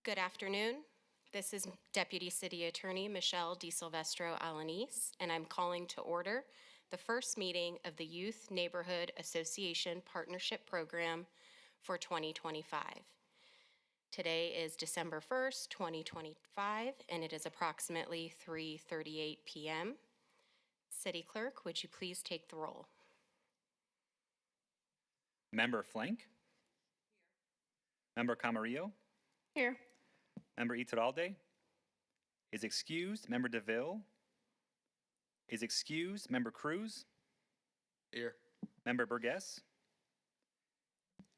Good afternoon. This is Deputy City Attorney Michelle DiSilvestro Alanis, and I'm calling to order the first meeting of the Youth Neighborhood Association Partnership Program for 2025. Today is December 1st, 2025, and it is approximately 3:38 p.m. City Clerk, would you please take the roll? Member Flank? Member Camarillo? Here. Member Iturralde? Is excused. Member DeVille? Is excused. Member Cruz? Here. Member Burgess?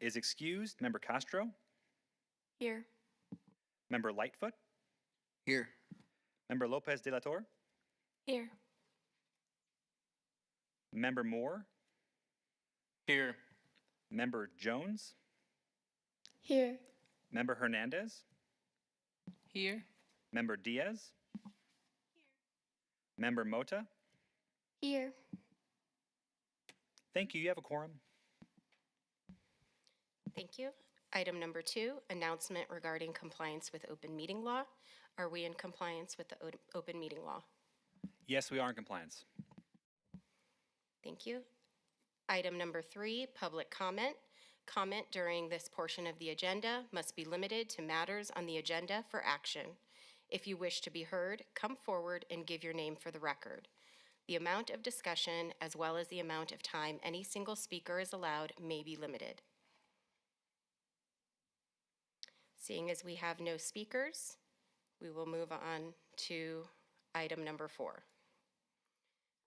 Is excused. Member Castro? Here. Member Lightfoot? Here. Member Lopez de la Torre? Here. Member Moore? Here. Member Jones? Here. Member Hernandez? Here. Member Diaz? Member Mota? Here. Thank you. You have a quorum. Thank you. Item number 2, announcement regarding compliance with open meeting law. Are we in compliance with the open meeting law? Yes, we are in compliance. Thank you. Item number 3, public comment. Comment during this portion of the agenda must be limited to matters on the agenda for action. If you wish to be heard, come forward and give your name for the record. The amount of discussion, as well as the amount of time any single speaker is allowed, may be limited. Seeing as we have no speakers, we will move on to item number 4.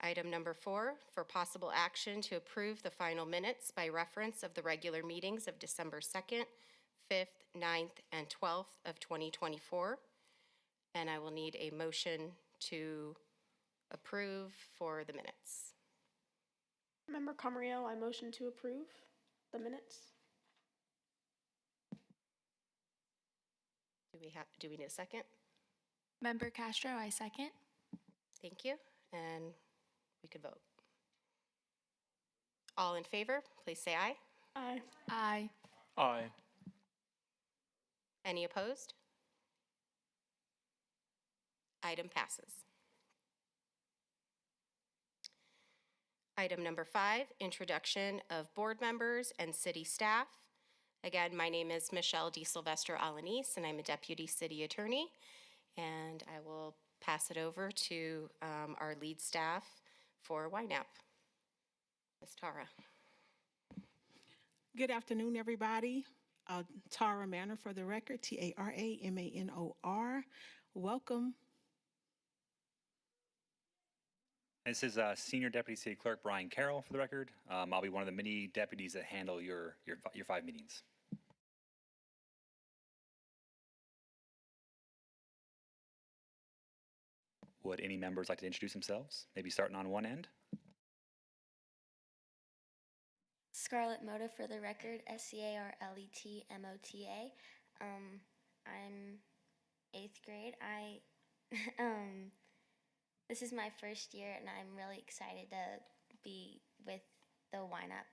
Item number 4, for possible action to approve the final minutes by reference of the regular meetings of December 2nd, 5th, 9th, and 12th of 2024. And I will need a motion to approve for the minutes. Member Camarillo, I motion to approve the minutes. Do we need a second? Member Castro, I second. Thank you. And we could vote. All in favor, please say aye. Aye. Aye. Aye. Any opposed? Item passes. Item number 5, introduction of board members and city staff. Again, my name is Michelle DiSilvestro Alanis, and I'm a deputy city attorney. And I will pass it over to our lead staff for YNAP. Ms. Tara. Good afternoon, everybody. Tara Manor for the record, Taramanor. Welcome. This is Senior Deputy City Clerk Brian Carroll for the record. I'll be one of the many deputies that handle your 5 meetings. Would any members like to introduce themselves? Maybe starting on one end? Scarlett Mota for the record, SCARLETMOTA. I'm 8th grade. This is my first year, and I'm really excited to be with the YNAP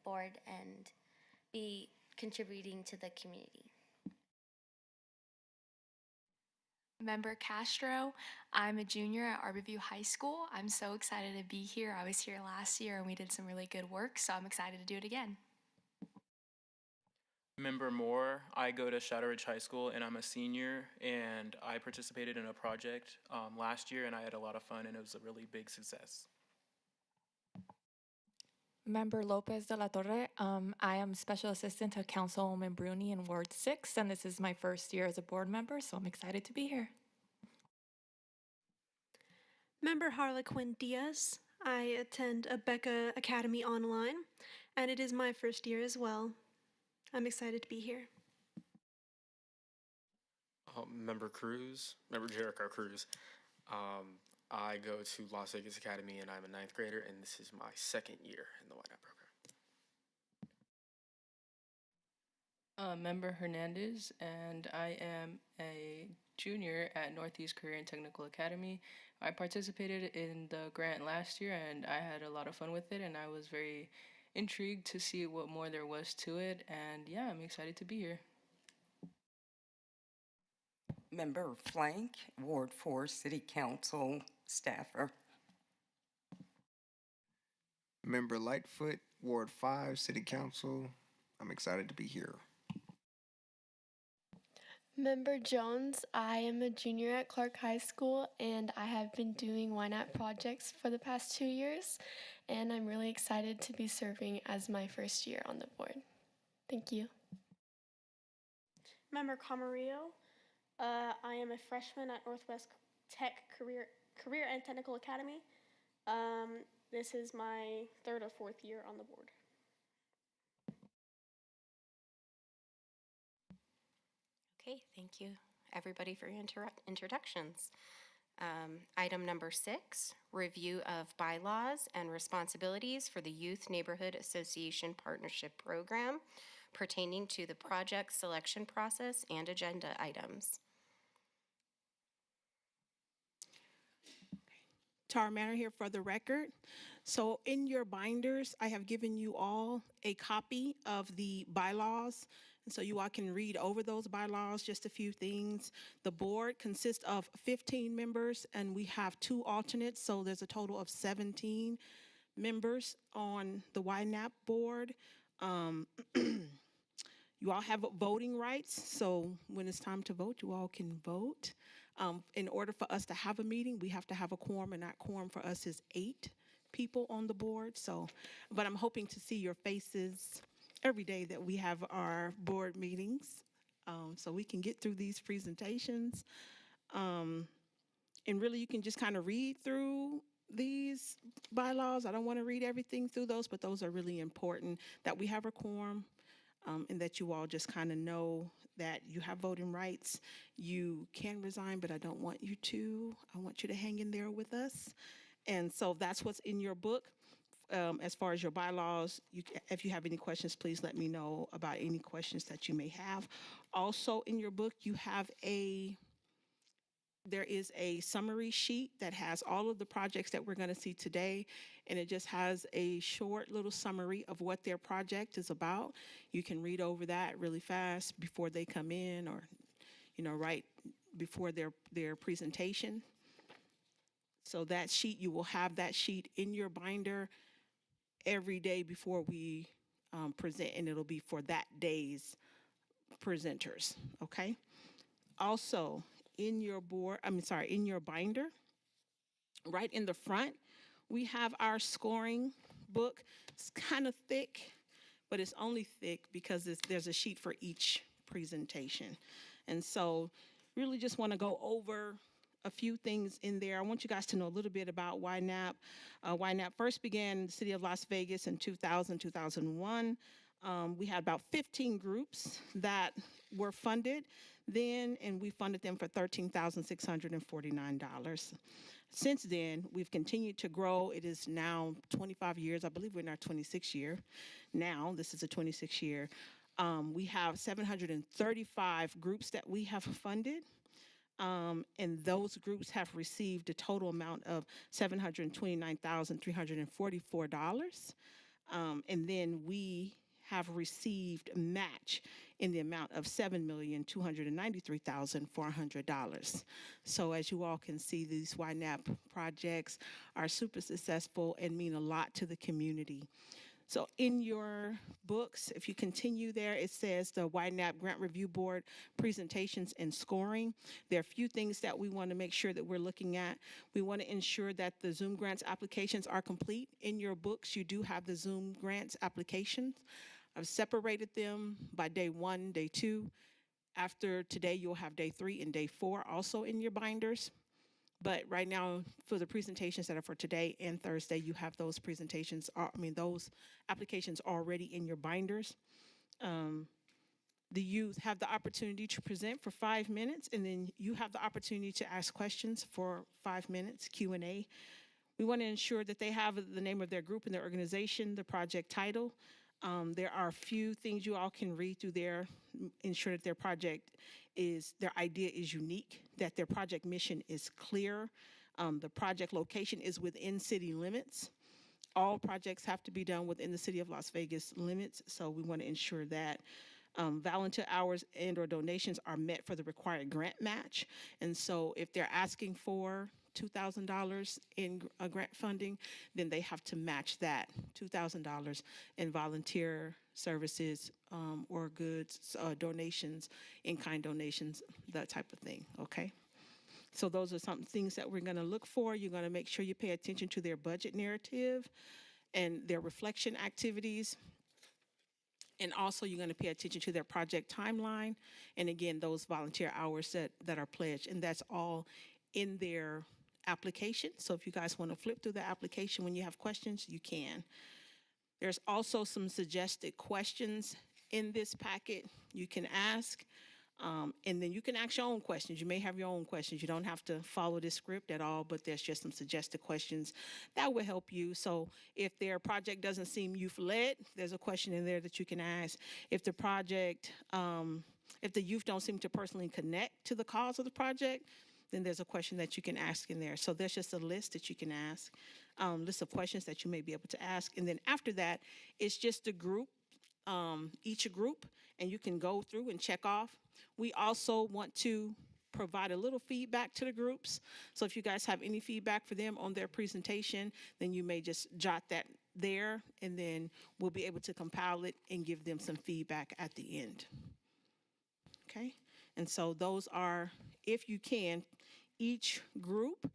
board and be contributing to the community. Member Castro, I'm a junior at Arborview High School. I'm so excited to be here. I was here last year and we did some really good work, so I'm excited to do it again. Member Moore, I go to Shadow Ridge High School and I'm a senior, and I participated in a project last year and I had a lot of fun and it was a really big success. Member Lopez de la Torre, I am Special Assistant to Councilwoman Bruni in Ward 6, and this is my first year as a board member, so I'm excited to be here. Member Harlequin Diaz, I attend Abeka Academy Online, and it is my first year as well. I'm excited to be here. Member Jericho Cruz. I go to Las Vegas Academy and I'm a 9th grader, and this is my 2nd year in the YNAP program. Member Hernandez, and I am a junior at Northeast Career and Technical Academy. I participated in the grant last year and I had a lot of fun with it, and I was very intrigued to see what more there was to it, and yeah, I'm excited to be here. Member Flank, Ward 4 City Council staffer. Member Lightfoot, Ward 5 City Council. I'm excited to be here. Member Jones, I am a junior at Clark High School and I have been doing YNAP projects for the past 2 years, and I'm really excited to be serving as my first year on the board. Thank you. Member Camarillo, I am a freshman at Northwest Tech Career and Technical Academy. This is my 3rd or 4th year on the board. Okay, thank you, everybody, for your introductions. Item number 6, review of bylaws and responsibilities for the Youth Neighborhood Association Partnership Program pertaining to the project selection process and agenda items. Tara Manor here for the record. So in your binders, I have given you all a copy of the bylaws. And so you all can read over those bylaws, just a few things. The board consists of 15 members and we have 2 alternates. So there's a total of 17 members on the YNAP board. You all have voting rights. So when it's time to vote, you all can vote. In order for us to have a meeting, we have to have a quorum, and that quorum for us is 8 people on the board. So, but I'm hoping to see your faces every day that we have our board meetings, so we can get through these presentations. And really, you can just kind of read through these bylaws. I don't want to read everything through those, but those are really important, that we have a quorum, and that you all just kind of know that you have voting rights. You can resign, but I don't want you to. I want you to hang in there with us. And so that's what's in your book. As far as your bylaws, if you have any questions, please let me know about any questions that you may have. Also in your book, there is a summary sheet that has all of the projects that we're going to see today, and it just has a short little summary of what their project is about. You can read over that really fast before they come in, or right before their presentation. So that sheet, you will have that sheet in your binder every day before we present, and it'll be for that day's presenters, okay? Also, in your binder, right in the front, we have our scoring book. It's kind of thick, but it's only thick because there's a sheet for each presentation. And so really just want to go over a few things in there. I want you guys to know a little bit about YNAP. YNAP first began in the city of Las Vegas in 2001. We had about 15 groups that were funded then, and we funded them for $13,649. Since then, we've continued to grow. It is now 25 years. I believe we're in our 26th year now. This is a 26th year. We have 735 groups that we have funded. And those groups have received a total amount of $729,344. And then we have received a match in the amount of $7,293,400. So as you all can see, these YNAP projects are super successful and mean a lot to the community. So in your books, if you continue there, it says the YNAP Grant Review Board presentations and scoring. There are a few things that we want to make sure that we're looking at. We want to ensure that the Zoom grants applications are complete. In your books, you do have the Zoom grants applications. I've separated them by day 1, day 2. After today, you'll have day 3 and day 4 also in your binders. But right now, for the presentations that are for today and Thursday, you have those those applications already in your binders. The youth have the opportunity to present for 5 minutes, and then you have the opportunity to ask questions for 5 minutes, Q&A. We want to ensure that they have the name of their group and their organization, the project title. There are a few things you all can read through there, ensure that their idea is unique, that their project mission is clear, the project location is within city limits. All projects have to be done within the city of Las Vegas limits, so we want to ensure that Volunteer hours and or donations are met for the required grant match. And so if they're asking for $2,000 in grant funding, then they have to match that $2,000 in volunteer services or goods, donations, in-kind donations, that type of thing, okay? So those are some things that we're going to look for. You're going to make sure you pay attention to their budget narrative and their reflection activities. And also you're going to pay attention to their project timeline. And again, those volunteer hours that are pledged. And that's all in their application. So if you guys want to flip through the application when you have questions, you can. There's also some suggested questions in this packet you can ask. And then you can ask your own questions. You may have your own questions. You don't have to follow this script at all, but there's just some suggested questions that will help you. So if their project doesn't seem youth-led, there's a question in there that you can ask. If the project, if the youth don't seem to personally connect to the cause of the project, then there's a question that you can ask in there. So there's just a list that you can ask, list of questions that you may be able to ask. And then after that, it's just a group, each group, and you can go through and check off. We also want to provide a little feedback to the groups. So if you guys have any feedback for them on their presentation, then you may just jot that there, and then we'll be able to compile it and give them some feedback at the end. Okay? And so those are, if you can, each group,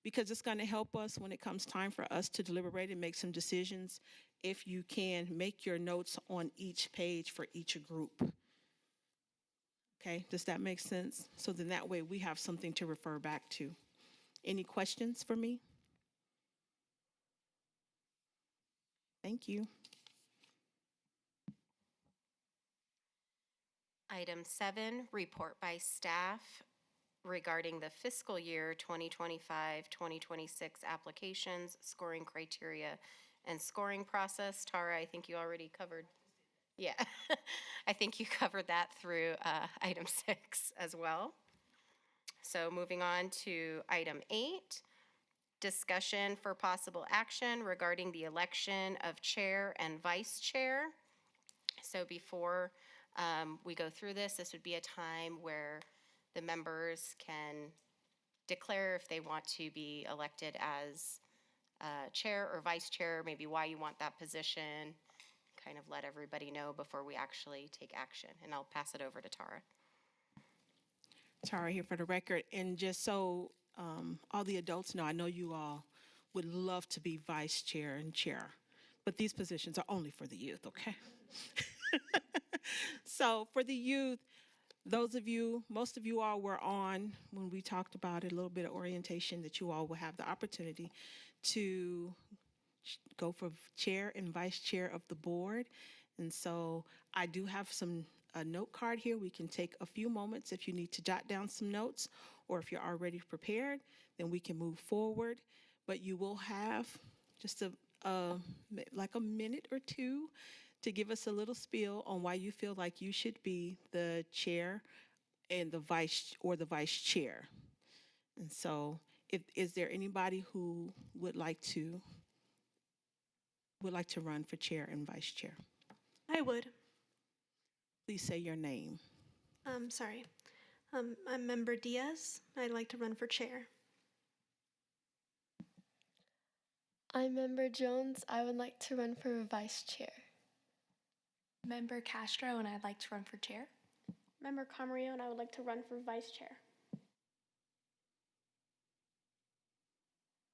because it's going to help us when it comes time for us to deliberate and make some decisions. If you can, make your notes on each page for each group. Okay, does that make sense? So then that way we have something to refer back to. Any questions for me? Thank you. Item 7, report by staff regarding the fiscal year 2025-2026 applications, scoring criteria, and scoring process. Tara, I think you already covered. Yeah, I think you covered that through item 6 as well. So moving on to item 8, discussion for possible action regarding the election of chair and vice chair. So before we go through this would be a time where the members can declare if they want to be elected as chair or vice chair, maybe why you want that position, kind of let everybody know before we actually take action. And I'll pass it over to Tara. Tara here for the record. And just so all the adults know, I know you all would love to be vice chair and chair, but these positions are only for the youth, okay? So for the youth, those of you, most of you all were on when we talked about it, a little bit of orientation, that you all will have the opportunity to go for chair and vice chair of the board. And so I do have a note card here. We can take a few moments if you need to jot down some notes, or if you're already prepared, then we can move forward. But you will have just like a minute or two to give us a little spiel on why you feel like you should be the chair and the vice chair. And so is there anybody who would like to run for chair and vice chair? I would. Please say your name. Sorry. I'm Member Diaz. I'd like to run for chair. I'm Member Jones. I would like to run for vice chair. Member Castro, and I'd like to run for chair. Member Camarillo, and I would like to run for vice chair.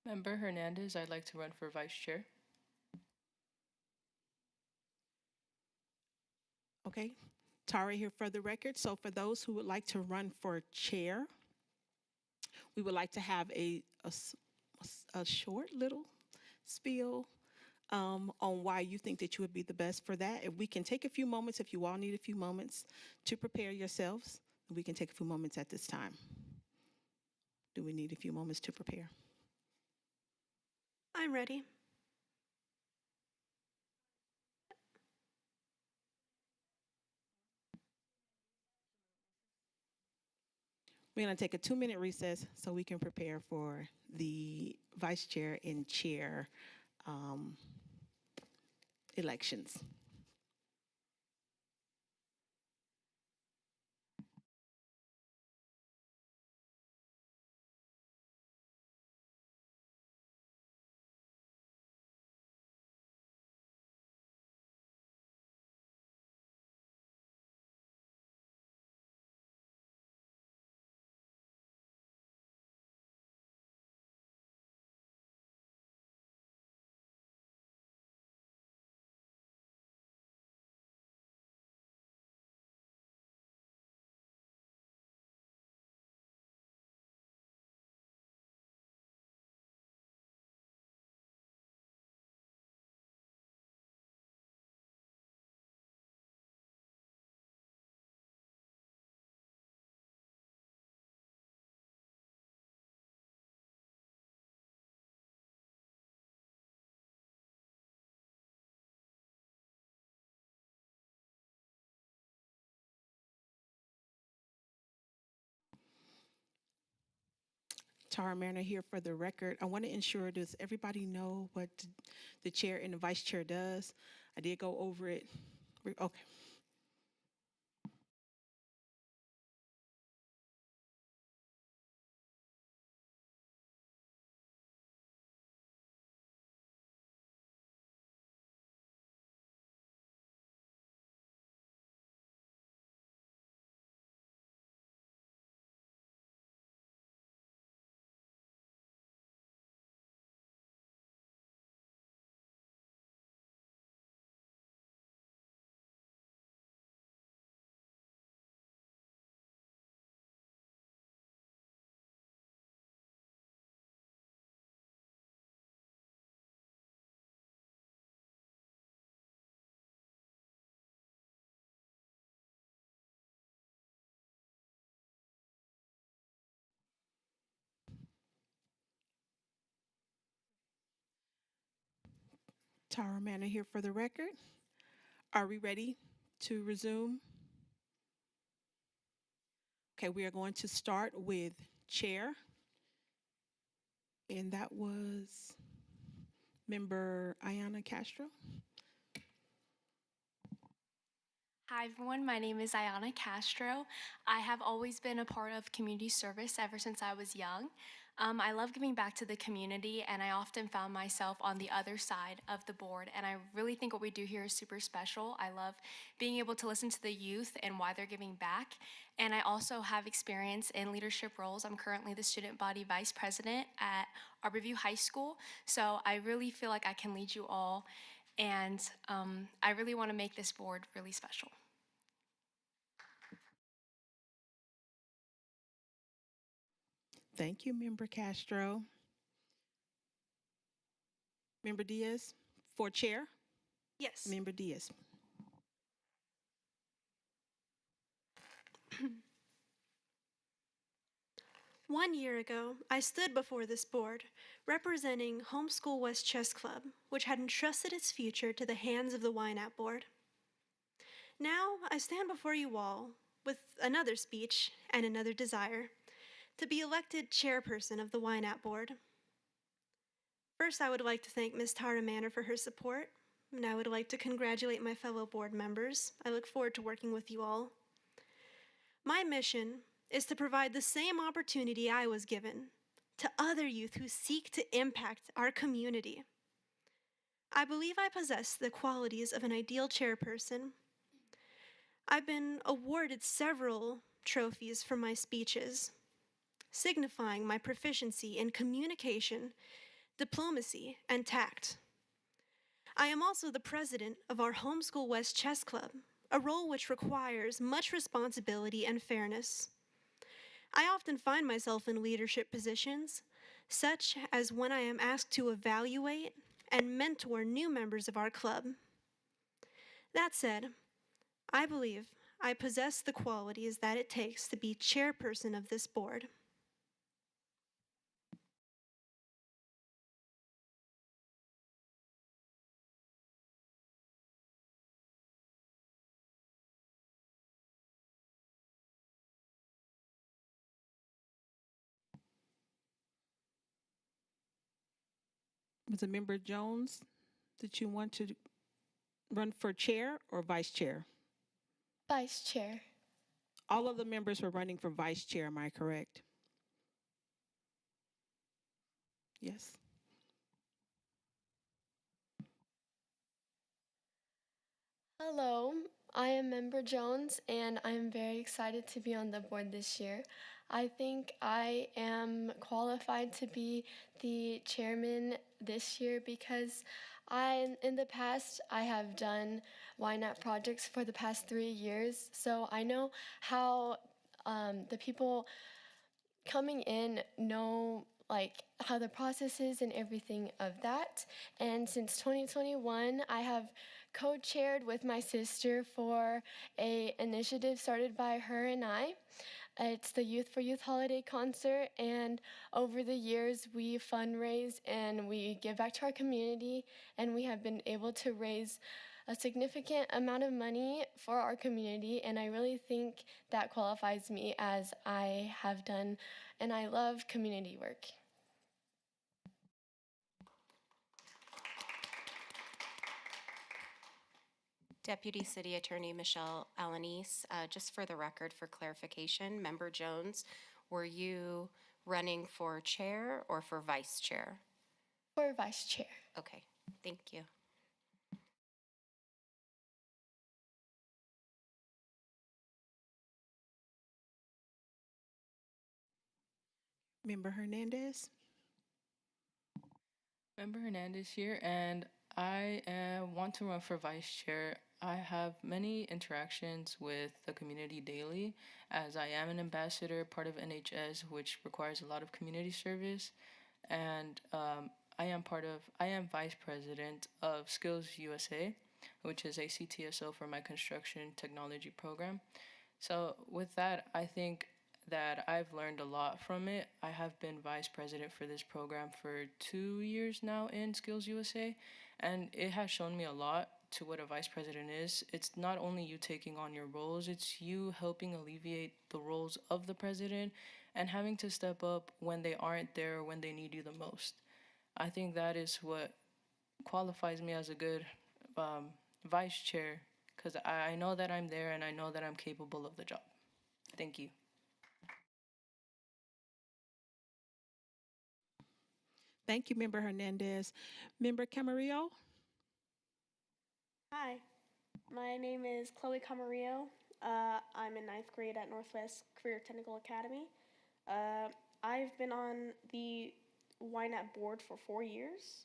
Member Hernandez, I'd like to run for vice chair. Okay, Tara here for the record. So for those who would like to run for chair, we would like to have a short little spiel on why you think that you would be the best for that. If we can take a few moments, if you all need a few moments to prepare yourselves, we can take a few moments at this time. Do we need a few moments to prepare? I'm ready. We're going to take a 2-minute recess so we can prepare for the vice chair and chair elections. Tara Mariner here for the record. I want to ensure, does everybody know what the chair and the vice chair does? I did go over it. Okay. Tara Manor here for the record. Are we ready to resume? Okay, we are going to start with chair. And that was member Ayana Castro. Hi, everyone. My name is Ayana Castro. I have always been a part of community service ever since I was young. I love giving back to the community, and I often found myself on the other side of the board, and I really think what we do here is super special. I love being able to listen to the youth and why they're giving back, and I also have experience in leadership roles. I'm currently the student body vice president at Arborview High School, so I really feel like I can lead you all, and I really want to make this board really special. Thank you, Member Castro. Member Diaz, for chair? Yes. Member Diaz. One year ago, I stood before this board, representing Homeschool West Chess Club, which had entrusted its future to the hands of the YNAP board. Now, I stand before you all with another speech and another desire to be elected chairperson of the YNAP board. First, I would like to thank Ms. Tara Manor for her support, and I would like to congratulate my fellow board members. I look forward to working with you all. My mission is to provide the same opportunity I was given to other youth who seek to impact our community. I believe I possess the qualities of an ideal chairperson. I've been awarded several trophies for my speeches, signifying my proficiency in communication, diplomacy, and tact. I am also the president of our Homeschool West Chess Club, a role which requires much responsibility and fairness. I often find myself in leadership positions, such as when I am asked to evaluate and mentor new members of our club. That said, I believe I possess the qualities that it takes to be chairperson of this board. Was it Member Jones that you want to run for chair or vice chair? Vice chair. All of the members were running for vice chair, am I correct? Yes. Hello, I am Member Jones, and I'm very excited to be on the board this year. I think I am qualified to be the chairman this year because in the past, I have done YNAP projects for the past 3 years, so I know how the people coming in know like how the process is and everything of that. And since 2021, I have co-chaired with my sister for a initiative started by her and I. It's the Youth for Youth holiday concert, and over the years we fundraise and we give back to our community, and we have been able to raise a significant amount of money for our community, and I really think that qualifies me as I have done, and I love community work. Deputy City Attorney Michelle Alanis, just for the record, for clarification, Member Jones, were you running for chair or for vice chair? For vice chair. Okay, thank you. Member Hernandez? Member Hernandez here, and I want to run for vice chair. I have many interactions with the community daily, as I am an ambassador, part of NHS, which requires a lot of community service, and I am vice president of Skills USA, which is a CTSO for my construction technology program. So with that, I think that I've learned a lot from it. I have been vice president for this program for 2 years now in Skills USA, and it has shown me a lot to what a vice president is. It's not only you taking on your roles, it's you helping alleviate the roles of the president and having to step up when they aren't there or when they need you the most. I think that is what qualifies me as a good vice chair, because I know that I'm there and I know that I'm capable of the job. Thank you. Thank you, Member Hernandez. Member Camarillo? Hi, my name is Chloe Camarillo. I'm in ninth grade at Northwest Career Technical Academy. I've been on the YNAP board for 4 years.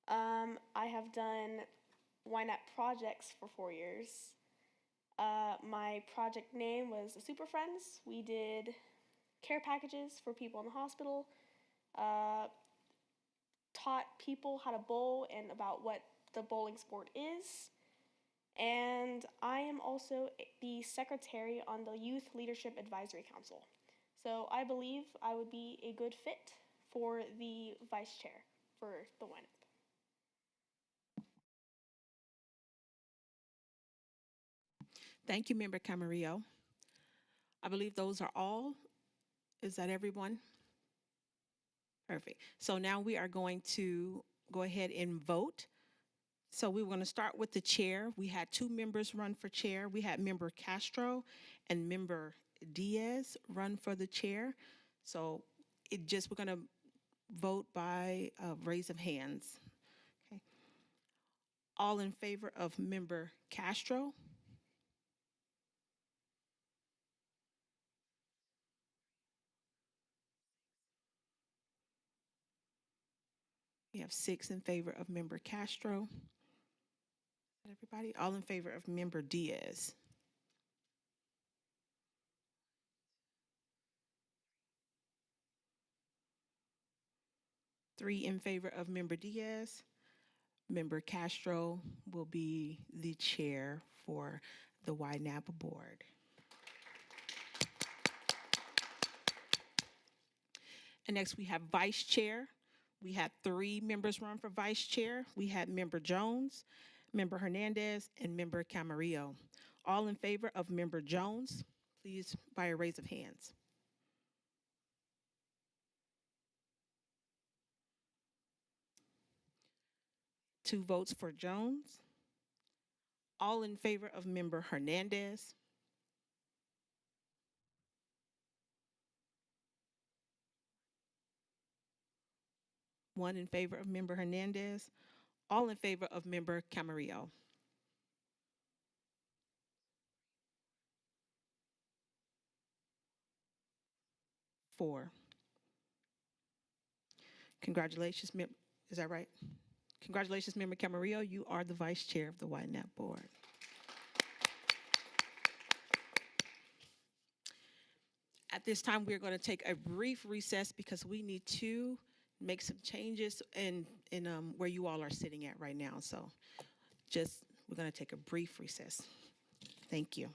I have done YNAP projects for 4 years. My project name was the Super Friends. We did care packages for people in the hospital, taught people how to bowl and about what the bowling sport is. And I am also the secretary on the Youth Leadership Advisory Council. So I believe I would be a good fit for the vice chair for the YNAP. Thank you, Member Camarillo. I believe those are all. Is that everyone? Perfect. So now we are going to go ahead and vote. So we were going to start with the chair. We had 2 members run for chair. We had Member Castro and Member Diaz run for the chair. So we're going to vote by raise of hands. Okay. All in favor of Member Castro? We have 6 in favor of Member Castro. Everybody, all in favor of Member Diaz? Three in favor of Member Diaz. Member Castro will be the chair for the YNAP board. And next we have vice chair. We had 3 members run for vice chair. We had Member Jones, Member Hernandez, and Member Camarillo. All in favor of Member Jones, please by a raise of hands. Two votes for Jones. All in favor of Member Hernandez. One in favor of Member Hernandez. All in favor of Member Camarillo. Four. Congratulations, is that right? Congratulations, Member Camarillo. You are the vice chair of the YNAP board. At this time, we're going to take a brief recess because we need to make some changes in where you all are sitting at right now. So we're going to take a brief recess. Thank you.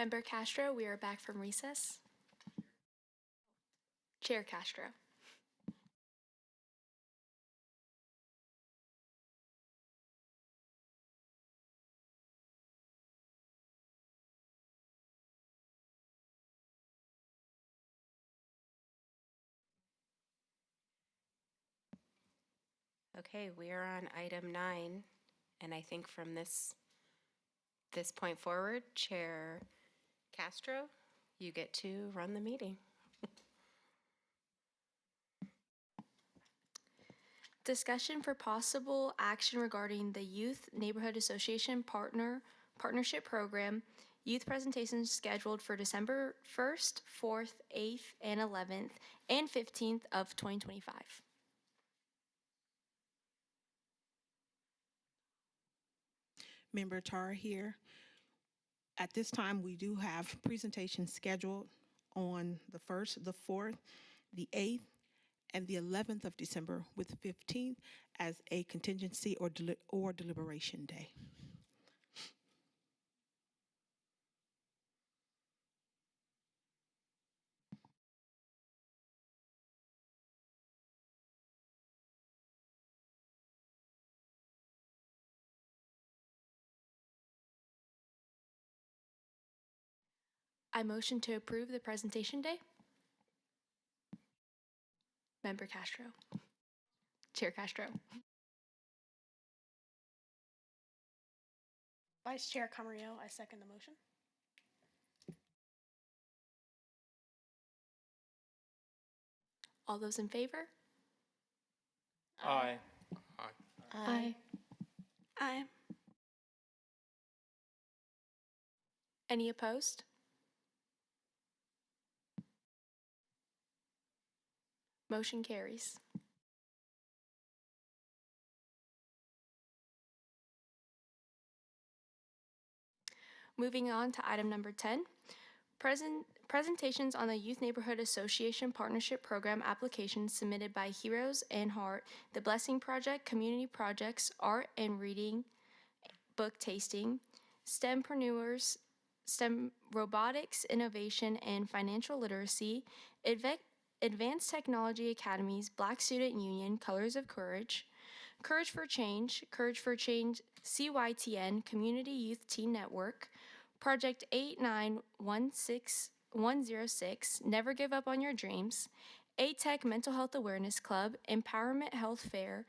Member Castro, we are back from recess. Chair Castro. Okay, we are on item 9, and I think from this point forward, Chair Castro, you get to run the meeting. Discussion for possible action regarding the Youth Neighborhood Association Partnership Program. Youth presentations scheduled for December 1st, 4th, 8th, and 11th, and 15th of 2025. Member Tar here. At this time, we do have presentations scheduled on the 1st, the 4th, the 8th, and the 11th of December, with the 15th as a contingency or deliberation day. I motion to approve the presentation day. Member Castro. Chair Castro. Vice Chair Camarillo, I second the motion. All those in favor? Aye. Aye. Aye. Any opposed? Motion carries. Moving on to item number 10, presentations on the Youth Neighborhood Association Partnership Program applications submitted by Heroes and Heart, the Blessing Project, Community Projects, Art and Reading, Book Tasting, STEMpreneurs, STEM Robotics, Innovation, and Financial Literacy, Advanced Technology Academies, Black Student Union, Colors of Courage, Courage for Change, CYTN, Community Youth Teen Network, Project 8916106, Never Give Up on Your Dreams, A-Tech Mental Health Awareness Club, Empowerment Health Fair,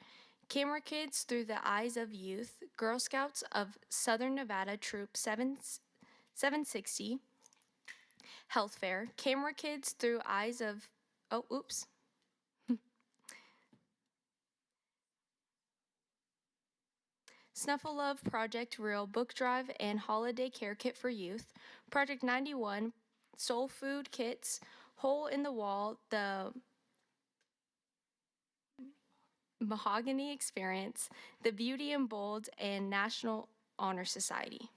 Camera Kids Through the Eyes of Youth, Girl Scouts of Southern Nevada Troop 760, Health Fair, Camera Kids Through Eyes of, Snuffle Love, Project Real, Book Drive, and Holiday Care Kit for Youth, Project 91, Soul Food Kits, Hole in the Wall, the Mahogany Experience, the Beauty and Bold, and National Honor Society.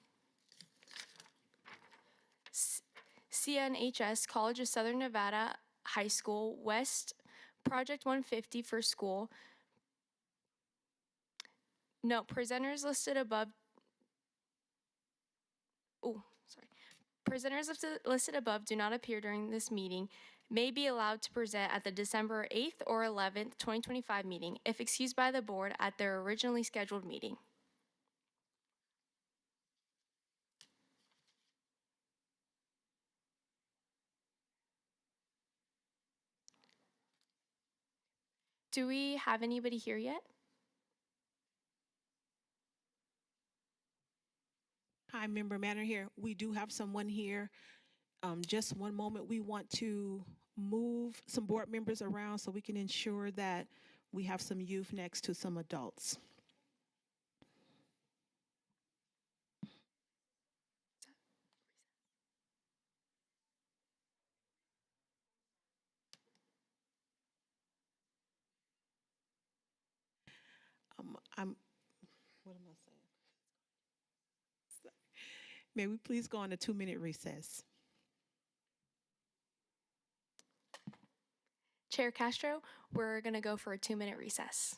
CNHS, College of Southern Nevada High School, West, Project 150 for school. No, presenters listed above. Presenters listed above do not appear during this meeting, may be allowed to present at the December 8th or 11th, 2025 meeting, if excused by the board at their originally scheduled meeting. Do we have anybody here yet? Hi, Member Manor here. We do have someone here. Just one moment. We want to move some board members around so we can ensure that we have some youth next to some adults. What am I saying? May we please go on a 2-minute recess? Chair Castro, we're going to go for a 2-minute recess.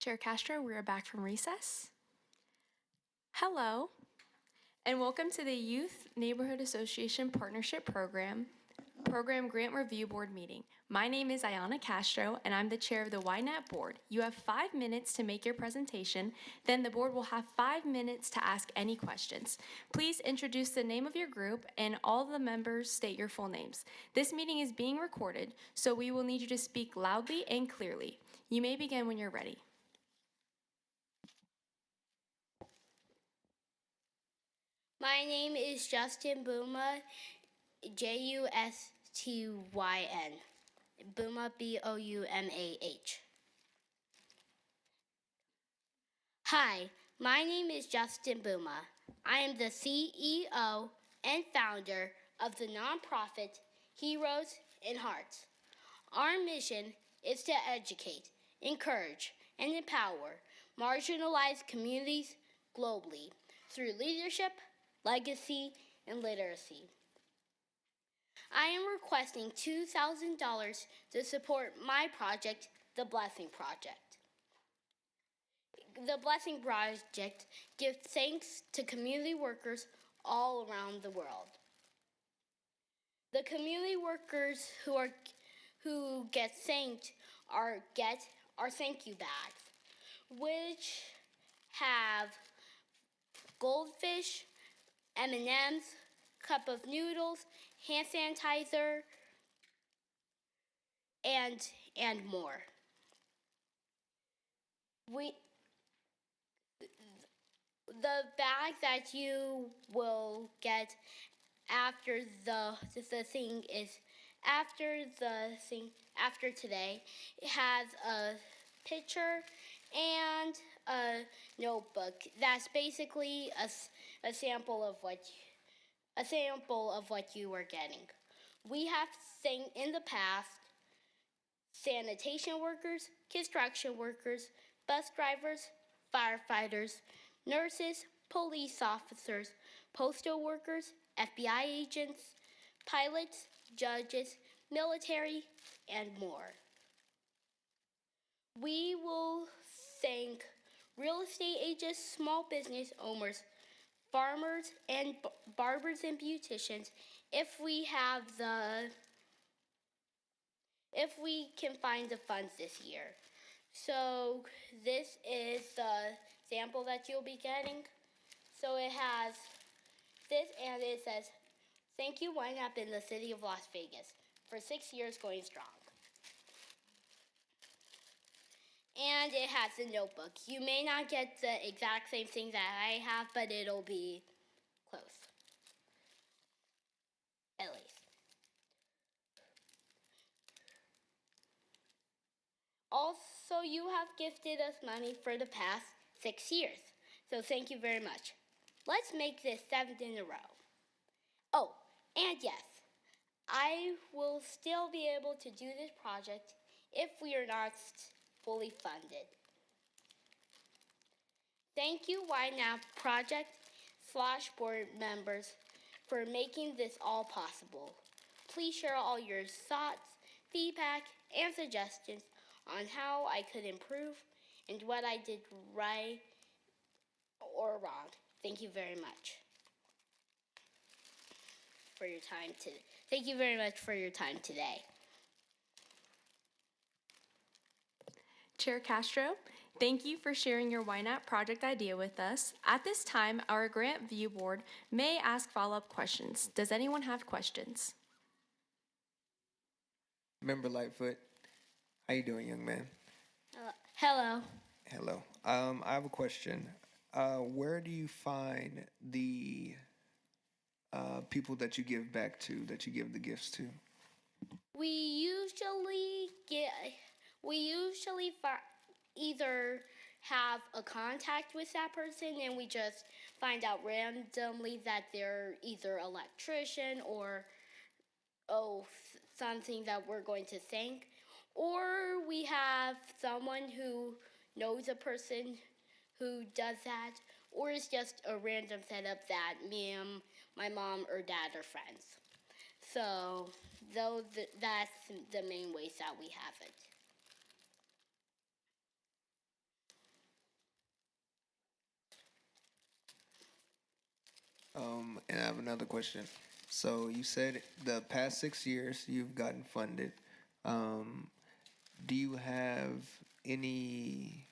Chair Castro, we are back from recess. Hello, and welcome to the Youth Neighborhood Association Partnership Program Grant Review Board meeting. My name is Ayana Castro, and I'm the chair of the YNAP board. You have 5 minutes to make your presentation, then the board will have 5 minutes to ask any questions. Please introduce the name of your group, and all the members state your full names. This meeting is being recorded, so we will need you to speak loudly and clearly. You may begin when you're ready. My name is Justin Bouma, Justyn. Bouma, Boumah. Hi, my name is Justin Bouma. I am the CEO and founder of the nonprofit Heroes in Hearts. Our mission is to educate, encourage, and empower marginalized communities globally through leadership, legacy, and literacy. I am requesting $2,000 to support my project, The Blessing Project. The Blessing Project gives thanks to community workers all around the world. The community workers who get thanked get our thank you bags, which have goldfish, M&Ms, cup of noodles, hand sanitizer, and more. The bag that you will get after today, it has a picture and a notebook. That's basically a sample of what you are getting. We have thanked in the past sanitation workers, construction workers, bus drivers, firefighters, nurses, police officers, postal workers, FBI agents, pilots, judges, military, and more. We will thank real estate agents, small business owners, farmers, and barbers and beauticians if we can find the funds this year. So this is the sample that you'll be getting. So it has this, and it says, "Thank you, YNAP in the city of Las Vegas for 6 years going strong." And it has a notebook. You may not get the exact same thing that I have, but it'll be close, at least. Also, you have gifted us money for the past 6 years, so thank you very much. Let's make this 7th in a row. Oh, and yes, I will still be able to do this project if we are not fully funded. Thank you, YNAP Project / board members, for making this all possible. Please share all your thoughts, feedback, and suggestions on how I could improve and what I did right or wrong. Thank you very much for your time today. Thank you very much for your time today. Chair Castro, thank you for sharing your YNAP project idea with us. At this time, our grant view board may ask follow-up questions. Does anyone have questions? Member Lightfoot, how you doing, young man? Hello. Hello. I have a question. Where do you find the people that you give back to, that you give the gifts to? We usually either have a contact with that person and we just find out randomly that they're either electrician or something that we're going to thank, or we have someone who knows a person who does that, or it's just a random setup that me and my mom or dad are friends. So that's the main ways that we have it. And I have another question. So you said the past 6 years you've gotten funded. Um, do you have any,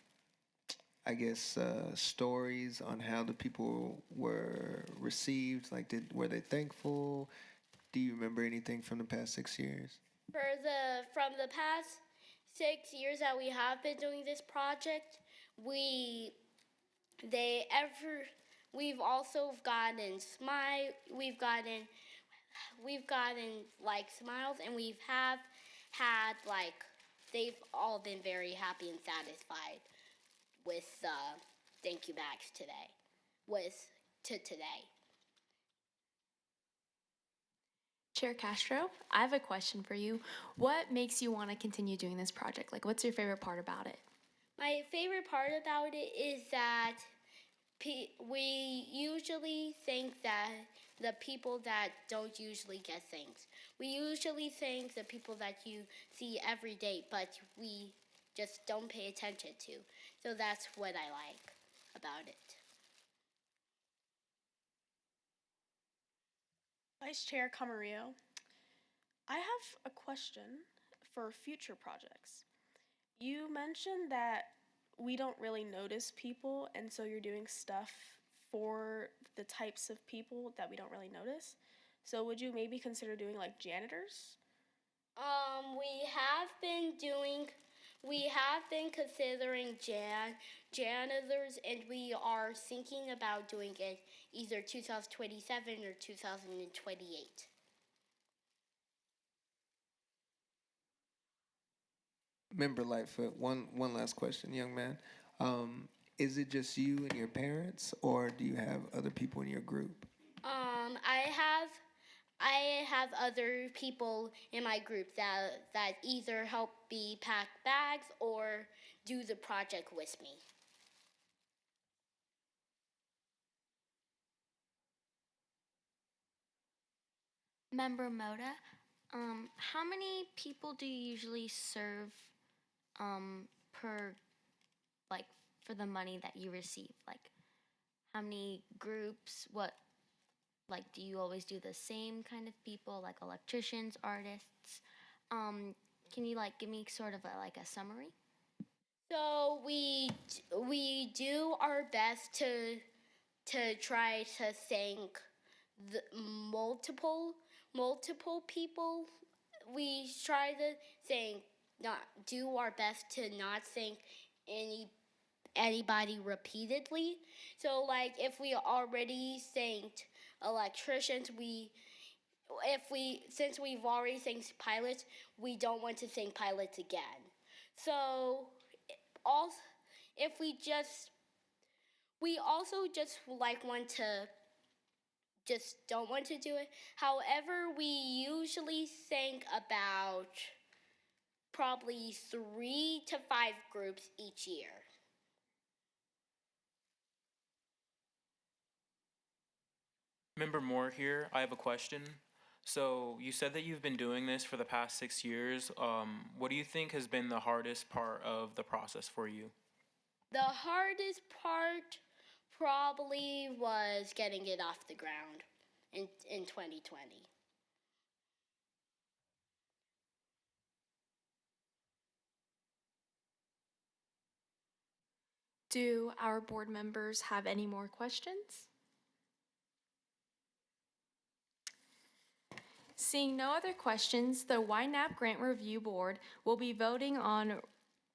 I guess, stories on how the people were received? Like, were they thankful? Do you remember anything from the past 6 years? From the past 6 years that we have been doing this project, we they ever we've also gotten we've gotten like smiles, and we've have had like they've all been very happy and satisfied with thank you bags today today. Chair Castro, I have a question for you. What makes you want to continue doing this project? Like, what's your favorite part about it? My favorite part about it is that we usually think that the people that don't usually get things. We usually think the people that you see every day, but we just don't pay attention to. So that's what I like about it. Vice Chair Camarillo, I have a question for future projects. You mentioned that we don't really notice people, and so you're doing stuff for the types of people that we don't really notice. So would you maybe consider doing like janitors? We have been considering janitors, and we are thinking about doing it either 2027 or 2028. Member Lightfoot, one last question, young man. Is it just you and your parents, or do you have other people in your group? I have other people in my group that either help me pack bags or do the project with me. Member Moda, how many people do you usually serve per, like, for the money that you receive? Like, how many groups? What, like, do you always do the same kind of people, like electricians, artists? Can you, like, give me sort of like a summary? So we do our best to try to thank the multiple people. We try to thank not do our best to not thank anybody repeatedly. So like if we already thanked electricians, since we've already thanked pilots, we don't want to thank pilots again. So also if we also just like want to just don't want to do it. However, we usually thank about probably 3 to 5 groups each year. Member Moore here. I have a question. So you said that you've been doing this for the past 6 years. What do you think has been the hardest part of the process for you? The hardest part probably was getting it off the ground in 2020. Do our board members have any more questions? Seeing no other questions, the YNAP Grant Review Board will be voting on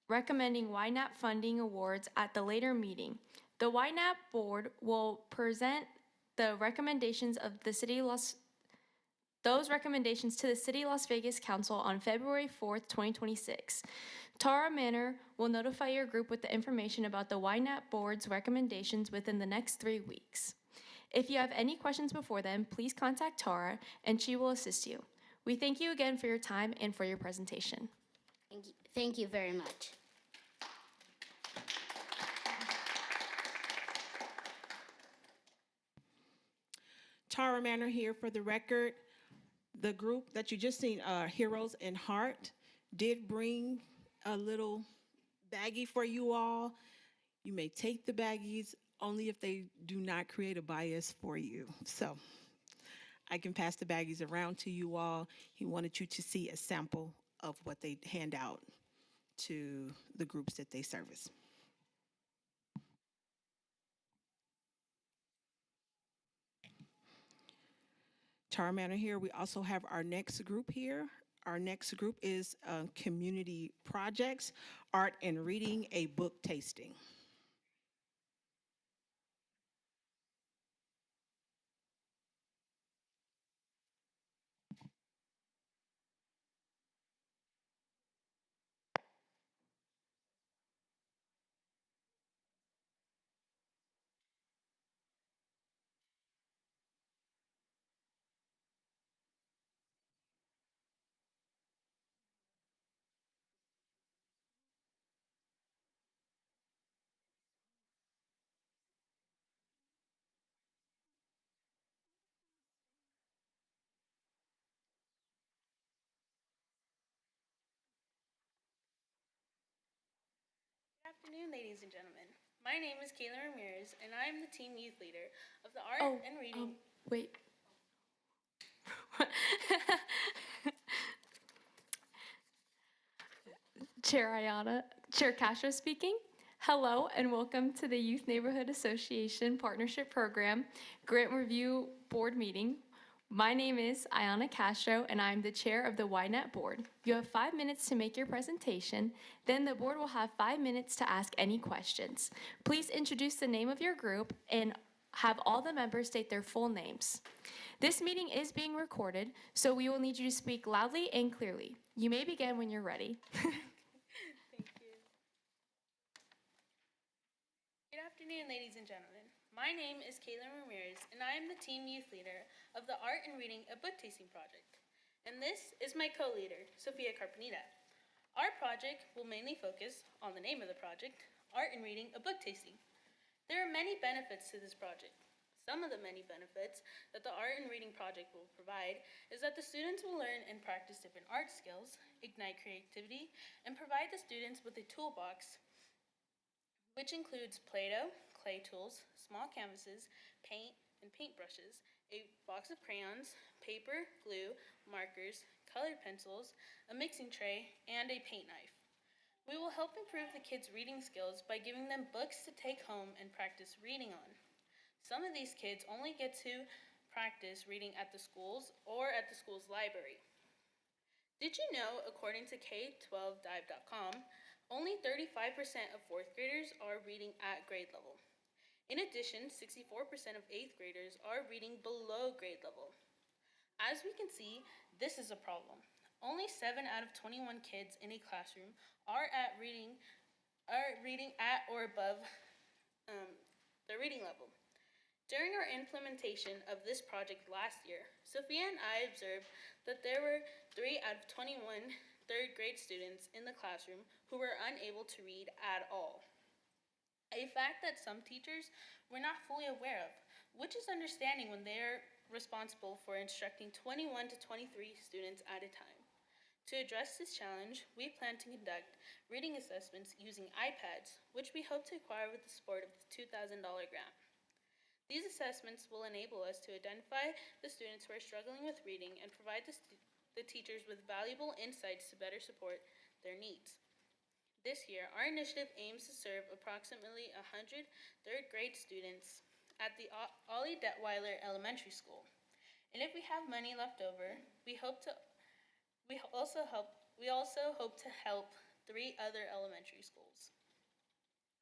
recommending YNAP funding awards at the later meeting. The YNAP Board will present the recommendations of the those recommendations to the City Las Vegas Council on February 4th, 2026. Tara Manor will notify your group with the information about the YNAP Board's recommendations within the next 3 weeks. If you have any questions before then, please contact Tara and she will assist you. We thank you again for your time and for your presentation. Thank you very much. Tara Manor here for the record. The group that you just seen, Heroes in Heart, did bring a little baggie for you all. You may take the baggies only if they do not create a bias for you. So I can pass the baggies around to you all. He wanted you to see a sample of what they hand out to the groups that they service. To our manor here, we also have our next group here. Our next group is community projects, art and reading, a book tasting. Good afternoon, ladies and gentlemen. My name is Kayla Ramirez, and I am the team youth leader of the Art and Reading. Wait. Chair Castro speaking. Hello and welcome to the Youth Neighborhood Association Partnership Program Grant Review Board Meeting. My name is Ayana Castro and I'm the chair of the YNET board. You have 5 minutes to make your presentation, then the board will have 5 minutes to ask any questions. Please introduce the name of your group and have all the members state their full names. This meeting is being recorded, so we will need you to speak loudly and clearly. You may begin when you're ready. Thank you. Good afternoon, ladies and gentlemen. My name is Kayla Ramirez, and I am the team youth leader of the Art and Reading a Book Tasting Project. And this is my co-leader, Sofia Carpenita. Our project will mainly focus on the name of the project, Art and Reading a Book Tasting. There are many benefits to this project. Some of the many benefits that the Art and Reading project will provide is that the students will learn and practice different art skills, ignite creativity, and provide the students with a toolbox which includes Play-Doh, clay tools, small canvases, paint and paintbrushes, a box of crayons, paper, glue, markers, colored pencils, a mixing tray, and a paint knife. We will help improve the kids' reading skills by giving them books to take home and practice reading on. Some of these kids only get to practice reading at the schools or at the school's library. Did you know, according to K12dive.com, only 35% of 4th graders are reading at grade level. In addition, 64% of 8th graders are reading below grade level. As we can see, this is a problem. Only 7 out of 21 kids in a classroom are reading at or above their reading level. During our implementation of this project last year, Sophia and I observed that there were 3 out of 21 third grade students in the classroom who were unable to read at all. A fact that some teachers were not fully aware of, which is understanding when they are responsible for instructing 21 to 23 students at a time. To address this challenge, we plan to conduct reading assessments using iPads, which we hope to acquire with the support of the $2,000 grant. These assessments will enable us to identify the students who are struggling with reading and provide the teachers with valuable insights to better support their needs. This year, our initiative aims to serve approximately 100 third grade students at the Ollie Detweiler Elementary School. And if we have money left over, we also hope to help 3 other elementary schools.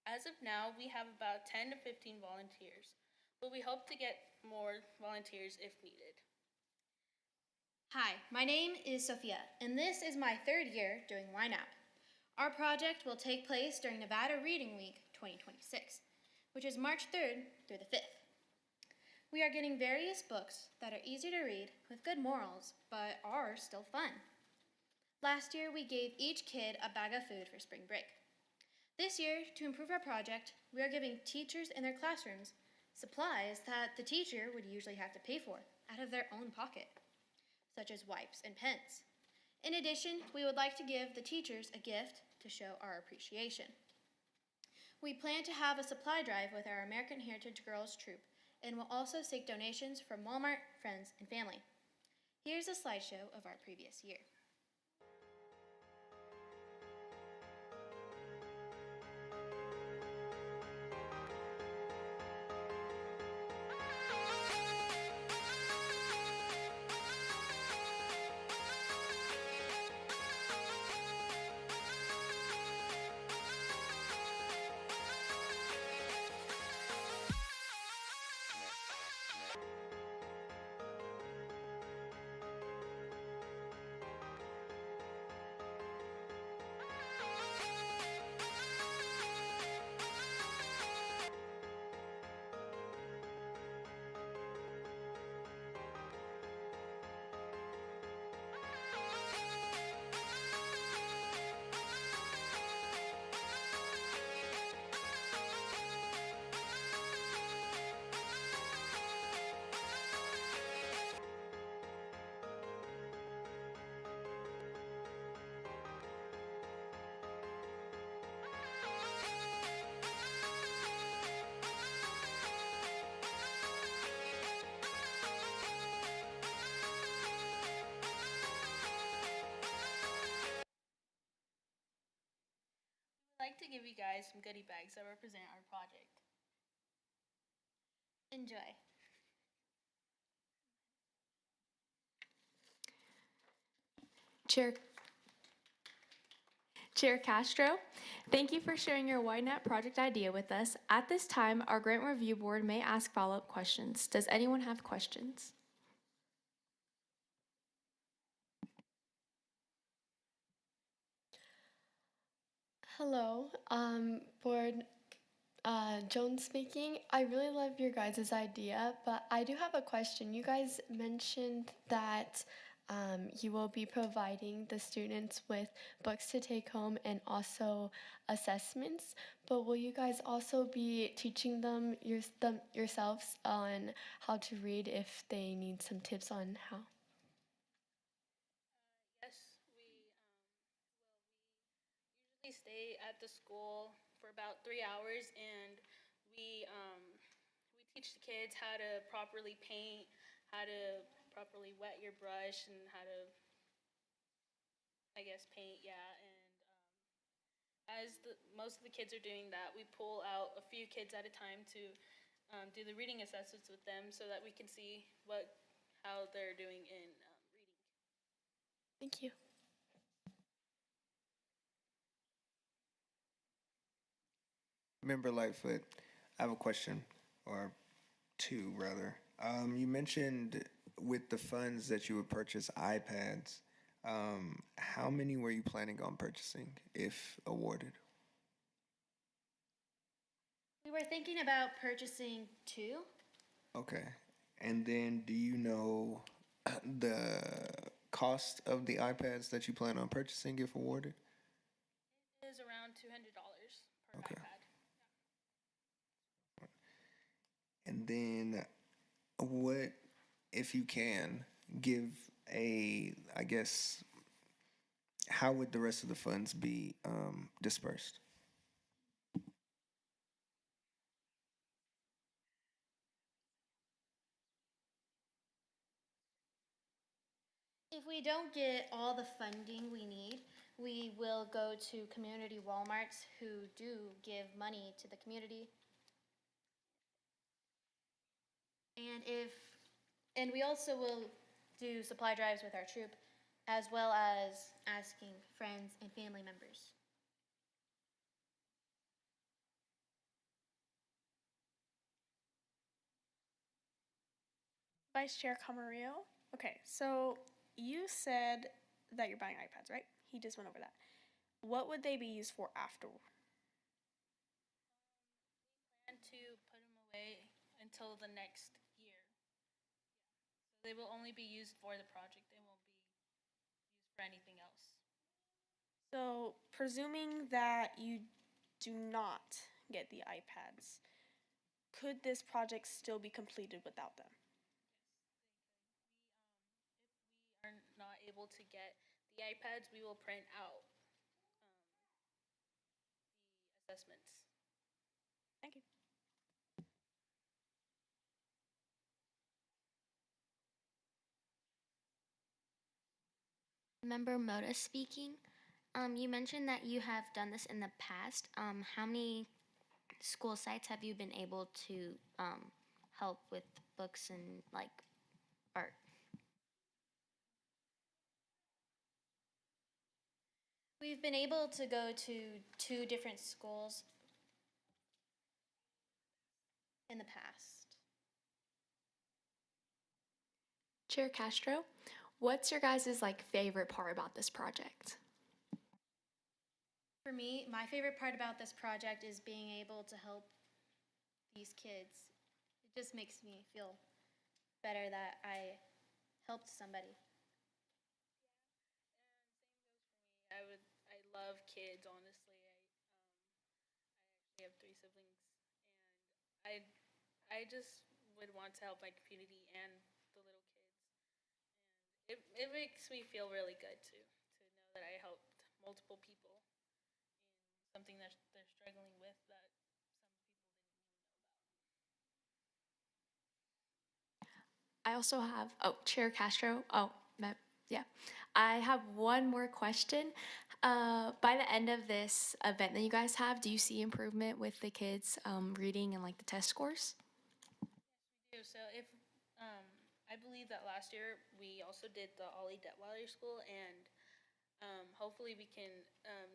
As of now, we have about 10 to 15 volunteers, but we hope to get more volunteers if needed. Hi, my name is Sophia, and this is my 3rd year doing YNAP. Our project will take place during Nevada Reading Week 2026, which is March 3rd through the 5th. We are getting various books that are easy to read with good morals, but are still fun. Last year, we gave each kid a bag of food for spring break. This year, to improve our project, we are giving teachers in their classrooms supplies that the teacher would usually have to pay for out of their own pocket, such as wipes and pens. In addition, we would like to give the teachers a gift to show our appreciation. We plan to have a supply drive with our American Heritage Girls troop and will also seek donations from Walmart, friends, and family. Here's a slideshow of our previous year. I'd like to give you guys some goodie bags that represent our project. Enjoy. Chair Castro, thank you for sharing your YNAP project idea with us. At this time, our grant review board may ask follow-up questions. Does anyone have questions? Hello, Board Joan speaking. I really love your guys' idea, but I do have a question. You guys mentioned that you will be providing the students with books to take home and also assessments, but will you guys also be teaching them yourselves on how to read if they need some tips on how? Yes, we usually stay at the school for about 3 hours, and we teach the kids how to properly paint, how to properly wet your brush, and how to, I guess, paint. Yeah, and as most of the kids are doing that, we pull out a few kids at a time to do the reading assessments with them, so that we can see how they're doing in reading. Thank you. Member Lightfoot, I have a question, or two rather. You mentioned with the funds that you would purchase iPads. How many were you planning on purchasing if awarded? We were thinking about purchasing 2. Okay. And then do you know the cost of the iPads that you plan on purchasing if awarded? It is around $200 per Okay. iPad. And then what, if you can, give I guess, how would the rest of the funds be dispersed? If we don't get all the funding we need, we will go to community Walmarts who do give money to the community. And we also will do supply drives with our troop, as well as asking friends and family members. Vice Chair Camarillo. Okay, so you said that you're buying iPads, right? He just went over that. What would they be used for after? And to put them away until the next year. So they will only be used for the project. They won't be used for anything else. So, presuming that you do not get the iPads, could this project still be completed without them? If we are not able to get the iPads, we will print out the assessments. Thank you. Member Moda speaking. You mentioned that you have done this in the past. How many school sites have you been able to help with books and like art? We've been able to go to 2 different schools in the past. Chair Castro, what's your guys' like favorite part about this project? For me, my favorite part about this project is being able to help these kids. It just makes me feel better that I helped somebody. I love kids, honestly. I actually have 3 siblings, and I just would want to help my community and the little kids. It makes me feel really good to know that I helped multiple people in something that they're struggling with that I also have, Chair Castro. Yeah. I have one more question. By the end of this event that you guys have, do you see improvement with the kids reading and like the test scores? do. So if I believe that last year we also did the Ollie Detweiler School, and hopefully we can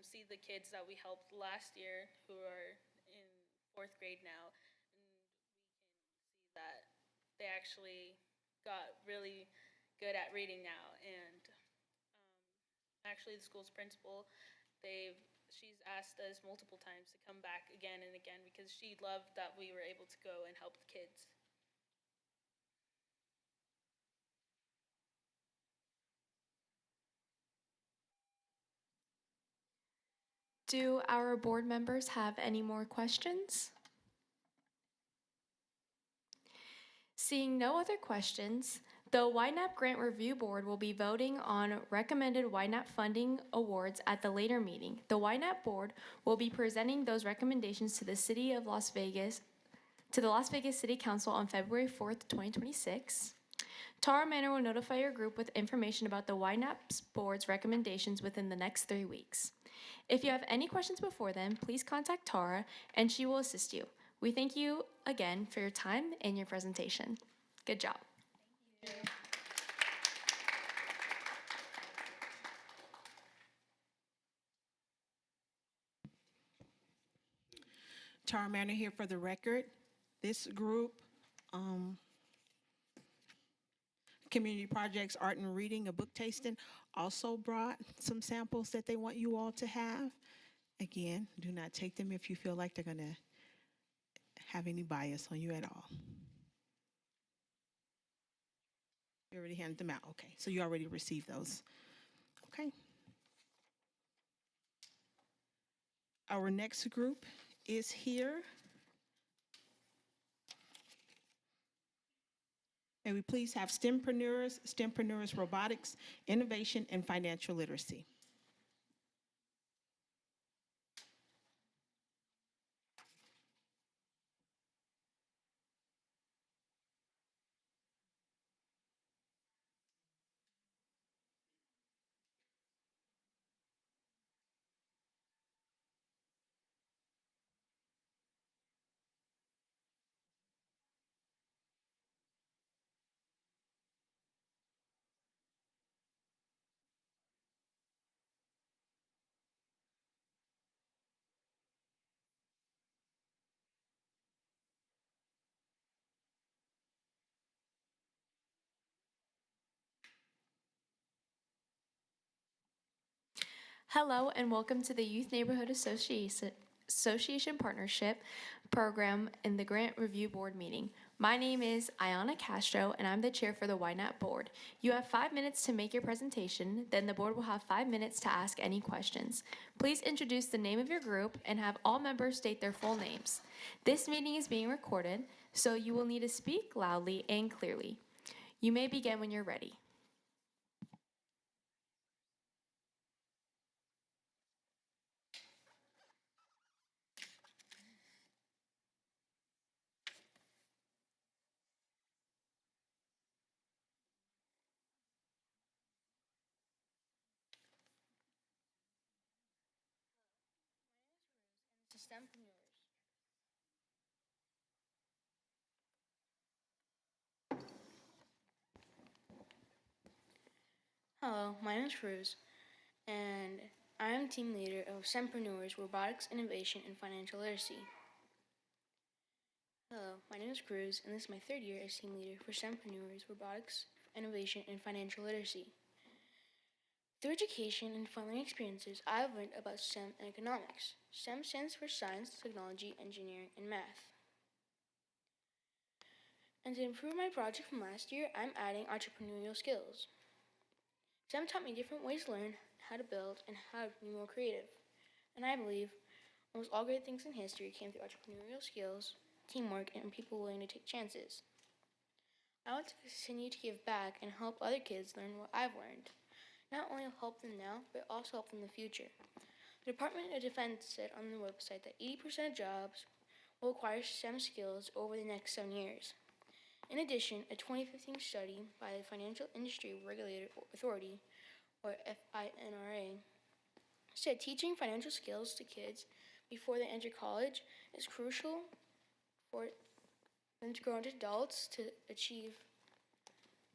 see the kids that we helped last year who are in 4th grade now, and we can see that they actually got really good at reading now. And actually, the school's principal, she's asked us multiple times to come back again and again because she loved that we were able to go and help the kids. Do our board members have any more questions? Seeing no other questions, the YNAP Grant Review Board will be voting on recommended YNAP funding awards at the later meeting. The YNAP Board will be presenting those recommendations to the City of Las Vegas, to the Las Vegas City Council on February 4th, 2026. Tara Manor will notify your group with information about the YNAP's board's recommendations within the next 3 weeks. If you have any questions before then, please contact Tara and she will assist you. We thank you again for your time and your presentation. Good job. Tara Manor here for the record. This group, Community Projects Art and Reading, a book tasting, also brought some samples that they want you all to have. Again, do not take them if you feel like they're going to have any bias on you at all. You already handed them out. Okay, so you already received those. Okay. Our next group is here. May we please have STEMpreneurs Robotics, Innovation, and Financial Literacy. Hello and welcome to the Youth Neighborhood Association Partnership Program in the Grant Review Board meeting. My name is Ayana Castro and I'm the chair for the YNAP board. You have 5 minutes to make your presentation, then the board will have 5 minutes to ask any questions. Please introduce the name of your group and have all members state their full names. This meeting is being recorded, so you will need to speak loudly and clearly. You may begin when you're ready. STEMpreneurs. Hello, my name is Cruz, and I am team leader of STEMpreneurs Robotics Innovation and Financial Literacy. Hello, my name is Cruz, and this is my third year as team leader for STEMpreneurs Robotics Innovation and Financial Literacy. Through education and fun learning experiences, I've learned about STEM and economics. STEM stands for science, technology, engineering, and math. And to improve my project from last year, I'm adding entrepreneurial skills. STEM taught me different ways to learn how to build and how to be more creative. And I believe almost all great things in history came through entrepreneurial skills, teamwork, and people willing to take chances. I want to continue to give back and help other kids learn what I've learned. Not only help them now, but also help them in the future. The Department of Defense said on the website that 80% of jobs will require STEM skills over the next 7 years. In addition, a 2015 study by the Financial Industry Regulator Authority, or FINRA, said teaching financial skills to kids before they enter college is crucial for them to grow into adults to achieve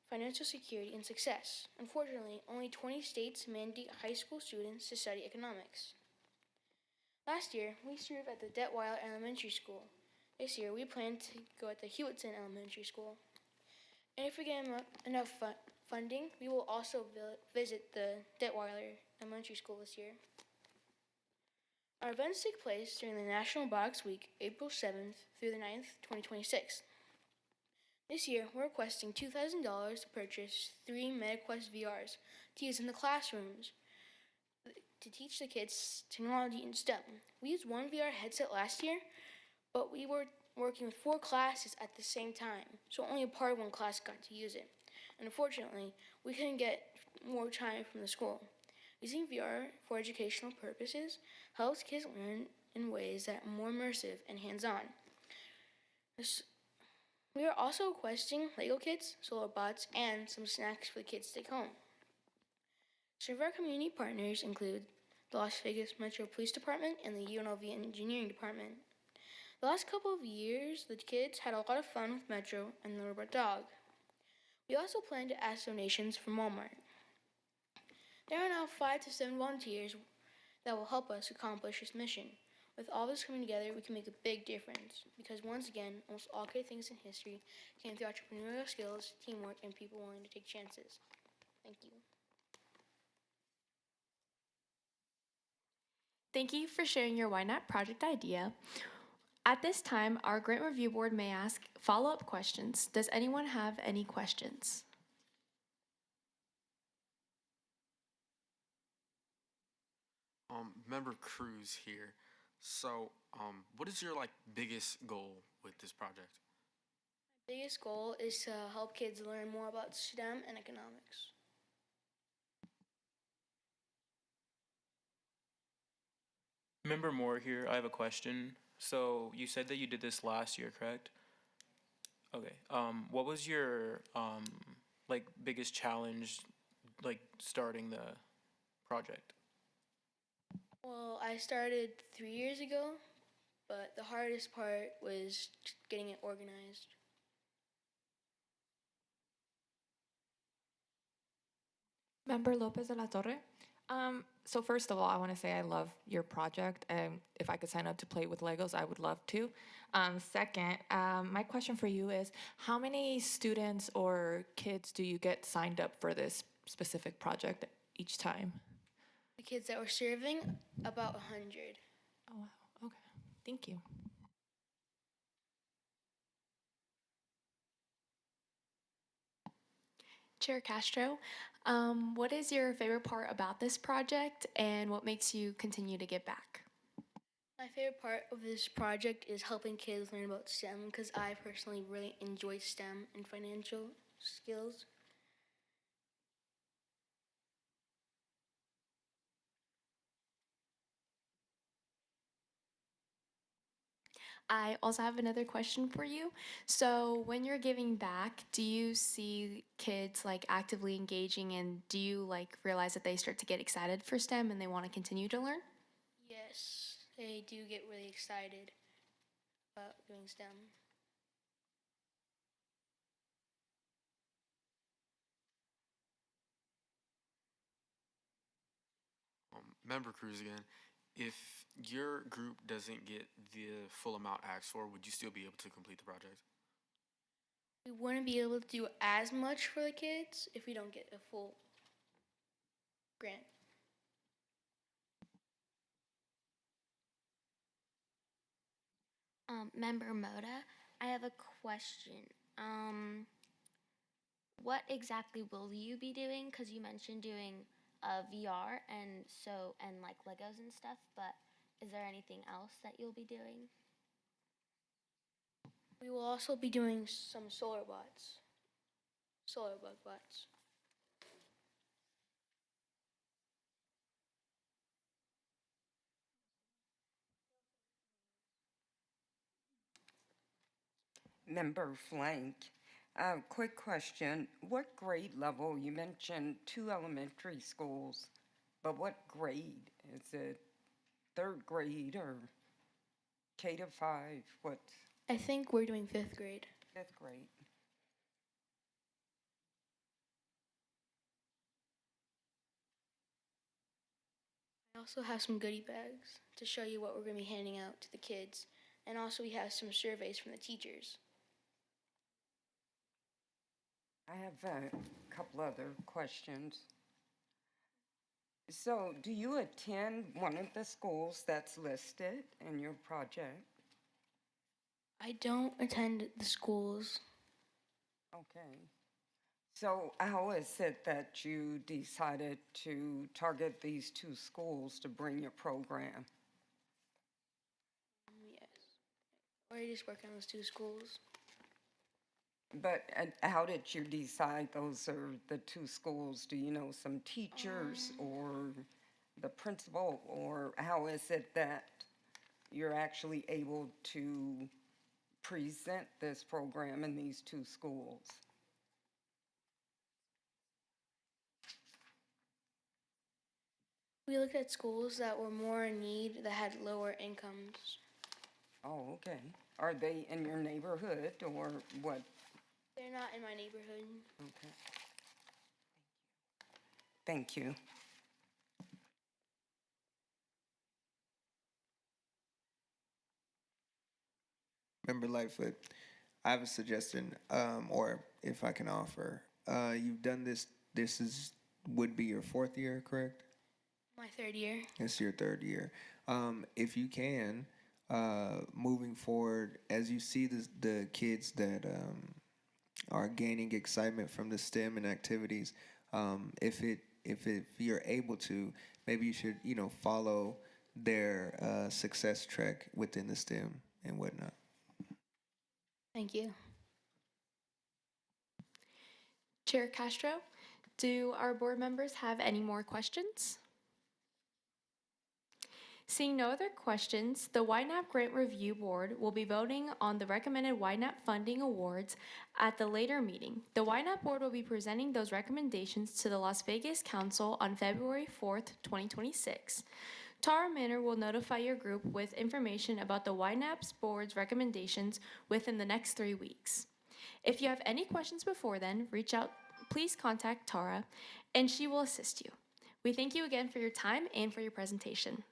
financial security and success. Unfortunately, only 20 states mandate high school students to study economics. Last year, we served at the Detweiler Elementary School. This year, we plan to go at the Hewitson Elementary School. And if we get enough funding, we will also visit the Detweiler Elementary School this year. Our events take place during the National Robotics Week, April 7th through the 9th, 2026. This year, we're requesting $2,000 to purchase 3 MetaQuest VRs to use in the classrooms to teach the kids technology and STEM. We used one VR headset last year, but we were working with 4 classes at the same time, so only a part of one class got to use it. And unfortunately, we couldn't get more time from the school. Using VR for educational purposes helps kids learn in ways that are more immersive and hands-on. We are also requesting Lego kits, solar bots, and some snacks for the kids to take home. Some of our community partners include the Las Vegas Metro Police Department and the UNLV Engineering Department. The last couple of years, the kids had a lot of fun with Metro and the robot dog. We also plan to ask donations from Walmart. There are now 5 to 7 volunteers that will help us accomplish this mission. With all this coming together, we can make a big difference because once again, almost all great things in history came through entrepreneurial skills, teamwork, and people willing to take chances. Thank you. Thank you for sharing your YNAP project idea. At this time, our grant review board may ask follow-up questions. Does anyone have any questions? Member Cruz here. So, what is your biggest goal with this project? My biggest goal is to help kids learn more about STEM and economics. Member Moore here. I have a question. So you said that you did this last year, correct? Okay. What was your biggest challenge, starting the project? Well, I started 3 years ago, but the hardest part was getting it organized. Member Lopez de la Torre. So first of all, I want to say I love your project, and if I could sign up to play with Legos, I would love to. Second, my question for you is, how many students or kids do you get signed up for this specific project each time? The kids that were serving, about 100. Oh, wow. Okay. Thank you. Chair Castro, what is your favorite part about this project and what makes you continue to give back? My favorite part of this project is helping kids learn about STEM because I personally really enjoy STEM and financial skills. I also have another question for you. So, when you're giving back, do you see kids actively engaging and do you realize that they start to get excited for STEM and they want to continue to learn? Yes, they do get really excited about doing STEM. Member Cruz again. If your group doesn't get the full amount asked for, would you still be able to complete the project? We wouldn't be able to do as much for the kids if we don't get a full grant. Member Moda, I have a question. What exactly will you be doing? Because you mentioned doing VR and like Legos and stuff, but is there anything else that you'll be doing? We will also be doing some solar bug bots. Member Flank, quick question. What grade level? You mentioned 2 elementary schools, but what grade? Is it 3rd grade or K-5? What? I think we're doing 5th grade. 5th grade. I also have some goodie bags to show you what we're going to be handing out to the kids. And also we have some surveys from the teachers. I have a couple other questions. So, do you attend one of the schools that's listed in your project? I don't attend the schools. Okay. So, how is it that you decided to target these 2 schools to bring your program? Yes. We're just working on those 2 schools. But how did you decide those are the 2 schools? Do you know some teachers or the principal, or how is it that you're actually able to present this program in these 2 schools? We looked at schools that were more in need, that had lower incomes. Oh, okay. Are they in your neighborhood or what? They're not in my neighborhood. Okay. Thank you. Member Lightfoot, I have a suggestion, or if I can offer. You've done this. Would be your 4th year, correct? My 3rd year. It's your 3rd year. If you can, moving forward, as you see the kids that are gaining excitement from the STEM and activities, if you're able to, maybe you should follow their success track within the STEM and whatnot. Thank you. Chair Castro, do our board members have any more questions? Seeing no other questions, the YNAP Grant Review Board will be voting on the recommended YNAP funding awards at the later meeting. The YNAP Board will be presenting those recommendations to the Las Vegas Council on February 4th, 2026. Tara Manor will notify your group with information about the YNAP's Board's recommendations within the next 3 weeks. If you have any questions before then, reach out, please contact Tara, and she will assist you. We thank you again for your time and for your presentation.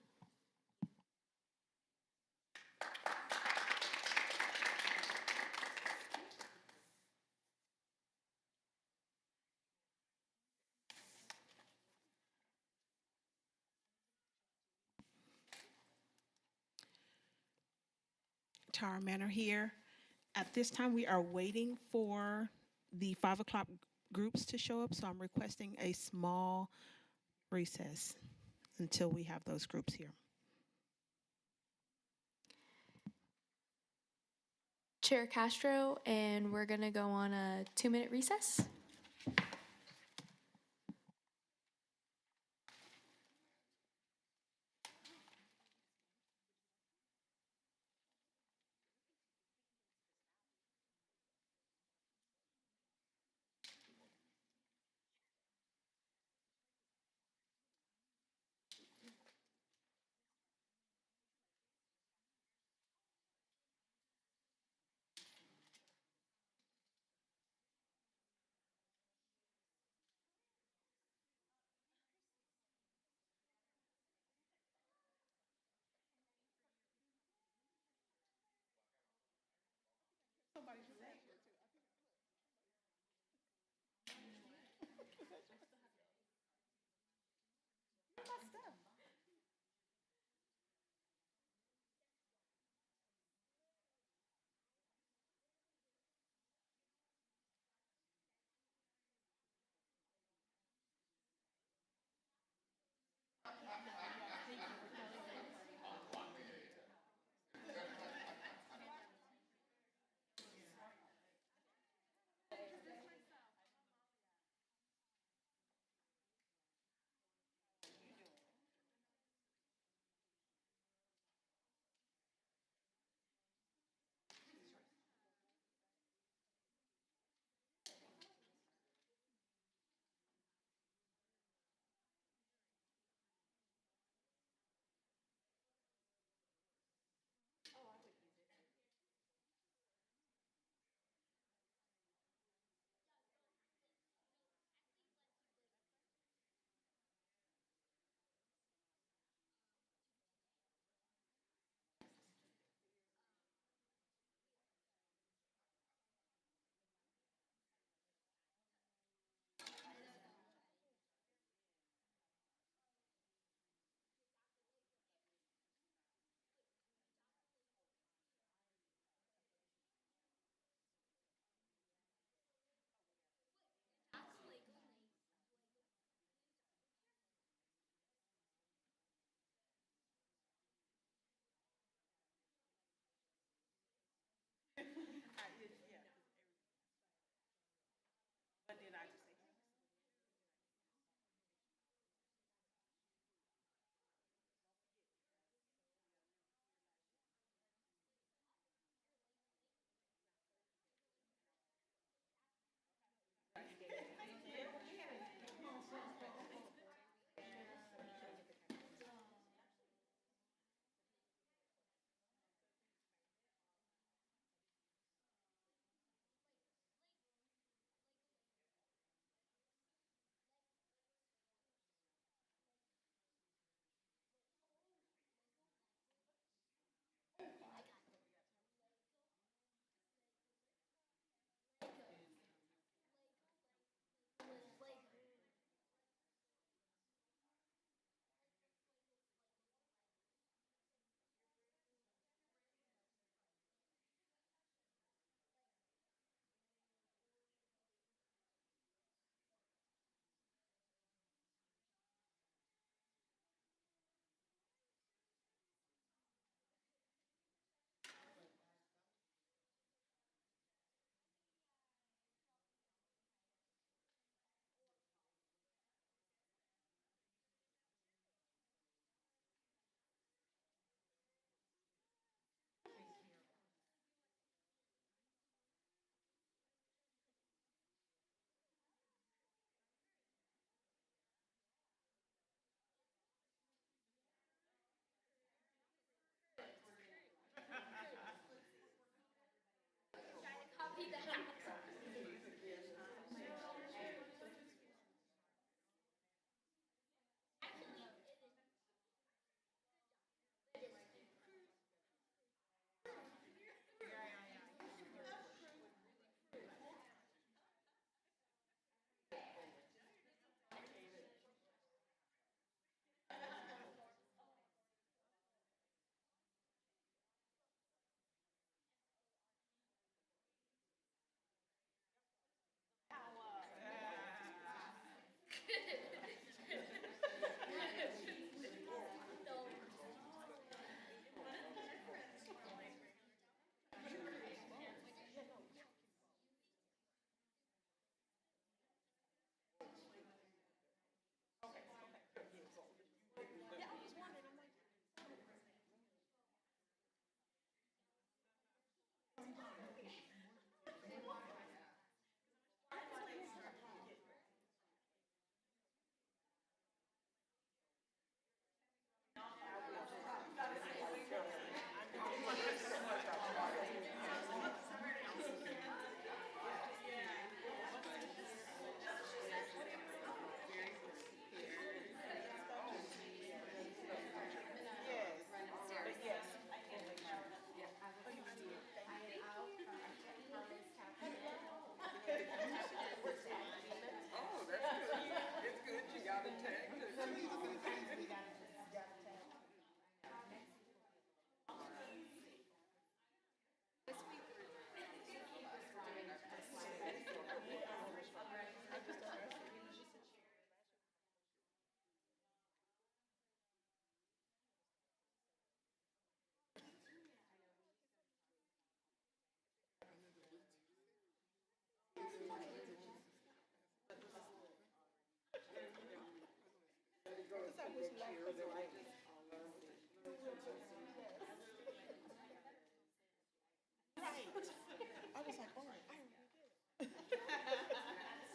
Tara Manor here. At this time, we are waiting for the 5 o'clock groups to show up, so I'm requesting a small recess until we have those groups here. Chair Castro, and we're going to go on a 2-minute recess.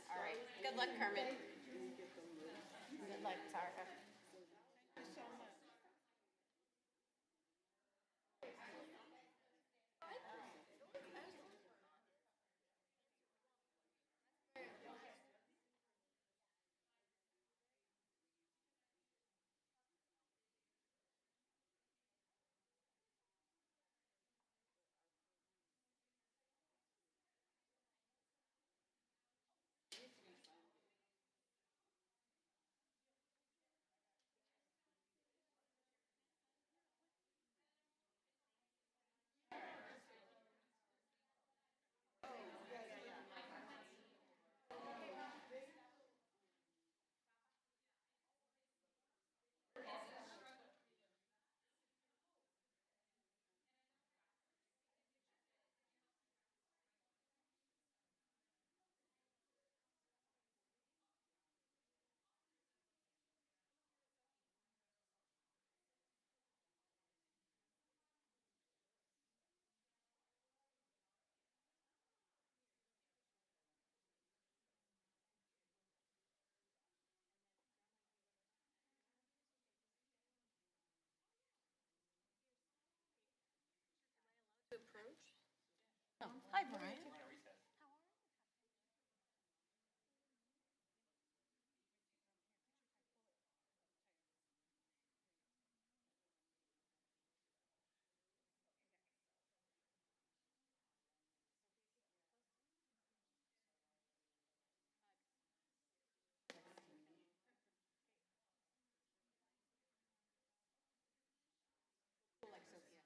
All right. Good luck, Kermit. Good luck, Tarka. Oh, hi, Brian. Like Sophia.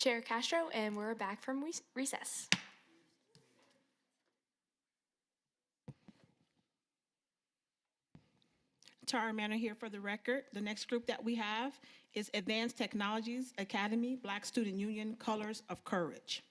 Chair Castro, and we're back from recess. Tara Manor here for the record. The next group that we have is Advanced Technologies Academy, Black Student Union, Colors of Courage.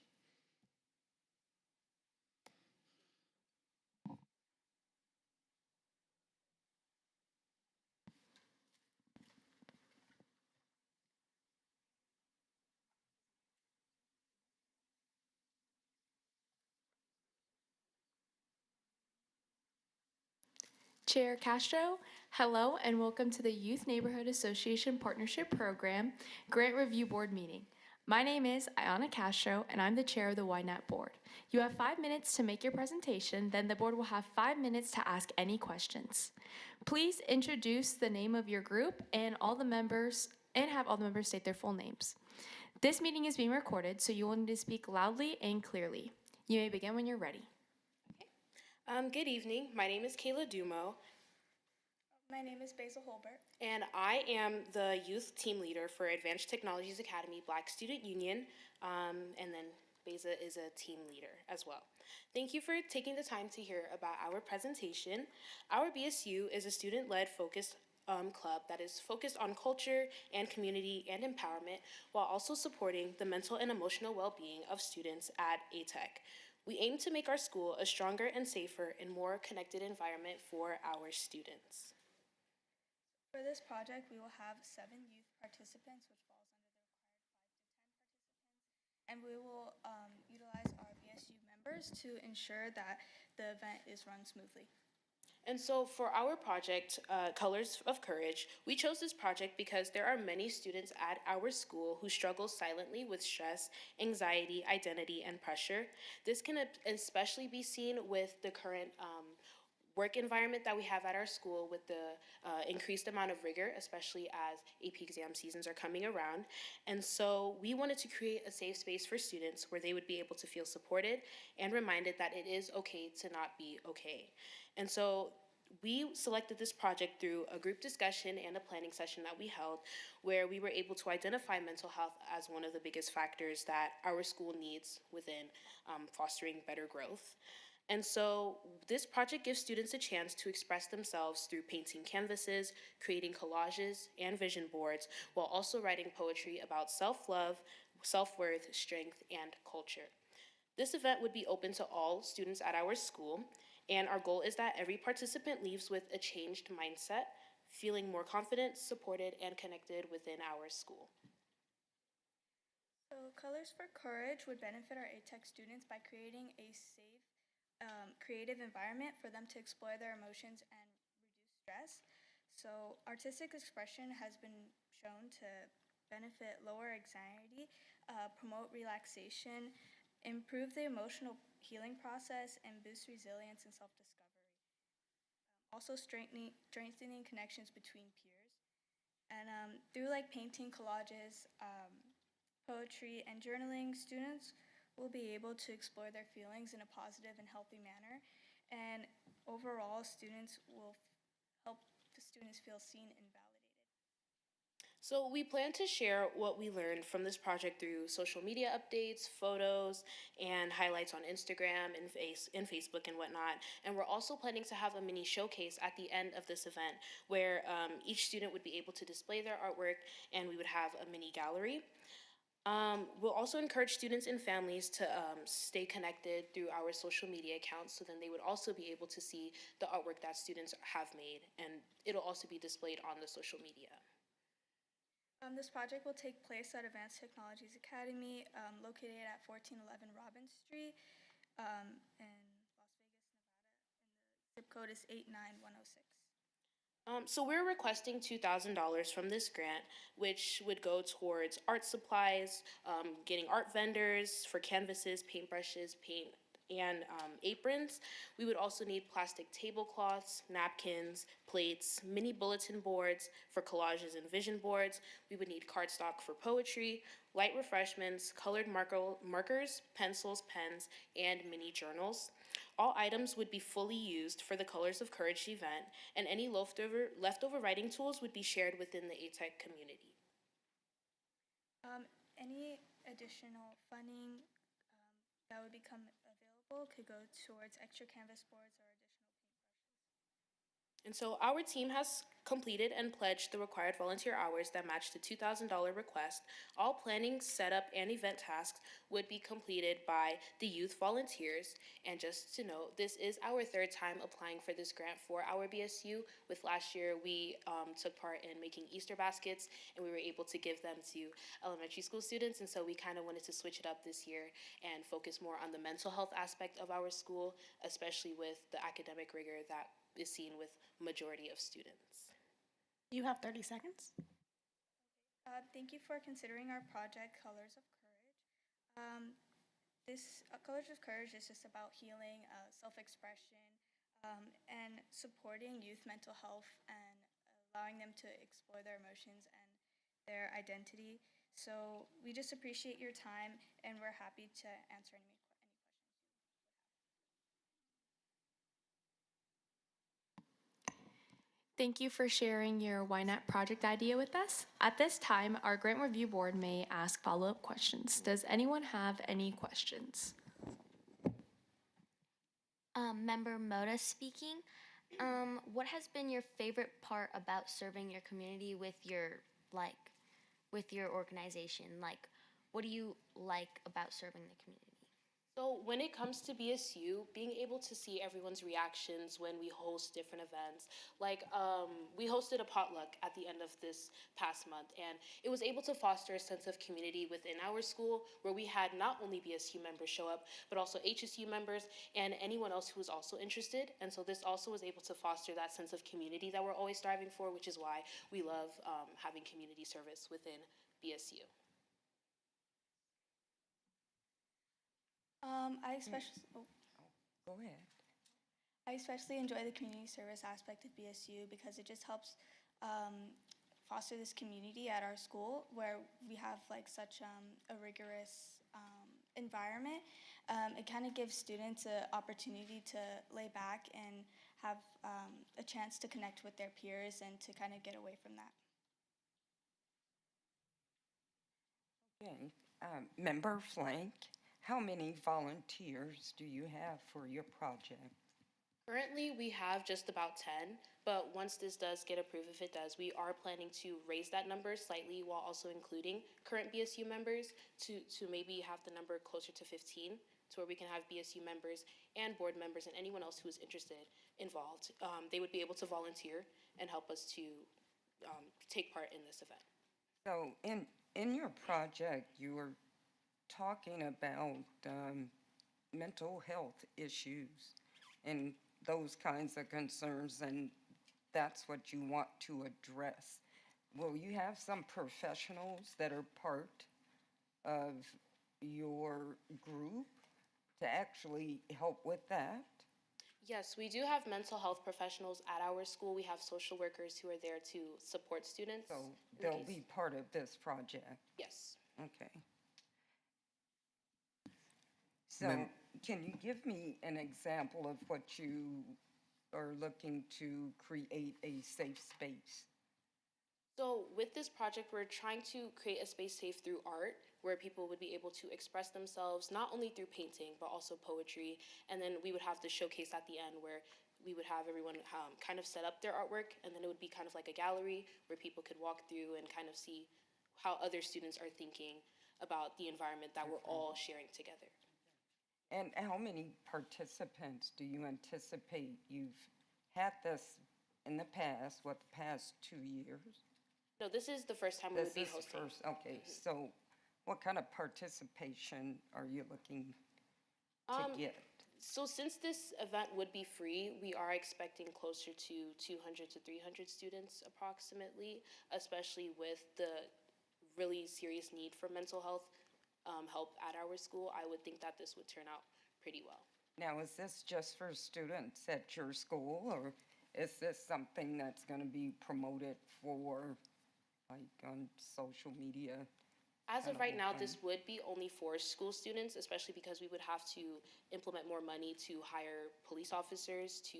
Chair Castro, hello and welcome to the Youth Neighborhood Association Partnership Program Grant Review Board meeting. My name is Ayana Castro and I'm the chair of the YNAP board. You have 5 minutes to make your presentation, then the board will have 5 minutes to ask any questions. Please introduce the name of your group and have all the members state their full names. This meeting is being recorded, so you will need to speak loudly and clearly. You may begin when you're ready. Good evening. My name is Kayla Dumo. My name is Basil Holbert. And I am the youth team leader for Advanced Technologies Academy Black Student Union. And then Beza is a team leader as well. Thank you for taking the time to hear about our presentation. Our BSU is a student-led focused club that is focused on culture and community and empowerment while also supporting the mental and emotional well-being of students at ATEC. We aim to make our school a stronger and safer and more connected environment for our students. For this project, we will have 7 youth participants, which falls under the required 5 to 10 participants, and we will utilize our BSU members to ensure that the event is run smoothly. And so for our project, Colors of Courage, we chose this project because there are many students at our school who struggle silently with stress, anxiety, identity, and pressure. This can especially be seen with the current work environment that we have at our school with the increased amount of rigor, especially as AP exam seasons are coming around. And so we wanted to create a safe space for students where they would be able to feel supported and reminded that it is okay to not be okay. And so we selected this project through a group discussion and a planning session that we held where we were able to identify mental health as one of the biggest factors that our school needs within fostering better growth. And so this project gives students a chance to express themselves through painting canvases, creating collages and vision boards, while also writing poetry about self-love, self-worth, strength, and culture. This event would be open to all students at our school, and our goal is that every participant leaves with a changed mindset, feeling more confident, supported, and connected within our school. So Colors for Courage would benefit our ATEC students by creating a safe, creative environment for them to explore their emotions and reduce stress. So artistic expression has been shown to benefit lower anxiety, promote relaxation, improve the emotional healing process, and boost resilience and self-discovery. Also strengthening connections between peers. And through like painting, collages, poetry, and journaling, students will be able to explore their feelings in a positive and healthy manner. And overall, students will help the students feel seen and validated. So we plan to share what we learned from this project through social media updates, photos, and highlights on Instagram and Facebook and whatnot. And we're also planning to have a mini showcase at the end of this event where each student would be able to display their artwork and we would have a mini gallery. We'll also encourage students and families to stay connected through our social media accounts so then they would also be able to see the artwork that students have made, and it'll also be displayed on the social media. This project will take place at Advanced Technologies Academy, located at 1411 Robbins Street in Las Vegas, Nevada, and the zip code is 89106. So we're requesting $2,000 from this grant, which would go towards art supplies, getting art vendors for canvases, paintbrushes, paint, and aprons. We would also need plastic tablecloths, napkins, plates, mini bulletin boards for collages and vision boards. We would need cardstock for poetry, light refreshments, colored markers, pencils, pens, and mini journals. All items would be fully used for the Colors of Courage event, and any leftover writing tools would be shared within the ATEC community. Any additional funding that would become available could go towards extra canvas boards or additional paintbrushes. And so our team has completed and pledged the required volunteer hours that match the $2,000 request. All planning, setup, and event tasks would be completed by the youth volunteers. And just to note, this is our third time applying for this grant for our BSU. With last year, we took part in making Easter baskets, and we were able to give them to elementary school students. And so we kind of wanted to switch it up this year and focus more on the mental health aspect of our school, especially with the academic rigor that is seen with majority of students. You have 30 seconds. Thank you for considering our project, Colors of Courage. This Colors of Courage is just about healing, self-expression, and supporting youth mental health and allowing them to explore their emotions and their identity. So we just appreciate your time, and we're happy to answer any questions. Thank you for sharing your YNAP project idea with us. At this time, our grant review board may ask follow-up questions. Does anyone have any questions? Member Moda speaking. What has been your favorite part about serving your community with your organization? Like, what do you like about serving the community? So when it comes to BSU, being able to see everyone's reactions when we host different events, like we hosted a potluck at the end of this past month, and it was able to foster a sense of community within our school where we had not only BSU members show up, but also HSU members and anyone else who was also interested. And so this also was able to foster that sense of community that we're always striving for, which is why we love having community service within BSU. Go ahead. I especially enjoy the community service aspect of BSU because it just helps foster this community at our school where we have like such a rigorous environment. It kind of gives students an opportunity to lay back and have a chance to connect with their peers and to kind of get away from that. Okay. Member Flank, how many volunteers do you have for your project? Currently, we have just about 10, but once this does get approved, if it does, we are planning to raise that number slightly while also including current BSU members to maybe have the number closer to 15, to where we can have BSU members and board members and anyone else who is interested involved. They would be able to volunteer and help us to take part in this event. So in your project, you were talking about mental health issues and those kinds of concerns, and that's what you want to address. Will you have some professionals that are part of your group to actually help with that? Yes, we do have mental health professionals at our school. We have social workers who are there to support students. So they'll be part of this project? Yes. Okay. So can you give me an example of what you are looking to create a safe space? So with this project, we're trying to create a space safe through art where people would be able to express themselves, not only through painting, but also poetry. And then we would have the showcase at the end where we would have everyone kind of set up their artwork, and then it would be kind of like a gallery where people could walk through and kind of see how other students are thinking about the environment that we're all sharing together. And how many participants do you anticipate? You've had this in the past, the past 2 years? No, this is the first time we would be hosting. Okay, so what kind of participation are you looking to get? So since this event would be free, we are expecting closer to 200 to 300 students approximately, especially with the really serious need for mental health help at our school. I would think that this would turn out pretty well. Now, is this just for students at your school, or is this something that's going to be promoted for, like, on social media? As of right now, this would be only for school students, especially because we would have to implement more money to hire police officers to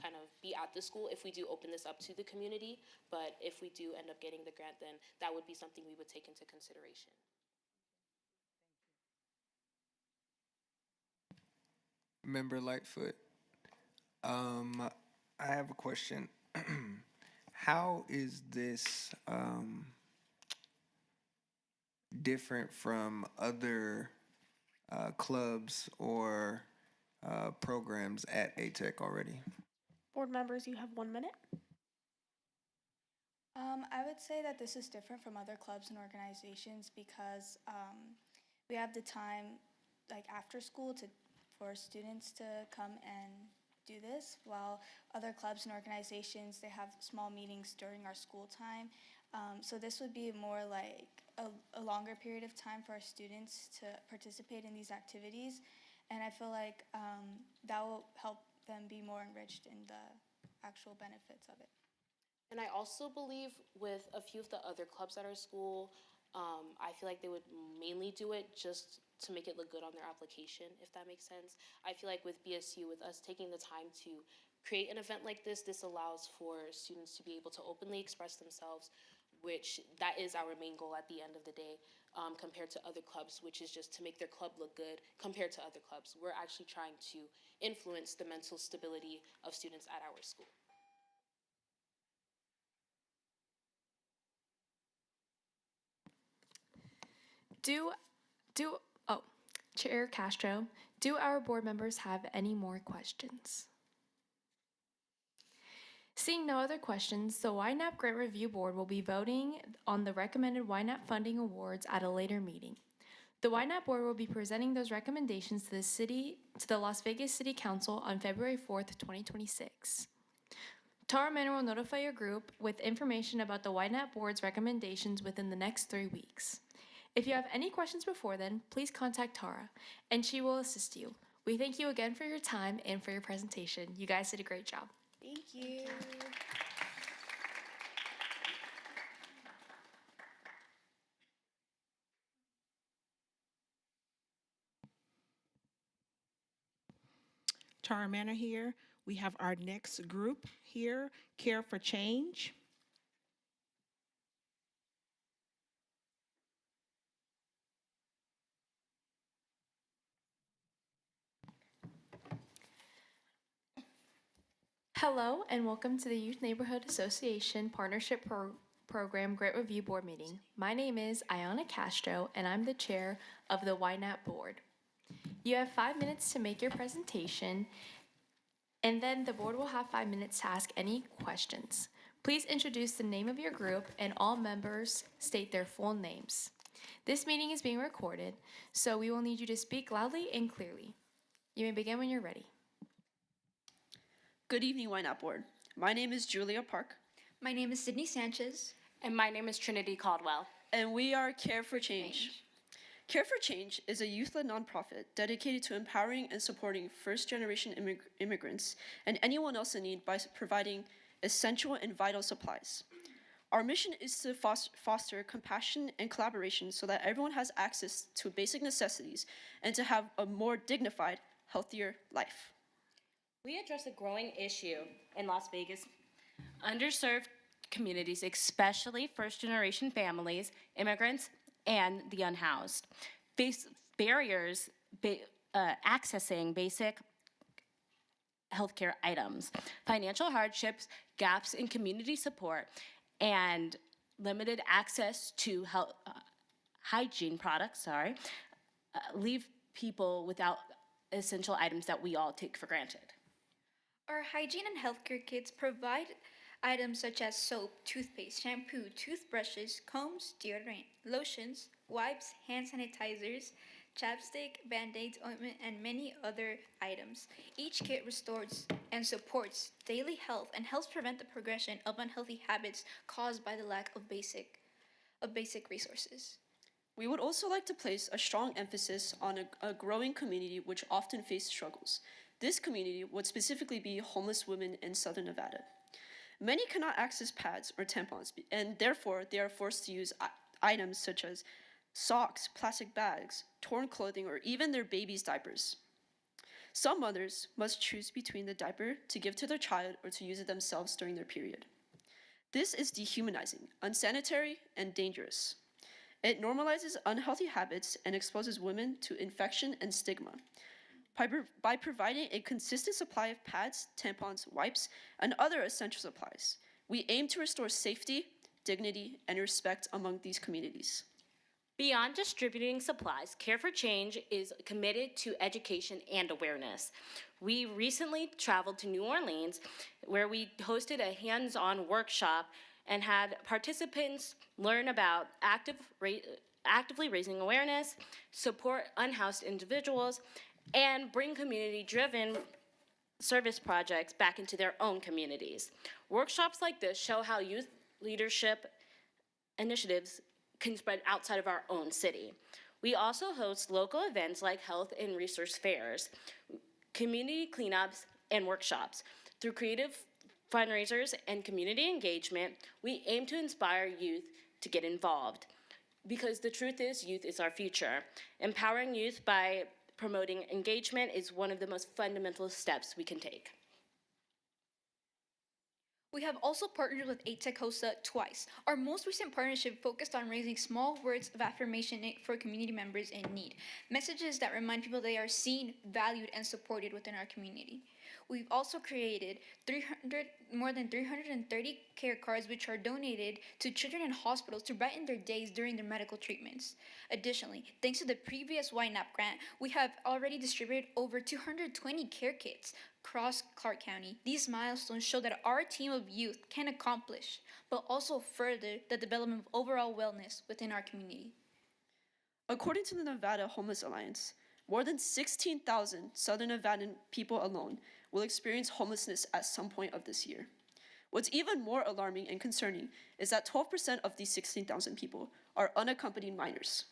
kind of be at the school if we do open this up to the community. But if we do end up getting the grant, then that would be something we would take into consideration. Member Lightfoot. I have a question. How is this different from other clubs or programs at ATEC already? Board members, you have 1 minute. I would say that this is different from other clubs and organizations because we have the time, like after school, for students to come and do this, while other clubs and organizations, they have small meetings during our school time. So this would be more like a longer period of time for our students to participate in these activities, and I feel like that will help them be more enriched in the actual benefits of it. And I also believe with a few of the other clubs at our school, I feel like they would mainly do it just to make it look good on their application, if that makes sense. I feel like with BSU, with us taking the time to create an event like this allows for students to be able to openly express themselves, which that is our main goal at the end of the day, compared to other clubs, which is just to make their club look good compared to other clubs. We're actually trying to influence the mental stability of students at our school. Chair Castro, do our board members have any more questions? Seeing no other questions, the YNAP Grant Review Board will be voting on the recommended YNAP funding awards at a later meeting. The YNAP Board will be presenting those recommendations to the Las Vegas City Council on February 4th, 2026. Tara Manor will notify your group with information about the YNAP Board's recommendations within the next 3 weeks. If you have any questions before then, please contact Tara, and she will assist you. We thank you again for your time and for your presentation. You guys did a great job. Thank you. Tara Manor here. We have our next group here, Care for Change. Hello, and welcome to the Youth Neighborhood Association Partnership Program Grant Review Board meeting. My name is Ayana Castro, and I'm the chair of the YNAP Board. You have 5 minutes to make your presentation, and then the board will have 5 minutes to ask any questions. Please introduce the name of your group, and all members state their full names. This meeting is being recorded, so we will need you to speak loudly and clearly. You may begin when you're ready. Good evening, YNAP Board. My name is Julia Park. My name is Sydney Sanchez. And my name is Trinity Caldwell. And we are Care for Change. Care for Change is a youth-led nonprofit dedicated to empowering and supporting first-generation immigrants and anyone else in need by providing essential and vital supplies. Our mission is to foster compassion and collaboration so that everyone has access to basic necessities and to have a more dignified, healthier life. We address a growing issue in Las Vegas. Underserved communities, especially first-generation families, immigrants, and the unhoused, face barriers accessing basic healthcare items, financial hardships, gaps in community support, and limited access to hygiene products, leave people without essential items that we all take for granted. Our hygiene and healthcare kits provide items such as soap, toothpaste, shampoo, toothbrushes, combs, deodorant, lotions, wipes, hand sanitizers, chapstick, band-aids, ointment, and many other items. Each kit restores and supports daily health and helps prevent the progression of unhealthy habits caused by the lack of basic resources. We would also like to place a strong emphasis on a growing community which often faces struggles. This community would specifically be homeless women in Southern Nevada. Many cannot access pads or tampons, and therefore they are forced to use items such as socks, plastic bags, torn clothing, or even their baby's diapers. Some mothers must choose between the diaper to give to their child or to use it themselves during their period. This is dehumanizing, unsanitary, and dangerous. It normalizes unhealthy habits and exposes women to infection and stigma. by providing a consistent supply of pads, tampons, wipes, and other essential supplies. We aim to restore safety, dignity, and respect among these communities. Beyond distributing supplies, Care for Change is committed to education and awareness. We recently traveled to New Orleans, where we hosted a hands-on workshop and had participants learn about actively raising awareness, support unhoused individuals, and bring community-driven service projects back into their own communities. Workshops like this show how youth leadership initiatives can spread outside of our own city. We also host local events like health and resource fairs, community cleanups, and workshops. Through creative fundraisers and community engagement, we aim to inspire youth to get involved. Because the truth is, youth is our future. Empowering youth by promoting engagement is one of the most fundamental steps we can take. We have also partnered with ATEC HOSA twice. Our most recent partnership focused on raising small words of affirmation for community members in need, messages that remind people they are seen, valued, and supported within our community. We've also created more than 330 care cards which are donated to children in hospitals to brighten their days during their medical treatments. Additionally, thanks to the previous YNAP grant, we have already distributed over 220 care kits across Clark County. These milestones show that our team of youth can accomplish, but also further the development of overall wellness within our community. According to the Nevada Homeless Alliance, more than 16,000 Southern Nevadan people alone will experience homelessness at some point of this year. What's even more alarming and concerning is that 12% of these 16,000 people are unaccompanied minors,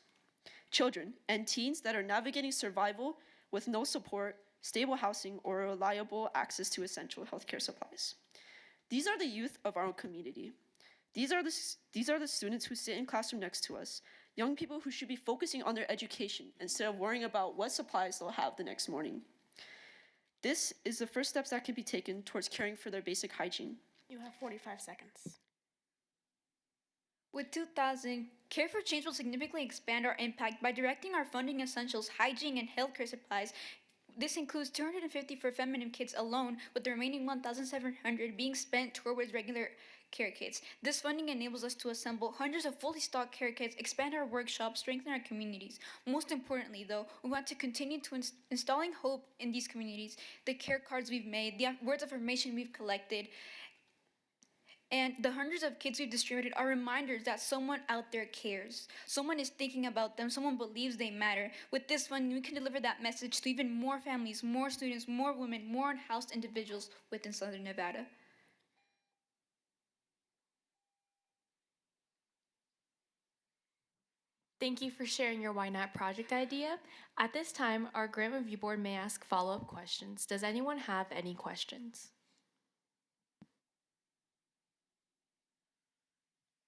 children, and teens that are navigating survival with no support, stable housing, or reliable access to essential healthcare supplies. These are the youth of our own community. These are the students who sit in classroom next to us, young people who should be focusing on their education instead of worrying about what supplies they'll have the next morning. This is the first steps that can be taken towards caring for their basic hygiene. You have 45 seconds. With 2,000, Care for Change will significantly expand our impact by directing our funding essentials, hygiene, and healthcare supplies. This includes 250 for feminine kits alone, with the remaining 1,700 being spent towards regular care kits. This funding enables us to assemble hundreds of fully stocked care kits, expand our workshops, strengthen our communities. Most importantly, though, we want to continue to installing hope in these communities. The care cards we've made, the words of affirmation we've collected, and the hundreds of kits we've distributed are reminders that someone out there cares. Someone is thinking about them. Someone believes they matter. With this funding, we can deliver that message to even more families, more students, more women, more unhoused individuals within Southern Nevada. Thank you for sharing your Why Not project idea. At this time, our grant review board may ask follow-up questions. Does anyone have any questions?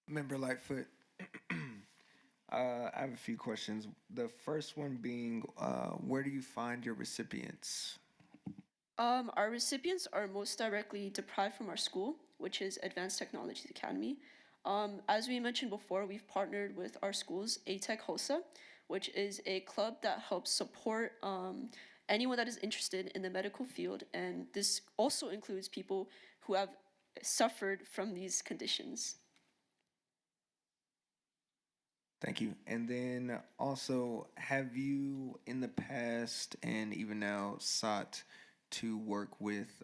Member Lightfoot, I have a few questions. The first one being, where do you find your recipients? Our recipients are most directly deprived from our school, which is Advanced Technologies Academy. As we mentioned before, we've partnered with our schools, ATEC HOSA, which is a club that helps support anyone that is interested in the medical field, and this also includes people who have suffered from these conditions. Thank you. And then also, have you in the past and even now sought to work with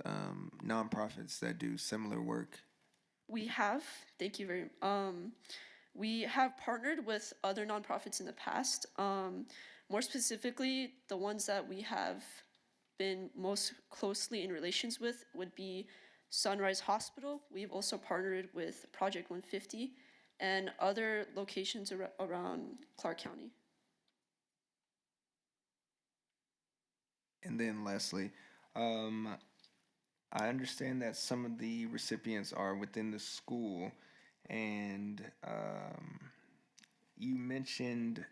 nonprofits that do similar work? We have, thank you very much. We have partnered with other nonprofits in the past. More specifically, the ones that we have been most closely in relations with would be Sunrise Hospital. We've also partnered with Project 150 and other locations around Clark County. And then lastly, I understand that some of the recipients are within the school, and you mentioned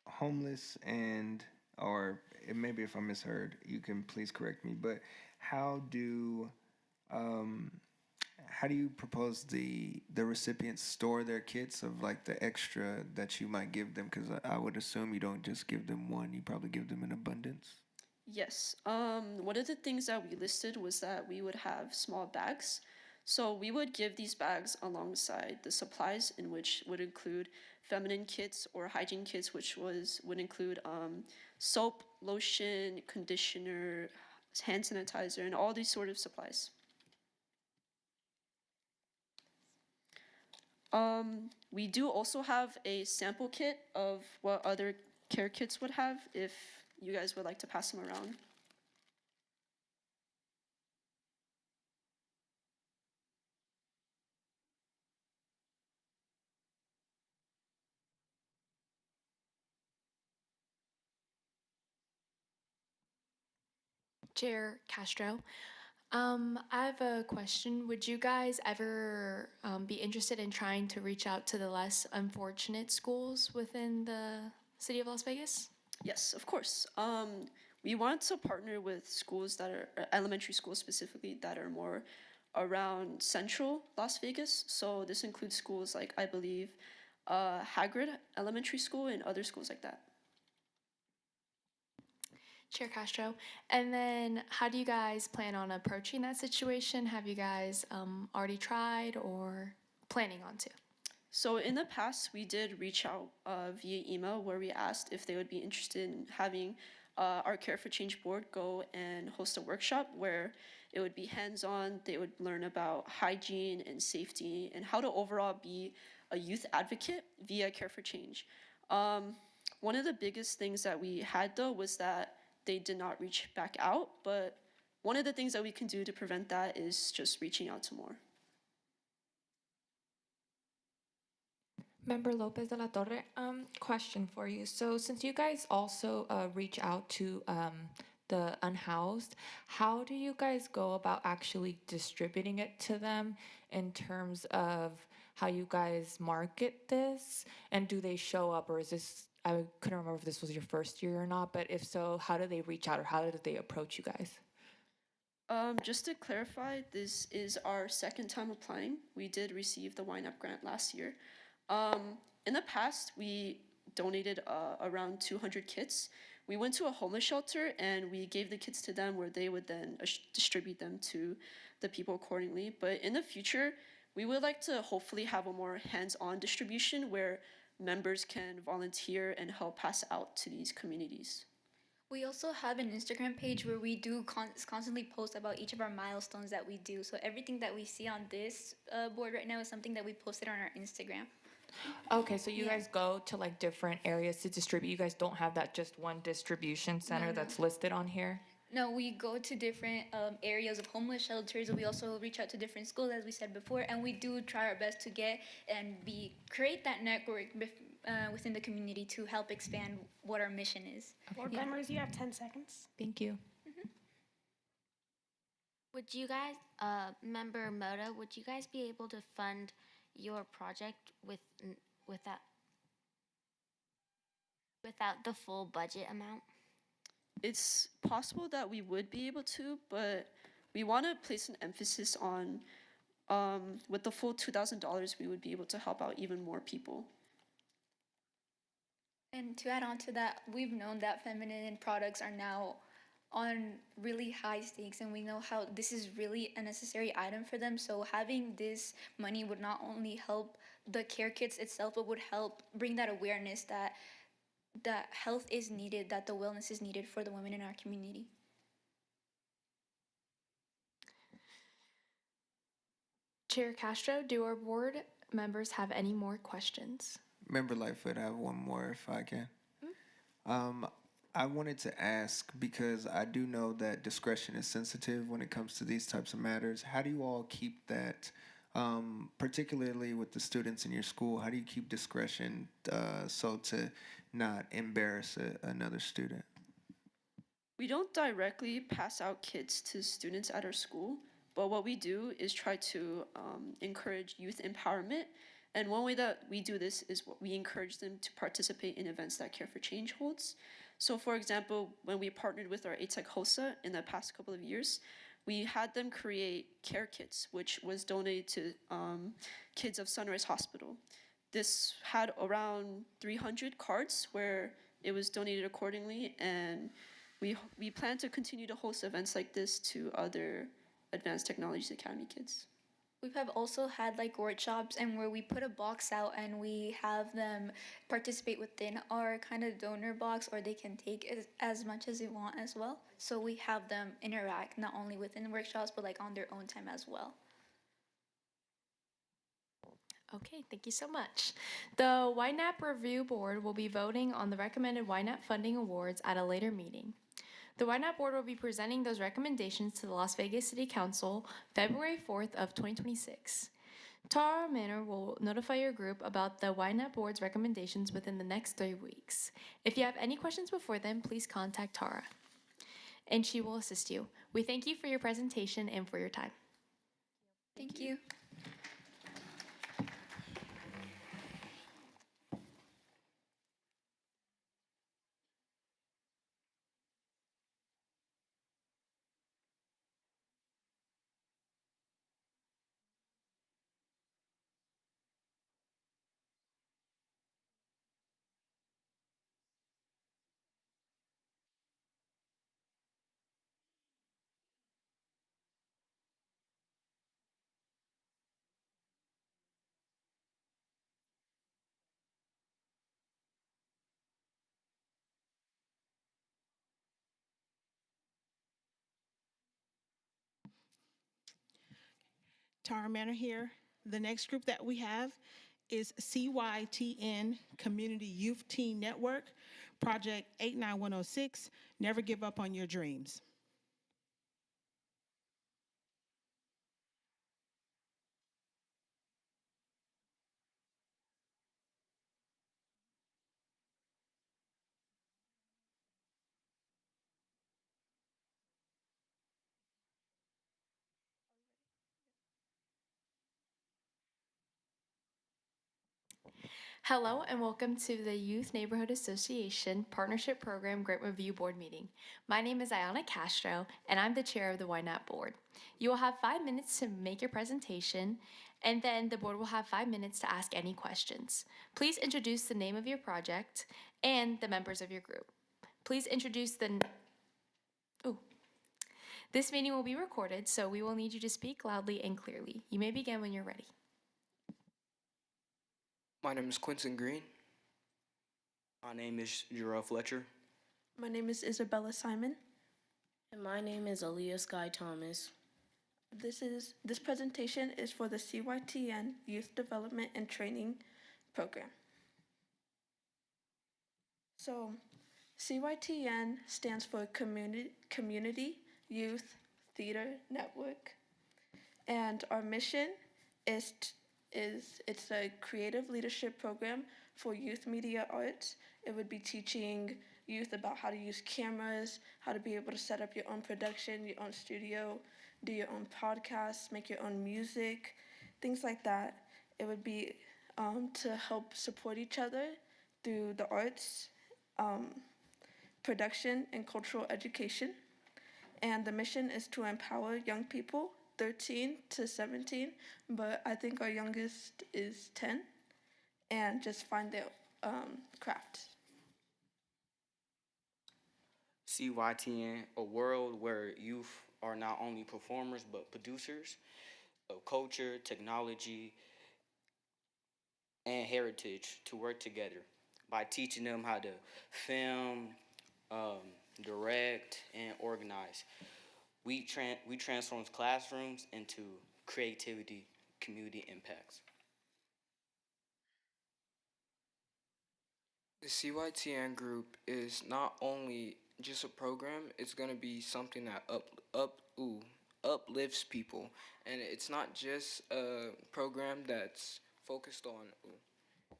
homeless and, or maybe if I misheard, you can please correct me, but how do you propose the recipients store their kits of like the extra that you might give them? Because I would assume you don't just give them one, you probably give them in abundance. Yes. One of the things that we listed was that we would have small bags. So we would give these bags alongside the supplies, in which would include feminine kits or hygiene kits, which would include soap, lotion, conditioner, hand sanitizer, and all these sort of supplies. We do also have a sample kit of what other care kits would have if you guys would like to pass them around. Chair Castro, I have a question. Would you guys ever be interested in trying to reach out to the less unfortunate schools within the city of Las Vegas? Yes, of course. We want to partner with schools that are elementary schools specifically that are more around central Las Vegas. So this includes schools like, I believe, Hagrid Elementary School and other schools like that. Chair Castro, and then how do you guys plan on approaching that situation? Have you guys already tried or planning on to? So in the past, we did reach out via email where we asked if they would be interested in having our Care for Change board go and host a workshop where it would be hands-on. They would learn about hygiene and safety and how to overall be a youth advocate via Care for Change. One of the biggest things that we had though was that they did not reach back out, but one of the things that we can do to prevent that is just reaching out to more. Member Lopez de la Torre, question for you. So since you guys also reach out to the unhoused, how do you guys go about actually distributing it to them in terms of how you guys market this? And do they show up, or is this, I couldn't remember if this was your first year or not, but if so, how do they reach out or how did they approach you guys? Just to clarify, this is our second time applying. We did receive the YNAB grant last year. In the past, we donated around 200 kits. We went to a homeless shelter and we gave the kits to them where they would then distribute them to the people accordingly. But in the future, we would like to hopefully have a more hands-on distribution where members can volunteer and help pass out to these communities. We also have an Instagram page where we do constantly post about each of our milestones that we do. So everything that we see on this board right now is something that we posted on our Instagram. Okay, so you guys go to like different areas to distribute. You guys don't have that just one distribution center No. that's listed on here? No, we go to different areas of homeless shelters. We also reach out to different schools, as we said before, and we do try our best to get and create that network within the community to help expand what our mission is. Board members, you have 10 seconds. Thank you. Would you guys, Member Moda, would you guys be able to fund your project without the full budget amount? It's possible that we would be able to, but we want to place an emphasis on with the full $2,000, we would be able to help out even more people. And to add on to that, we've known that feminine products are now on really high stakes, and we know how this is really a necessary item for them. So having this money would not only help the care kits itself, but would help bring that awareness that health is needed, that the wellness is needed for the women in our community. Chair Castro, do our board members have any more questions? Member Lightfoot, I have one more if I can. I wanted to ask, because I do know that discretion is sensitive when it comes to these types of matters. How do you all keep that, particularly with the students in your school, how do you keep discretion so to not embarrass another student? We don't directly pass out kits to students at our school, but what we do is try to encourage youth empowerment. And one way that we do this is we encourage them to participate in events that Care for Change holds. So for example, when we partnered with our ATEC HOSA in the past couple of years, we had them create care kits, which was donated to kids of Sunrise Hospital. This had around 300 cards where it was donated accordingly, and We plan to continue to host events like this to other Advanced Technologies Academy kids. We have also had like workshops and where we put a box out and we have them participate within our kind of donor box, or they can take as much as they want as well. So we have them interact not only within workshops but like on their own time as well. Okay, thank you so much. The YNAP Review Board will be voting on the recommended YNAP funding awards at a later meeting. The YNAP Board will be presenting those recommendations to the Las Vegas City Council February 4th of 2026. Tara Manor will notify your group about the YNAP Board's recommendations within the next 3 weeks. If you have any questions before then, please contact Tara, and she will assist you. We thank you for your presentation and for your time. Thank you. Tara Manor here. The next group that we have is CYTN Community Youth Teen Network, Project 89106, Never Give Up on Your Dreams. Hello and welcome to the Youth Neighborhood Association Partnership Program Grant Review Board meeting. My name is Ayana Castro and I'm the chair of the YNAP board. You will have 5 minutes to make your presentation, and then the board will have 5 minutes to ask any questions. Please introduce the name of your project and the members of your group. Please introduce This meeting will be recorded, so we will need you to speak loudly and clearly. You may begin when you're ready. My name is Quentin Green. My name is Jarrell Fletcher. My name is Isabella Simon. And my name is Aaliyah Sky Thomas. This presentation is for the CYTN Youth Development and Training Program. So, CYTN stands for Community Youth Theater Network, and our mission is it's a creative leadership program for youth media arts. It would be teaching youth about how to use cameras, how to be able to set up your own production, your own studio, do your own podcasts, make your own music, things like that. It would be to help support each other through the arts, production, and cultural education. And the mission is to empower young people 13 to 17, but I think our youngest is 10, and just find their craft. CYTN, a world where youth are not only performers but producers of culture, technology, and heritage to work together by teaching them how to film, direct, and organize. We transform classrooms into creativity, community impacts. The CYTN group is not only just a program, it's going to be something that uplifts people. And it's not just a program that's focused on,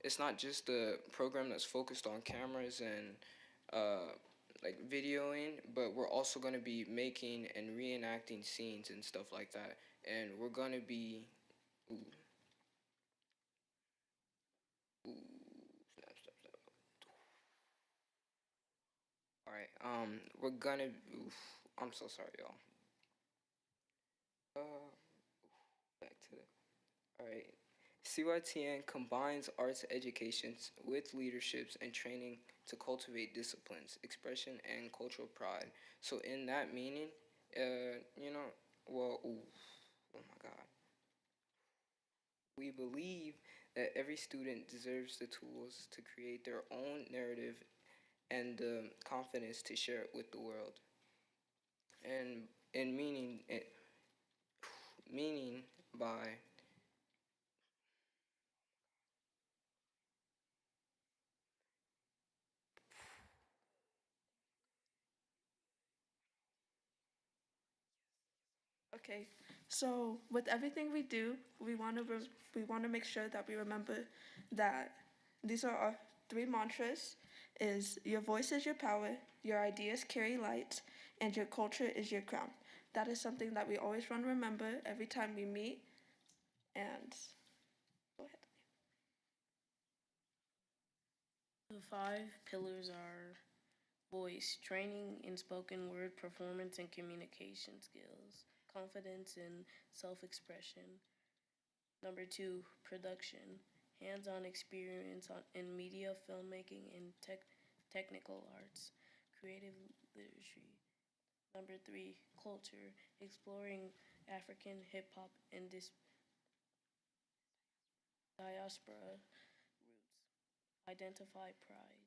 it's not just a program that's focused on cameras and like videoing, but we're also going to be making and reenacting scenes and stuff like that. And we're going to be all right, we're gonna I'm so sorry, y'all. Back to the all right. CYTN combines arts educations with leaderships and training to cultivate disciplines, expression, and cultural pride. So, in that meaning, well, ooh, oh my God. We believe that every student deserves the tools to create their own narrative and the confidence to share it with the world. And in meaning by Okay, so with everything we do, we want to make sure that we remember that these are our three mantras: is your voice is your power, your ideas carry light, and your culture is your crown. That is something that we always want to remember every time we meet. And go ahead. The 5 pillars are voice, training in spoken word performance and communication skills, confidence and self expression. Number 2, production, hands on experience in media, filmmaking, and technical arts, creative literacy. Number 3, culture, exploring African hip hop and diaspora roots, identify pride.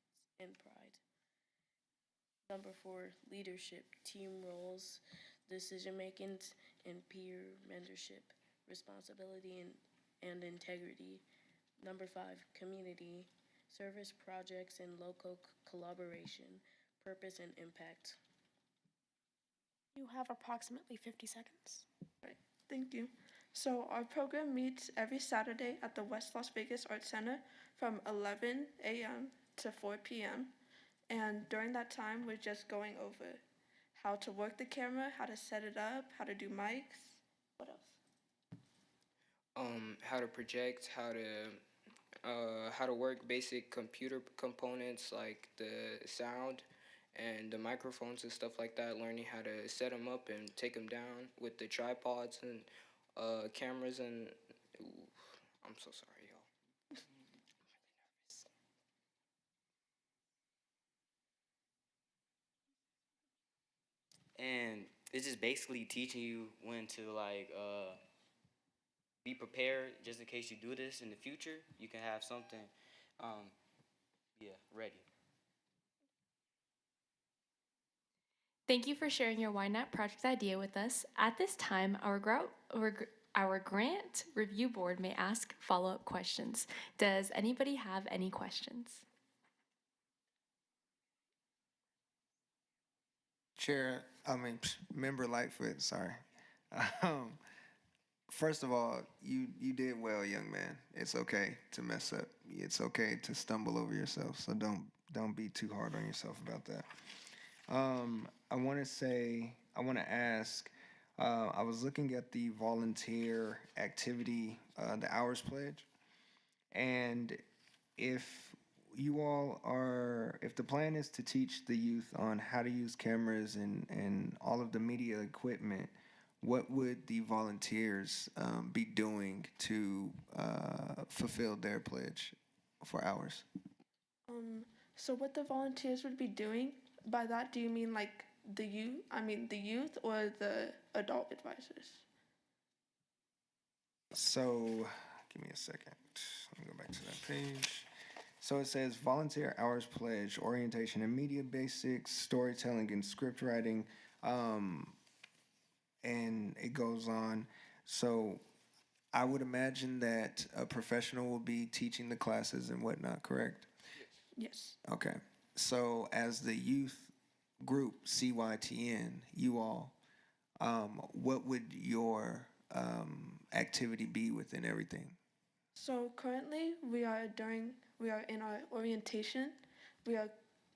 Number 4, leadership, team roles, decision making, and peer mentorship, responsibility and integrity. Number 5, community, service projects and local collaboration, purpose and impact. You have approximately 50 seconds. Right, thank you. So our program meets every Saturday at the West Las Vegas Arts Center from 11 a.m. to 4 p.m. And during that time, we're just going over how to work the camera, how to set it up, how to do mics. What else? How to project, how to work basic computer components like the sound and the microphones and stuff like that. Learning how to set them up and take them down with the tripods and cameras and. Ooh, I'm so sorry, y'all. And it's just basically teaching you when to be prepared just in case you do this in the future. You can have something, ready. Thank you for sharing your YNAP project idea with us. At this time, our grant review board may ask follow-up questions. Does anybody have any questions? Member Lightfoot, sorry. Um, First of all, you did well, young man. It's okay to mess up. It's okay to stumble over yourself. So don't be too hard on yourself about that. I want to ask. I was looking at the volunteer activity, the hours pledge, and if if the plan is to teach the youth on how to use cameras and all of the media equipment, what would the volunteers be doing to fulfill their pledge for hours? So what the volunteers would be doing, by that do you mean like the youth or the adult advisors? So, give me a second. Let me go back to that page. So it says volunteer hours pledge, orientation and media basics, storytelling and script writing, and it goes on. So I would imagine that a professional will be teaching the classes and whatnot, correct? Yes. Okay. So as the youth group, CYTN, you all, what would your activity be within everything? So currently we are in our orientation. We are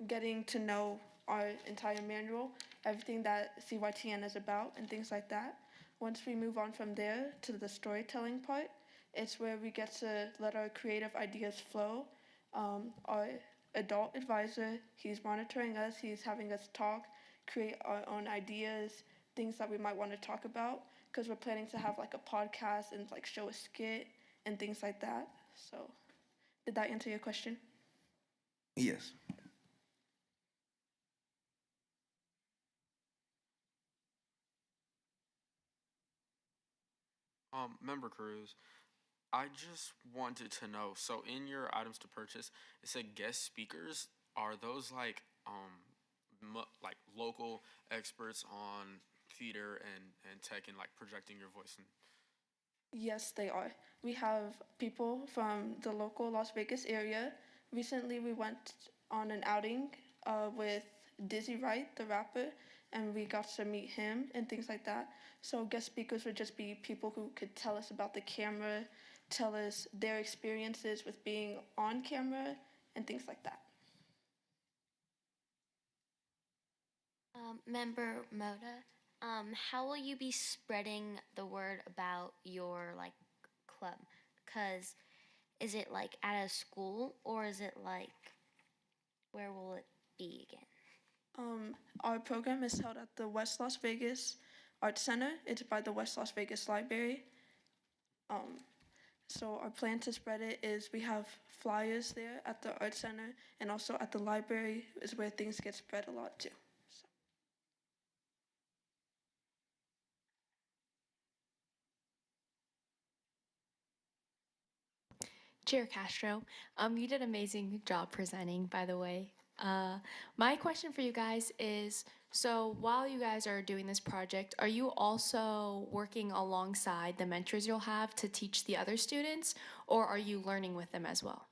getting to know our entire manual, everything that CYTN is about and things like that. Once we move on from there to the storytelling part, it's where we get to let our creative ideas flow. Our adult advisor, he's monitoring us, he's having us talk, create our own ideas, things that we might want to talk about, because we're planning to have like a podcast and like show a skit and things like that. So, did that answer your question? Yes. Member Cruz, I just wanted to know. So, in your items to purchase, it said guest speakers. Are those like like local experts on theater and tech and like projecting your voice and Yes, they are. We have people from the local Las Vegas area. Recently, we went on an outing with Dizzy Wright, the rapper, and we got to meet him and things like that. So, guest speakers would just be people who could tell us about the camera, tell us their experiences with being on camera, and things like that. Member Moda, how will you be spreading the word about your like club? Cause is it like at a school or is it like where will it be again? Our program is held at the West Las Vegas Arts Center. It's by the West Las Vegas Library. So our plan to spread it is we have flyers there at the Arts Center, and also at the library is where things get spread a lot too. Chair Castro, you did an amazing job presenting, by the way. My question for you guys is, so while you guys are doing this project, are you also working alongside the mentors you'll have to teach the other students, or are you learning with them as well?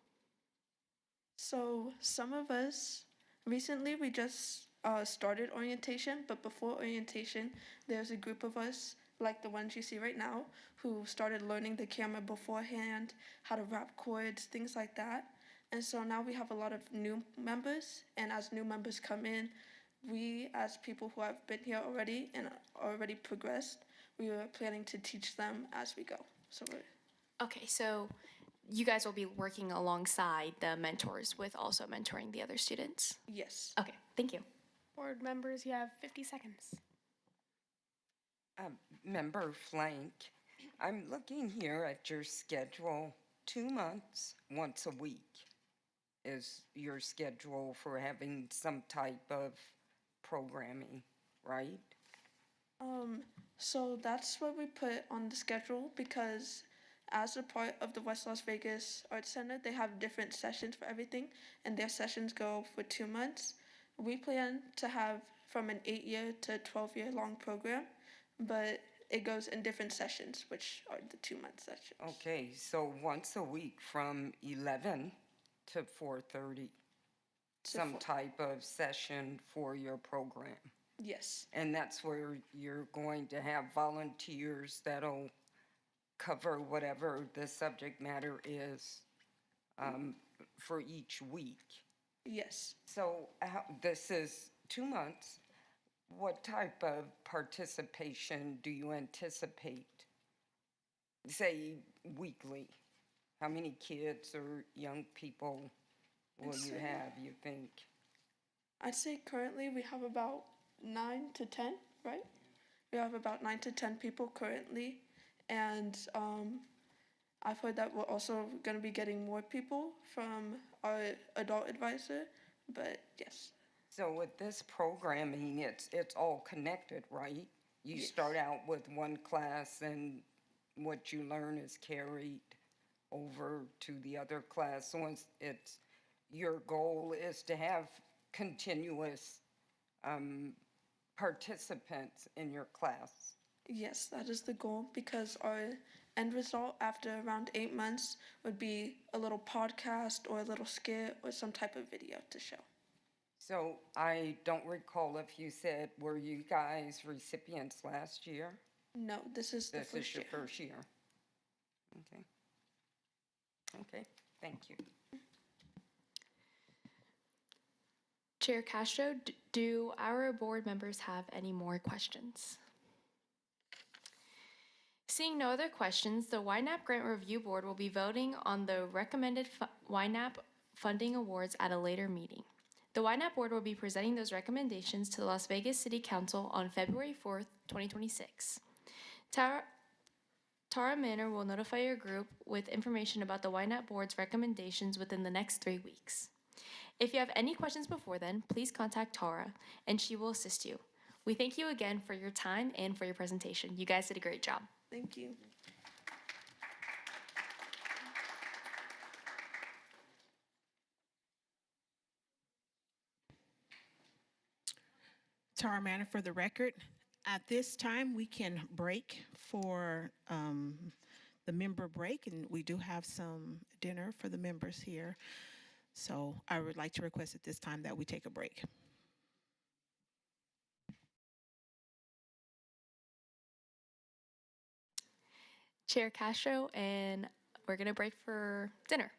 So some of us, recently we just started orientation, but before orientation, there's a group of us, like the ones you see right now, who started learning the camera beforehand, how to wrap cords, things like that. And so now we have a lot of new members, and as new members come in, we, as people who have been here already and already progressed, we are planning to teach them as we go. So we're Okay, so you guys will be working alongside the mentors with also mentoring the other students? Yes. Okay, thank you. Board members, you have 50 seconds. Member Flank, I'm looking here at your schedule. 2 months, once a week is your schedule for having some type of programming, right? So that's what we put on the schedule because as a part of the West Las Vegas Arts Center, they have different sessions for everything, and their sessions go for 2 months. We plan to have from an 8-year to 12-year long program, but it goes in different sessions, which are the 2-month sessions. Okay, so once a week from 11 to 4:30, some type of session for your program. Yes. And that's where you're going to have volunteers that'll cover whatever the subject matter is for each week. Yes. So this is 2 months. What type of participation do you anticipate? Say weekly. How many kids or young people will you have, you think? I'd say currently we have about 9 to 10, right? We have about 9 to 10 people currently, and I've heard that we're also going to be getting more people from our adult advisor, but yes. So with this programming, it's all connected, right? You start out with one class and what you learn is carried over to the other class. So it's your goal is to have continuous participants in your class. Yes, that is the goal because our end result after around 8 months would be a little podcast or a little skit or some type of video to show. So I don't recall if you said, were you guys recipients last year? No, this is the This first is your year. first year. Okay. Okay, thank you. Chair Castro, do our board members have any more questions? Seeing no other questions, the YNAP Grant Review Board will be voting on the recommended YNAP funding awards at a later meeting. The YNAP Board will be presenting those recommendations to the Las Vegas City Council on February 4th, 2026. Tara Manor will notify your group with information about the YNAT board's recommendations within the next 3 weeks. If you have any questions before then, please contact Tara and she will assist you. We thank you again for your time and for your presentation. You guys did a great job. Thank you. Tara Manor for the record. At this time, we can break for the member break, and we do have some dinner for the members here. So I would like to request at this time that we take a break. Chair Castro, and we're gonna break for dinner.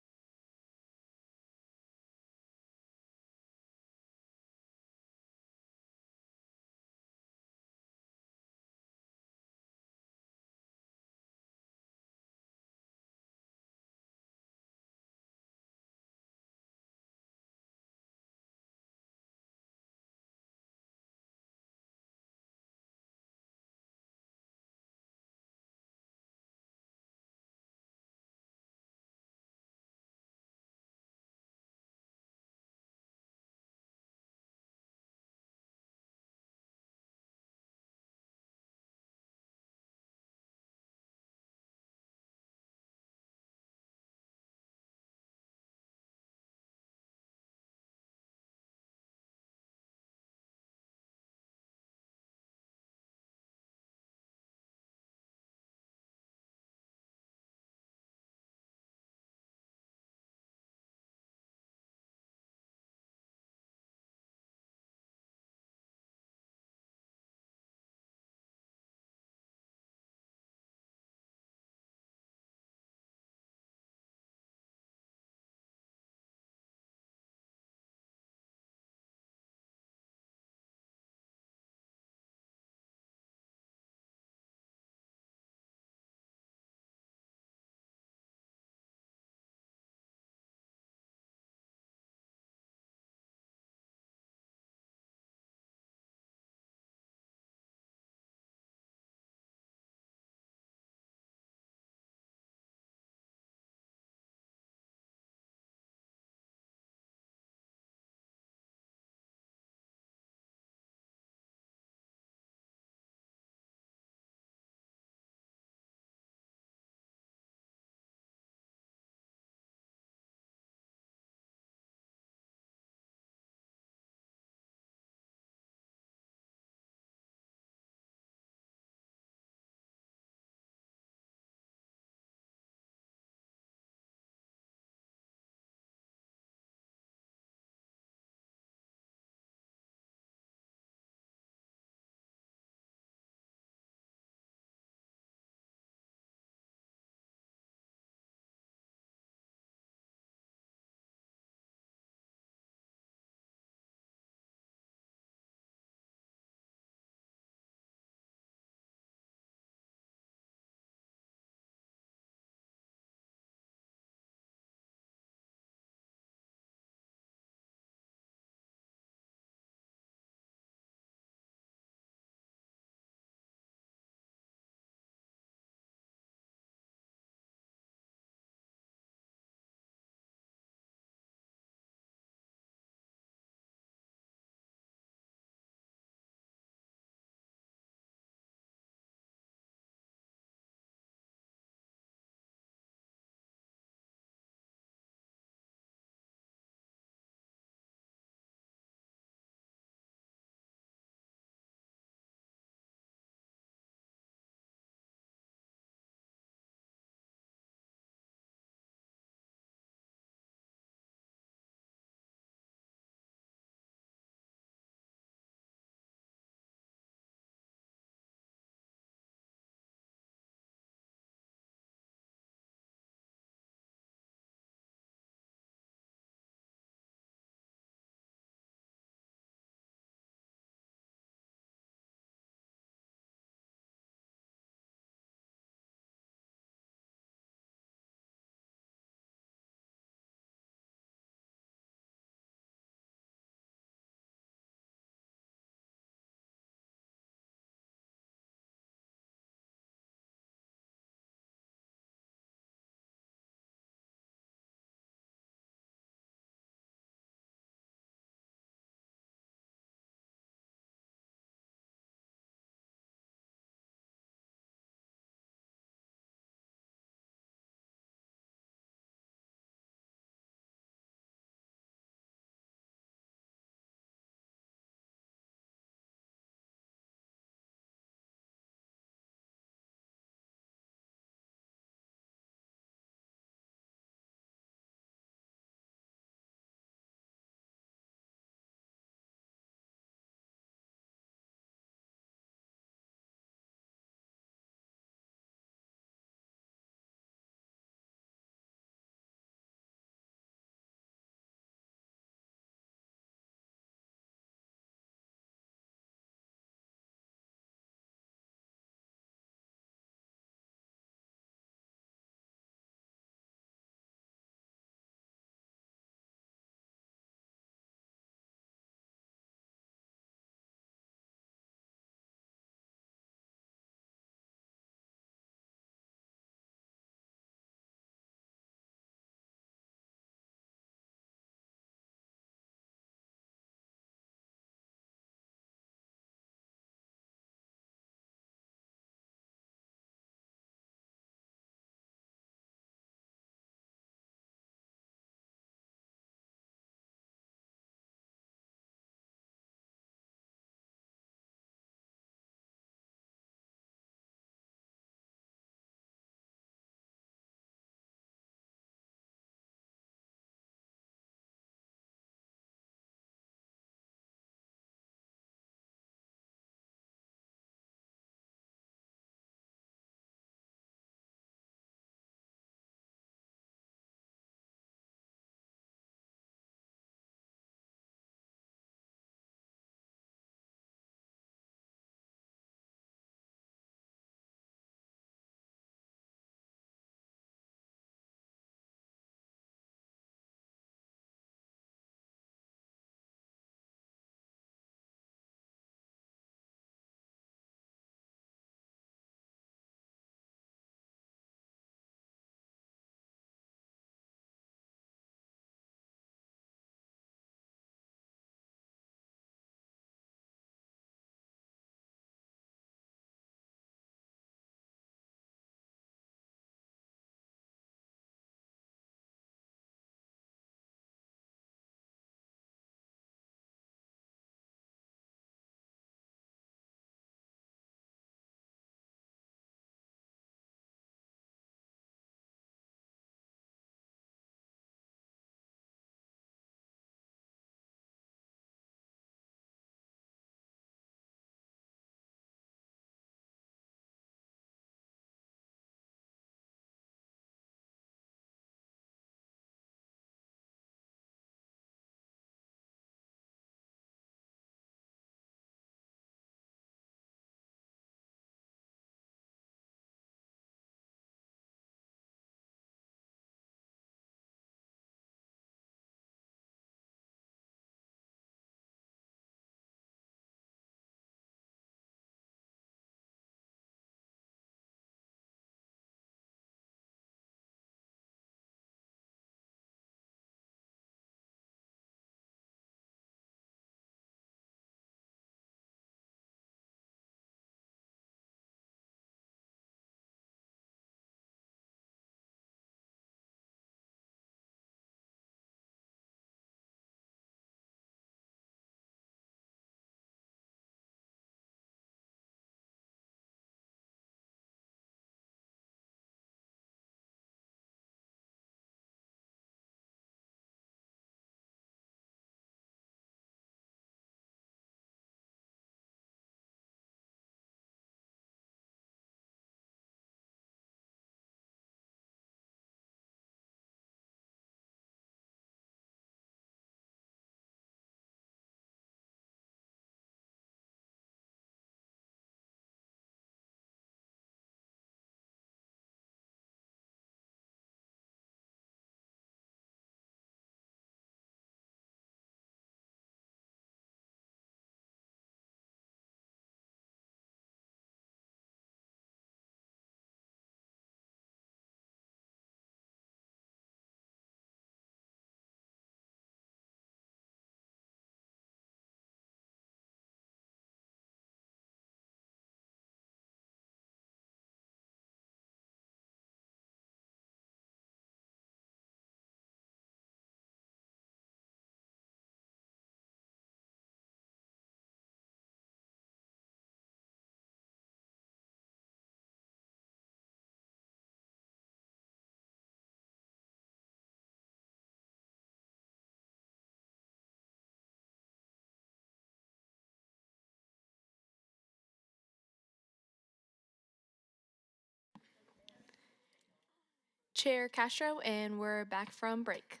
Chair Castro, and we're back from break.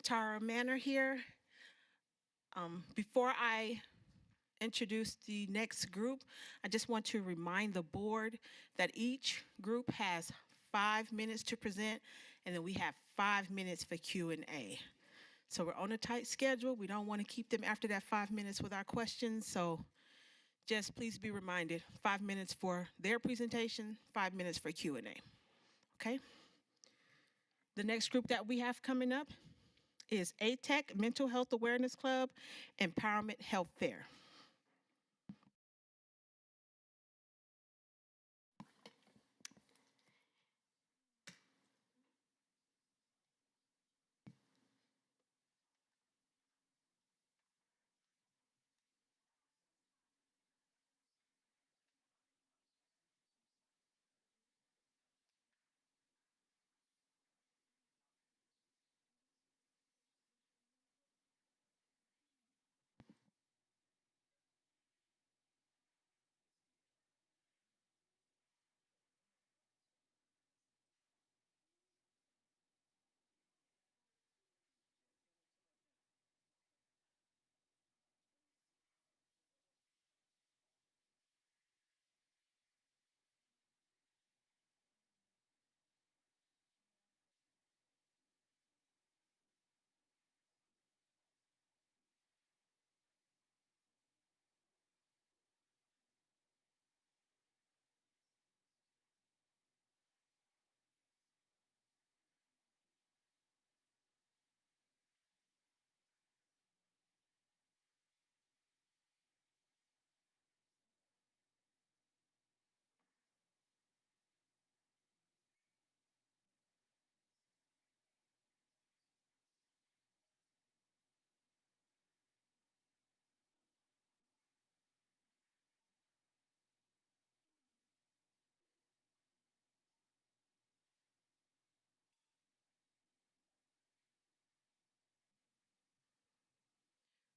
Tara Manor here. Before I introduce the next group, I just want to remind the board that each group has 5 minutes to present, and then we have 5 minutes for Q&A. So we're on a tight schedule. We don't want to keep them after that 5 minutes with our questions. So just please be reminded, 5 minutes for their presentation, 5 minutes for Q&A. Okay? The next group that we have coming up is ATEC, Mental Health Awareness Club, Empowerment Health Fair.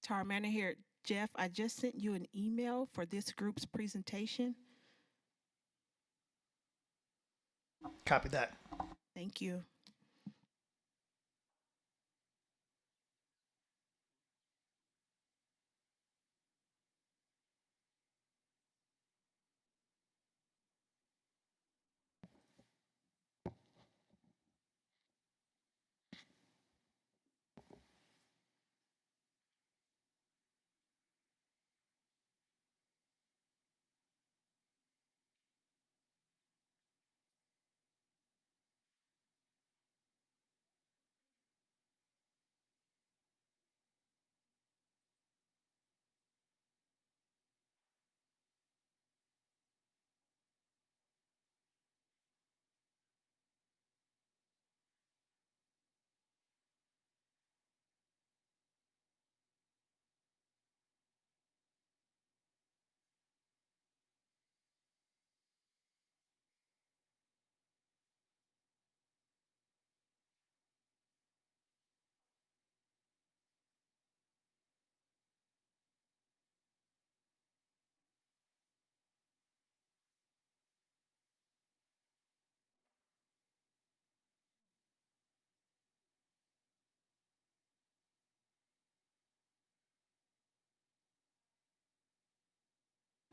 Tara Manor here. Jeff, I just sent you an email for this group's presentation. Copy that. Thank you.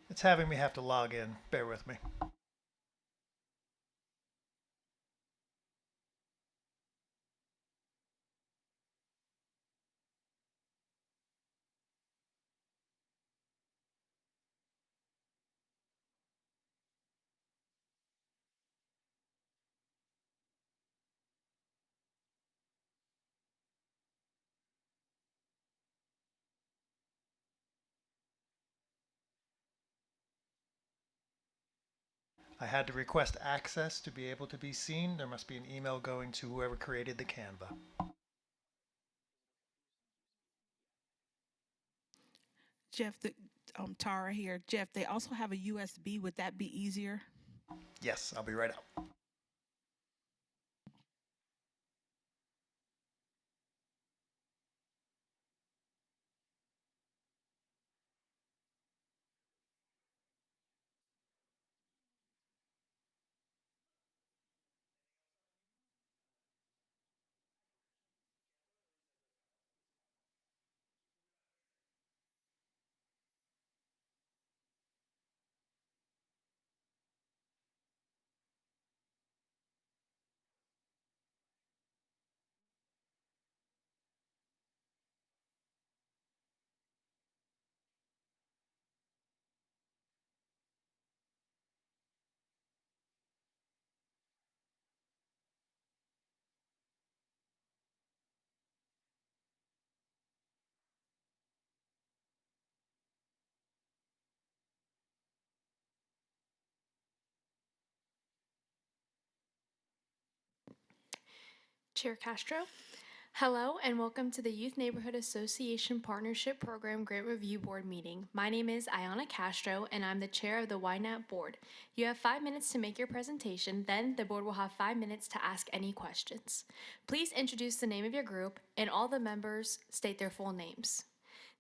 It's having me have to log in. Bear with me. I had to request access to be able to be seen. There must be an email going to whoever created the Canva. Jeff, Tara here. Jeff, they also have a USB. Would that be easier? Yes, I'll be right out. Chair Castro. Hello and welcome to the Youth Neighborhood Association Partnership Program Grant Review Board meeting. My name is Ayana Castro and I'm the chair of the YNAP board. You have 5 minutes to make your presentation, then the board will have 5 minutes to ask any questions. Please introduce the name of your group and all the members state their full names.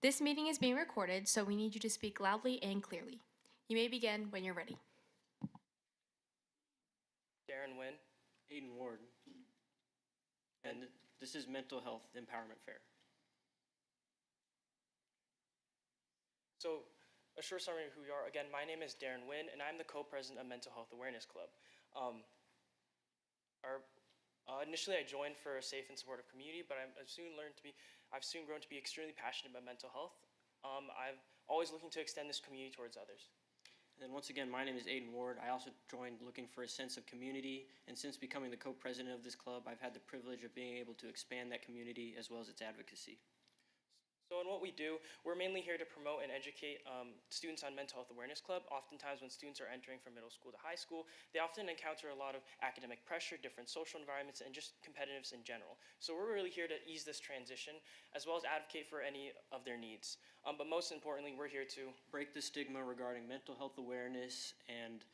This meeting is being recorded, so we need you to speak loudly and clearly. You may begin when you're ready. Darren Wynn. Aiden Ward. And this is Mental Health Empowerment Fair. So, a short summary of who we are. Again, my name is Darren Wynn, and I'm the co-president of Mental Health Awareness Club. Initially, I joined for a safe and supportive community, but I've soon grown to be extremely passionate about mental health. I'm always looking to extend this community towards others. And then once again, my name is Aiden Ward. I also joined looking for a sense of community, and since becoming the co-president of this club, I've had the privilege of being able to expand that community as well as its advocacy. So in what we do, we're mainly here to promote and educate students on Mental Health Awareness Club. Oftentimes when students are entering from middle school to high school, they often encounter a lot of academic pressure, different social environments, and just competitiveness in general. So we're really here to ease this transition, as well as advocate for any of their needs. But most importantly, we're here to break the stigma regarding mental health awareness, and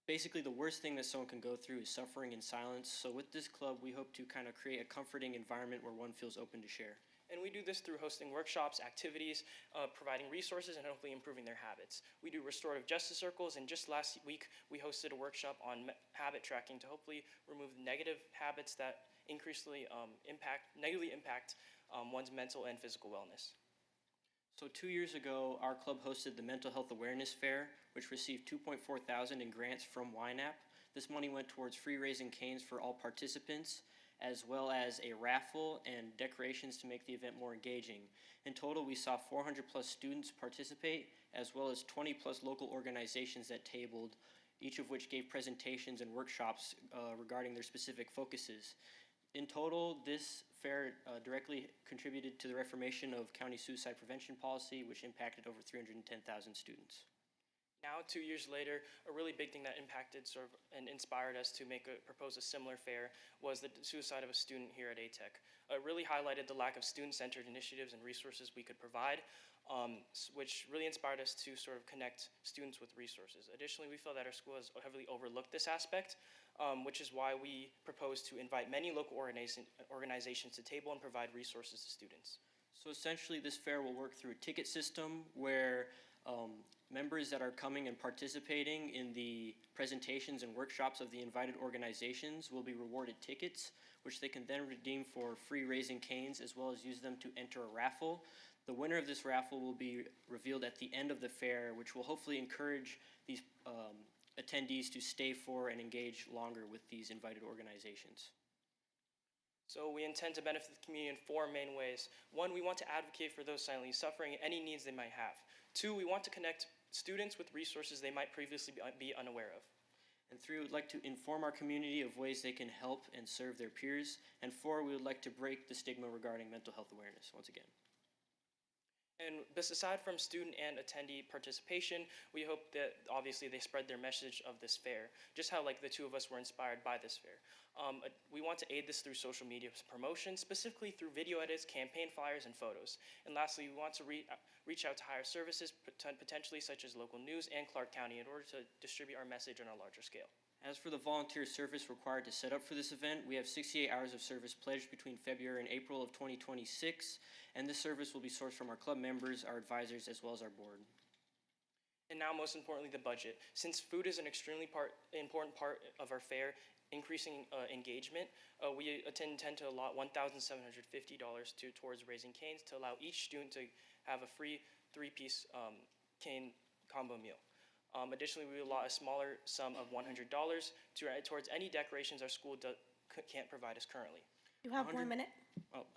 basically the worst thing that someone can go through is suffering in silence. So with this club, we hope to kind of create a comforting environment where one feels open to share. And we do this through hosting workshops, activities, providing resources, and hopefully improving their habits. We do restorative justice circles, and just last week, we hosted a workshop on habit tracking to hopefully remove negative habits that negatively impact one's mental and physical wellness. So 2 years ago, our club hosted the Mental Health Awareness Fair, which received $2.4 thousand in grants from YNAP. This money went towards free raising canes for all participants, as well as a raffle and decorations to make the event more engaging. In total, we saw 400 plus students participate, as well as 20 plus local organizations that tabled, each of which gave presentations and workshops regarding their specific focuses. In total, this fair directly contributed to the reformation of county suicide prevention policy, which impacted over 310,000 students. Now, 2 years later, a really big thing that impacted and inspired us to propose a similar fair was the suicide of a student here at ATEC. It really highlighted the lack of student-centered initiatives and resources we could provide, which really inspired us to sort of connect students with resources. Additionally, we feel that our school has heavily overlooked this aspect, which is why we propose to invite many local organizations to table and provide resources to students. So essentially, this fair will work through a ticket system where members that are coming and participating in the presentations and workshops of the invited organizations will be rewarded tickets, which they can then redeem for free raising canes, as well as use them to enter a raffle. The winner of this raffle will be revealed at the end of the fair, which will hopefully encourage these attendees to stay for and engage longer with these invited organizations. So we intend to benefit the community in 4 main ways. 1, we want to advocate for those silently suffering and any needs they might have. 2, we want to connect students with resources they might previously be unaware of. And 3, we would like to inform our community of ways they can help and serve their peers. And 4, we would like to break the stigma regarding mental health awareness once again. And aside from student and attendee participation, we hope that obviously they spread their message of this fair, just how like the two of us were inspired by this fair. We want to aid this through social media promotion, specifically through video edits, campaign flyers, and photos. And lastly, we want to reach out to higher services, potentially such as local news and Clark County, in order to distribute our message on a larger scale. As for the volunteer service required to set up for this event, we have 68 hours of service pledged between February and April of 2026, and this service will be sourced from our club members, our advisors, as well as our board. And now, most importantly, the budget. Since food is an extremely important part of our fair, increasing engagement, we intend to allot $1,750 towards raising canes to allow each student to have a free 3-piece cane combo meal. Additionally, we allot a smaller sum of $100 towards any decorations our school can't provide us currently. You have 1 minute.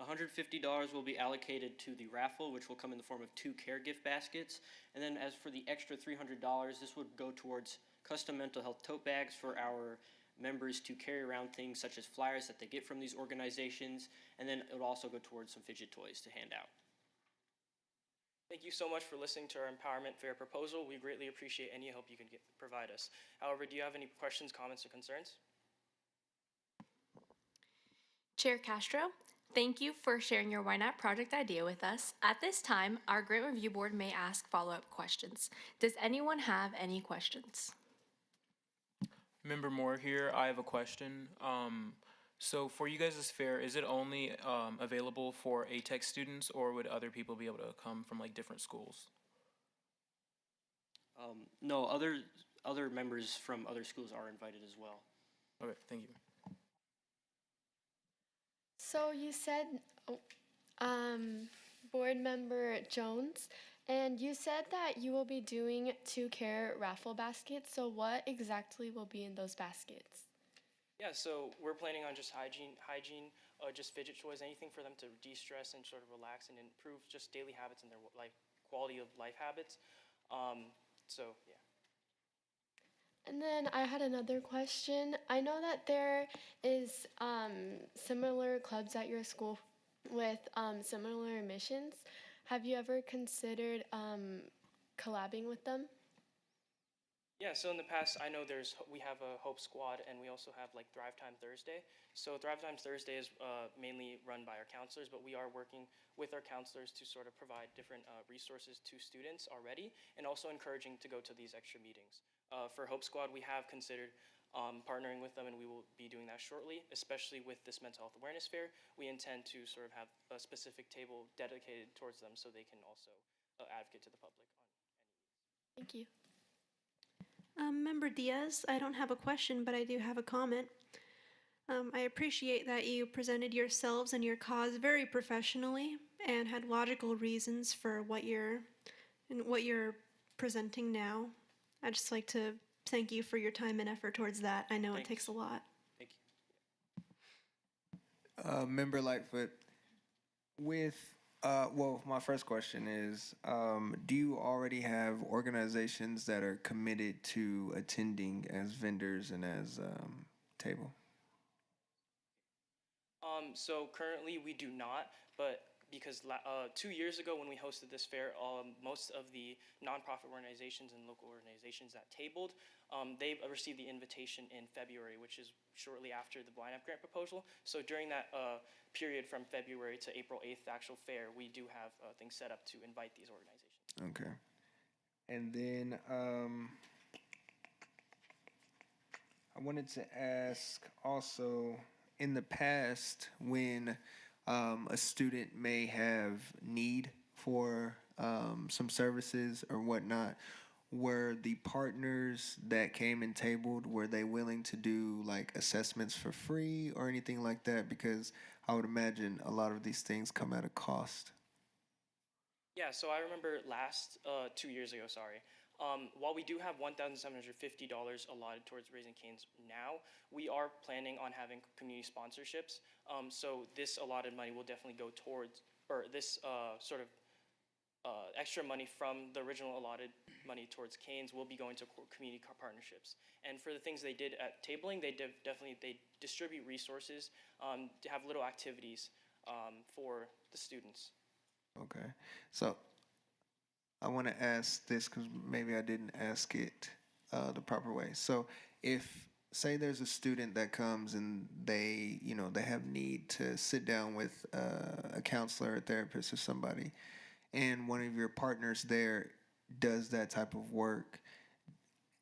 $150 will be allocated to the raffle, which will come in the form of 2 care gift baskets. And then as for the extra $300, this would go towards custom mental health tote bags for our members to carry around things such as flyers that they get from these organizations. And then it will also go towards some fidget toys to hand out. Thank you so much for listening to our Empowerment Fair proposal. We greatly appreciate any help you can provide us. However, do you have any questions, comments, or concerns? Chair Castro, thank you for sharing your YNAB project idea with us. At this time, our grant review board may ask follow-up questions. Does anyone have any questions? Member Moore here. I have a question. So for you guys' fair, is it only available for ATEC students, or would other people be able to come from like different schools? No, other members from other schools are invited as well. Okay, thank you. So you said, oh, board member Jones, and you said that you will be doing 2 care raffle baskets. So what exactly will be in those baskets? Yeah, so we're planning on just hygiene, just fidget toys, anything for them to de-stress and sort of relax and improve just daily habits and their quality of life habits. So yeah. And then I had another question. I know that there is similar clubs at your school with similar missions. Have you ever considered collabing with them? Yeah, so in the past, I know we have a Hope Squad, and we also have like Thrive Time Thursday. So Thrive Time Thursday is mainly run by our counselors, but we are working with our counselors to sort of provide different resources to students already, and also encouraging to go to these extra meetings. For Hope Squad, we have considered partnering with them, and we will be doing that shortly, especially with this mental health awareness fair. We intend to sort of have a specific table dedicated towards them so they can also advocate to the public on any needs. Thank you. Member Diaz, I don't have a question, but I do have a comment. I appreciate that you presented yourselves and your cause very professionally and had logical reasons for what you're presenting now. I'd just like to thank you for your time and effort towards that. I know it takes a lot. Thank you. Member Lightfoot, with well, my first question is, do you already have organizations that are committed to attending as vendors and as table? So currently we do not, but because 2 years ago when we hosted this fair, most of the nonprofit organizations and local organizations that tabled, they received the invitation in February, which is shortly after the Blind Up Grant proposal. So during that period from February to April 8th, the actual fair, we do have things set up to invite these organizations. Okay. And then I wanted to ask also, in the past, when a student may have need for some services or whatnot, were the partners that came and tabled, were they willing to do like assessments for free or anything like that? Because I would imagine a lot of these things come at a cost. Yeah, so I remember 2 years ago, while we do have $1,750 allotted towards Raising Cane's now, we are planning on having community sponsorships. So this allotted money will definitely go towards, or this extra money from the original allotted money towards Cane's will be going to community partnerships. And for the things they did at tabling, they distribute resources to have little activities for the students. Okay, so I want to ask this because maybe I didn't ask it the proper way. So if, say there's a student that comes and they have need to sit down with a counselor, a therapist, or somebody, and one of your partners there does that type of work,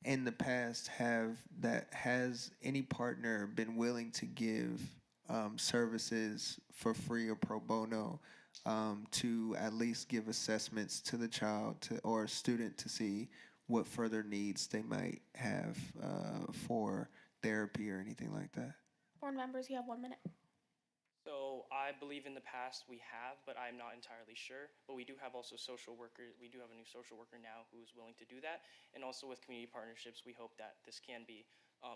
in the past, has any partner been willing to give services for free or pro bono to at least give assessments to the child or student to see what further needs they might have for therapy or anything like that? Board members, you have 1 minute. So I believe in the past we have, but I'm not entirely sure. But we do have also social workers. We do have a new social worker now who is willing to do that. And also with community partnerships, we hope that this can be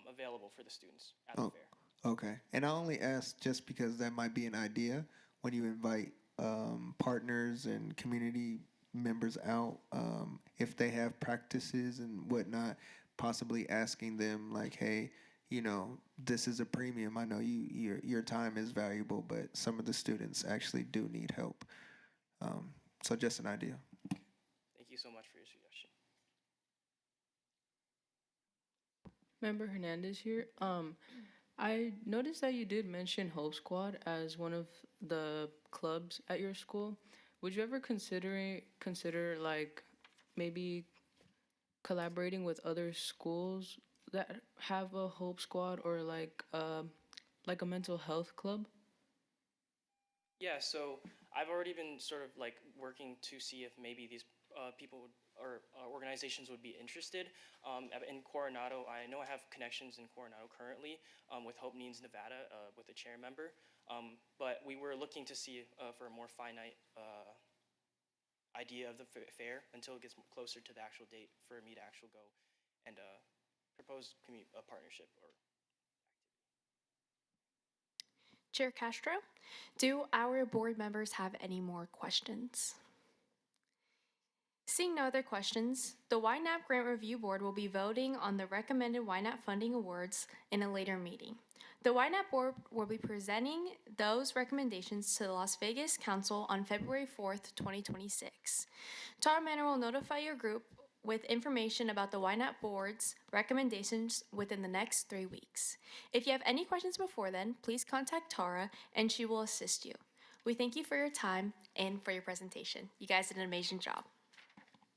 available for the students at the fair. Okay. And I only ask just because that might be an idea when you invite partners and community members out, if they have practices and whatnot, possibly asking them like, hey, this is a premium. I know your time is valuable, but some of the students actually do need help. So just an idea. Thank you so much for your suggestion. Member Hernandez here. I noticed that you did mention Hope Squad as one of the clubs at your school. Would you ever consider like maybe collaborating with other schools that have a Hope Squad or like a mental health club? Yeah, so I've already been sort of like working to see if maybe these people would, or organizations would be interested. In Coronado, I know I have connections in Coronado currently with Hope Needs Nevada with a chair member, but we were looking to see for a more finite idea of the fair until it gets closer to the actual date for me to actually go and propose a partnership or. Chair Castro, do our board members have any more questions? Seeing no other questions, the YNAP Grant Review Board will be voting on the recommended YNAP funding awards in a later meeting. The YNAP Board will be presenting those recommendations to the Las Vegas Council on February 4th, 2026. Tara Manor will notify your group with information about the YNAP Board's recommendations within the next 3 weeks. If you have any questions before then, please contact Tara and she will assist you. We thank you for your time and for your presentation. You guys did an amazing job.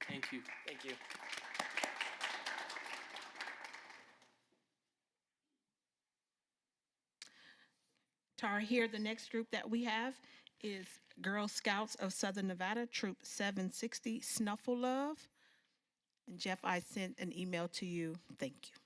Thank you. Thank you. Tara, here, the next group that we have is Girl Scouts of Southern Nevada, Troop 760, Snuffle Love. And Jeff, I sent an email to you. Thank you.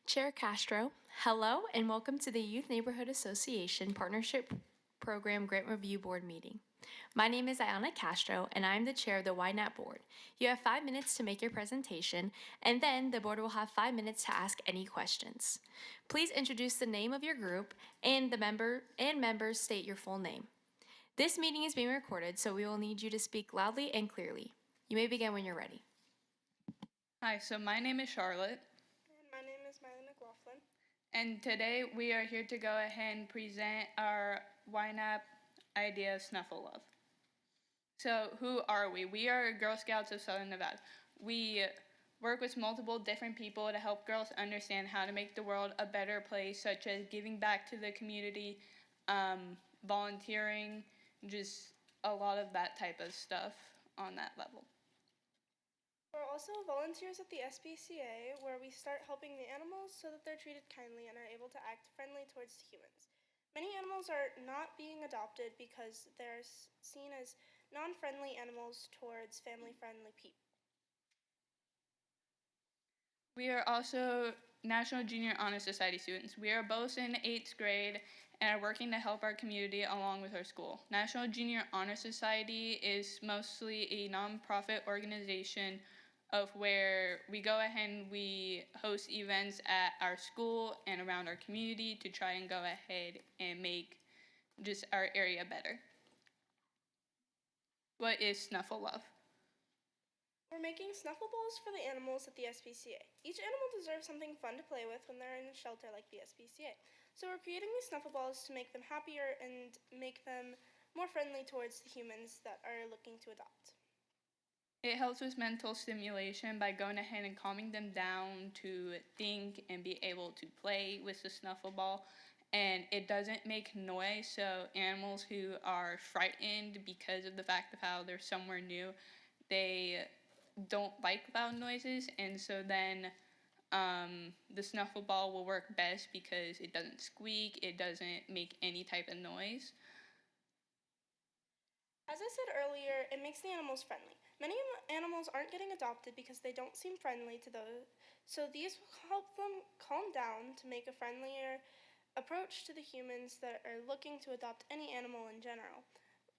Chair Castro, hello and welcome to the Youth Neighborhood Association Partnership Program Grant Review Board meeting. My name is Ayana Castro and I'm the chair of the YNAP board. You have 5 minutes to make your presentation and then the board will have 5 minutes to ask any questions. Please introduce the name of your group and members state your full name. This meeting is being recorded, so we will need you to speak loudly and clearly. You may begin when you're ready. Hi, so my name is Charlotte. And my name is Miley McLaughlin. And today we are here to go ahead and present our YNAP idea, Snuffle Love. So who are we? We are Girl Scouts of Southern Nevada. We work with multiple different people to help girls understand how to make the world a better place, such as giving back to the community, volunteering, just a lot of that type of stuff on that level. We're also volunteers at the SPCA, where we start helping the animals so that they're treated kindly and are able to act friendly towards humans. Many animals are not being adopted because they're seen as non-friendly animals towards family-friendly people. We are also National Junior Honor Society students. We are both in 8th grade and are working to help our community along with our school. National Junior Honor Society is mostly a nonprofit organization of where we go ahead and we host events at our school and around our community to try and go ahead and make just our area better. What is Snuffle Love? We're making snuffle balls for the animals at the SPCA. Each animal deserves something fun to play with when they're in a shelter like the SPCA. So we're creating these snuffle balls to make them happier and make them more friendly towards the humans that are looking to adopt. It helps with mental stimulation by going ahead and calming them down to think and be able to play with the snuffle ball. And it doesn't make noise, so animals who are frightened because of the fact of how they're somewhere new, they don't like loud noises, and so then the snuffle ball will work best because it doesn't squeak, it doesn't make any type of noise. As I said earlier, it makes the animals friendly. Many animals aren't getting adopted because they don't seem friendly to those, so these will help them calm down to make a friendlier approach to the humans that are looking to adopt any animal in general,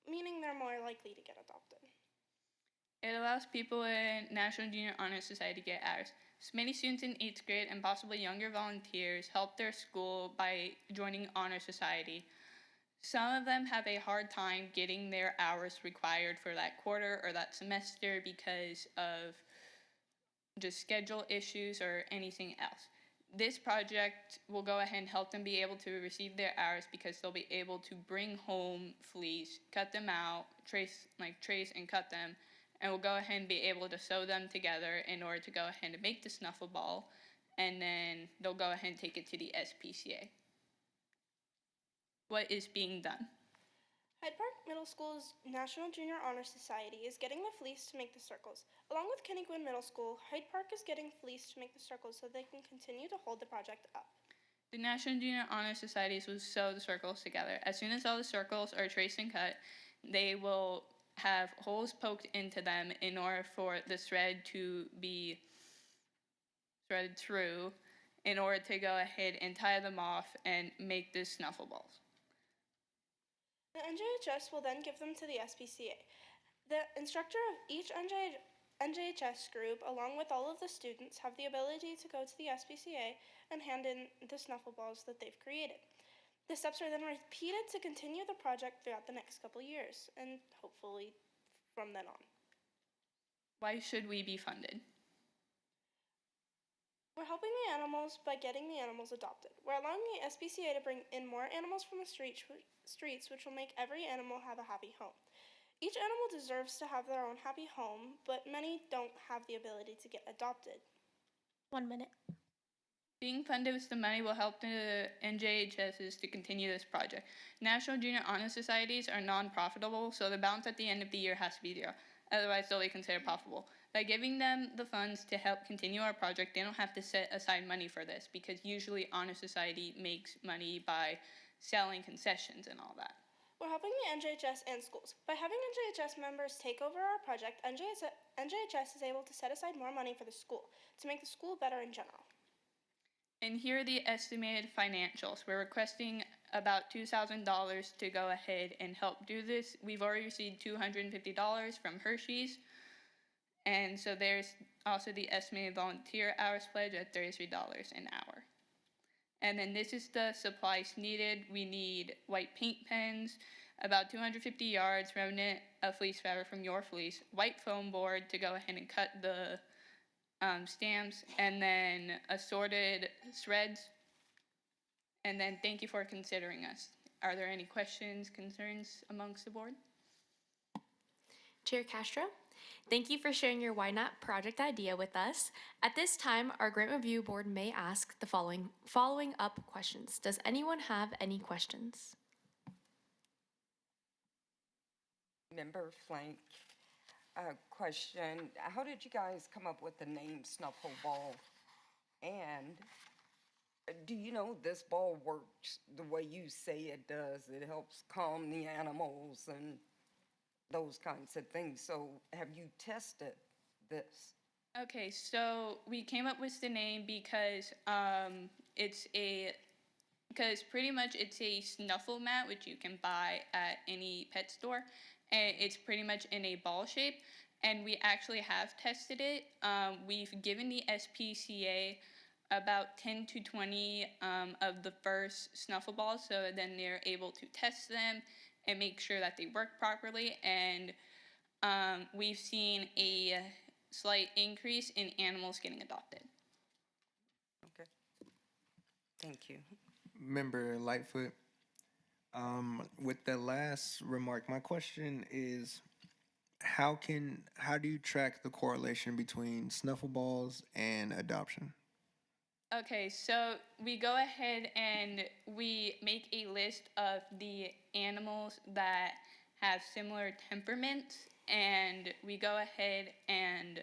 meaning they're more likely to get adopted. It allows people in National Junior Honor Society to get hours. So many students in 8th grade and possibly younger volunteers help their school by joining Honor Society. Some of them have a hard time getting their hours required for that quarter or that semester because of just schedule issues or anything else. This project will go ahead and help them be able to receive their hours because they'll be able to bring home fleas, cut them out, trace and cut them, and we'll go ahead and be able to sew them together in order to go ahead and make the snuffle ball, and then they'll go ahead and take it to the SPCA. What is being done? Hyde Park Middle School's National Junior Honor Society is getting the fleece to make the circles. Along with Kenny Gwynn Middle School, Hyde Park is getting fleece to make the circles so they can continue to hold the project up. The National Junior Honor Societies will sew the circles together. As soon as all the circles are traced and cut, they will have holes poked into them in order for the thread to be threaded through in order to go ahead and tie them off and make the snuffle balls. The NJHS will then give them to the SPCA. The instructor of each NJHS group, along with all of the students, have the ability to go to the SPCA and hand in the snuffle balls that they've created. The steps are then repeated to continue the project throughout the next couple years, and hopefully from then on. Why should we be funded? We're helping the animals by getting the animals adopted. We're allowing the SPCA to bring in more animals from the streets, which will make every animal have a happy home. Each animal deserves to have their own happy home, but many don't have the ability to get adopted. 1 minute. Being funded with the money will help the NJHSs to continue this project. National Junior Honor Societies are non-profitable, so the balance at the end of the year has to be zero. Otherwise, they'll be considered profitable. By giving them the funds to help continue our project, they don't have to set aside money for this because usually Honor Society makes money by selling concessions and all that. We're helping the NJHS and schools. By having NJHS members take over our project, NJHS is able to set aside more money for the school to make the school better in general. And here are the estimated financials. We're requesting about $2,000 to go ahead and help do this. We've already received $250 from Hershey's. And so there's also the estimated volunteer hours pledge at $33 an hour. And then this is the supplies needed. We need white paint pens, about 250 yards, remnant of fleece fabric from your fleece, white foam board to go ahead and cut the stamps, and then assorted threads. And then thank you for considering us. Are there any questions, concerns amongst the board? Chair Castro, thank you for sharing your Why Not project idea with us. At this time, our grant review board may ask the following up questions. Does anyone have any questions? Member Flank, question. How did you guys come up with the name Snuffle Ball? And do you know this ball works the way you say it does? It helps calm the animals and those kinds of things. So have you tested this? Okay, so we came up with the name because because pretty much it's a snuffle mat which you can buy at any pet store, and it's pretty much in a ball shape. And we actually have tested it. We've given the SPCA about 10 to 20 of the first snuffle balls, so then they're able to test them and make sure that they work properly. And we've seen a slight increase in animals getting adopted. Okay. Thank you. Member Lightfoot, with the last remark, my question is, how do you track the correlation between snuffle balls and adoption? Okay, so we go ahead and we make a list of the animals that have similar temperaments, and we go ahead and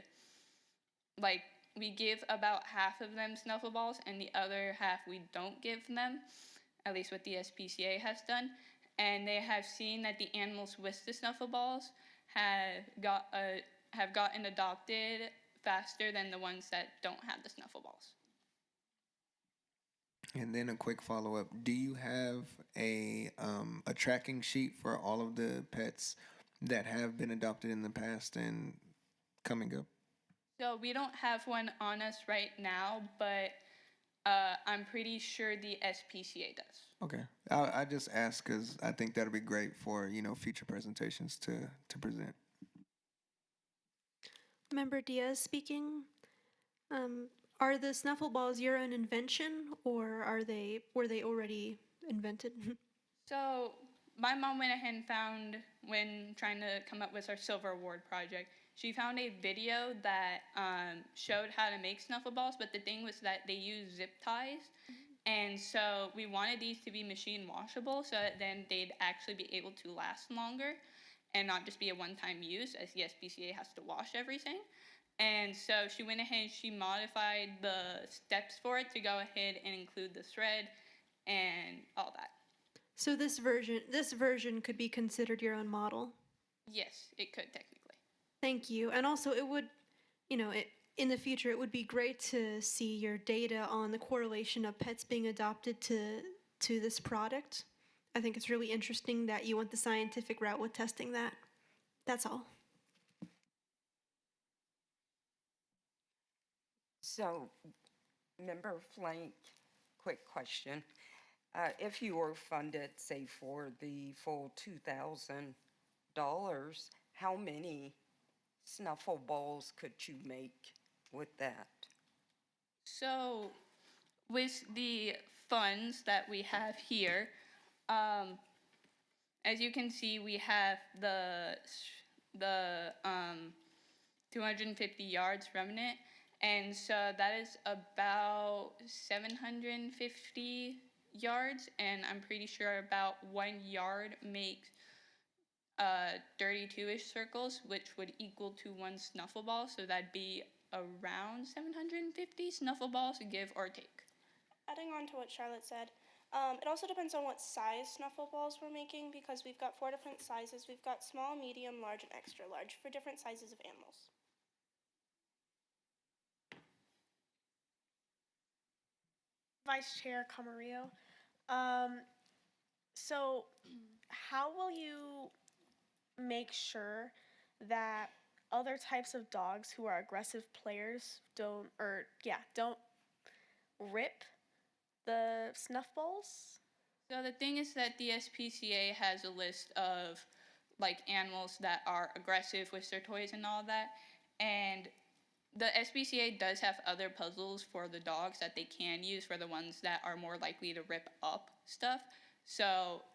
we give about half of them snuffle balls, and the other half we don't give them, at least what the SPCA has done. And they have seen that the animals with the snuffle balls have gotten adopted faster than the ones that don't have the snuffle balls. And then a quick follow up: do you have a tracking sheet for all of the pets that have been adopted in the past and coming up? So we don't have one on us right now, but I'm pretty sure the SPCA does. Okay, I just ask because I think that'll be great for future presentations to present. Member Diaz speaking. Are the snuffle balls your own invention, or were they already invented? So my mom went ahead and found, when trying to come up with our Silver Award project, she found a video that showed how to make snuffle balls, but the thing was that they use zip ties. And so we wanted these to be machine washable so that then they'd actually be able to last longer and not just be a one-time use, as the SPCA has to wash everything. And so she went ahead and she modified the steps for it to go ahead and include the thread and all that. So this version could be considered your own model. Yes, it could technically. Thank you. And also it would, in the future, it would be great to see your data on the correlation of pets being adopted to this product. I think it's really interesting that you went the scientific route with testing that. That's all. So, Member Flake, quick question. If you were funded, say, for the full $2,000, how many snuffle balls could you make with that? So, with the funds that we have here, as you can see, we have the 250 yards remnant, and so that is about 750 yards, and I'm pretty sure about 1 yard makes 32-ish circles, which would equal to one snuffle ball, so that'd be around 750 snuffle balls, give or take. Adding on to what Charlotte said, it also depends on what size snuffle balls we're making, because we've got 4 different sizes. We've got small, medium, large, and extra large for different sizes of animals. Vice Chair Camarillo. So how will you make sure that other types of dogs who are aggressive players don't rip the snuff balls? So the thing is that the SPCA has a list of animals that are aggressive with their toys and all that, and the SPCA does have other puzzles for the dogs that they can use for the ones that are more likely to rip up stuff. So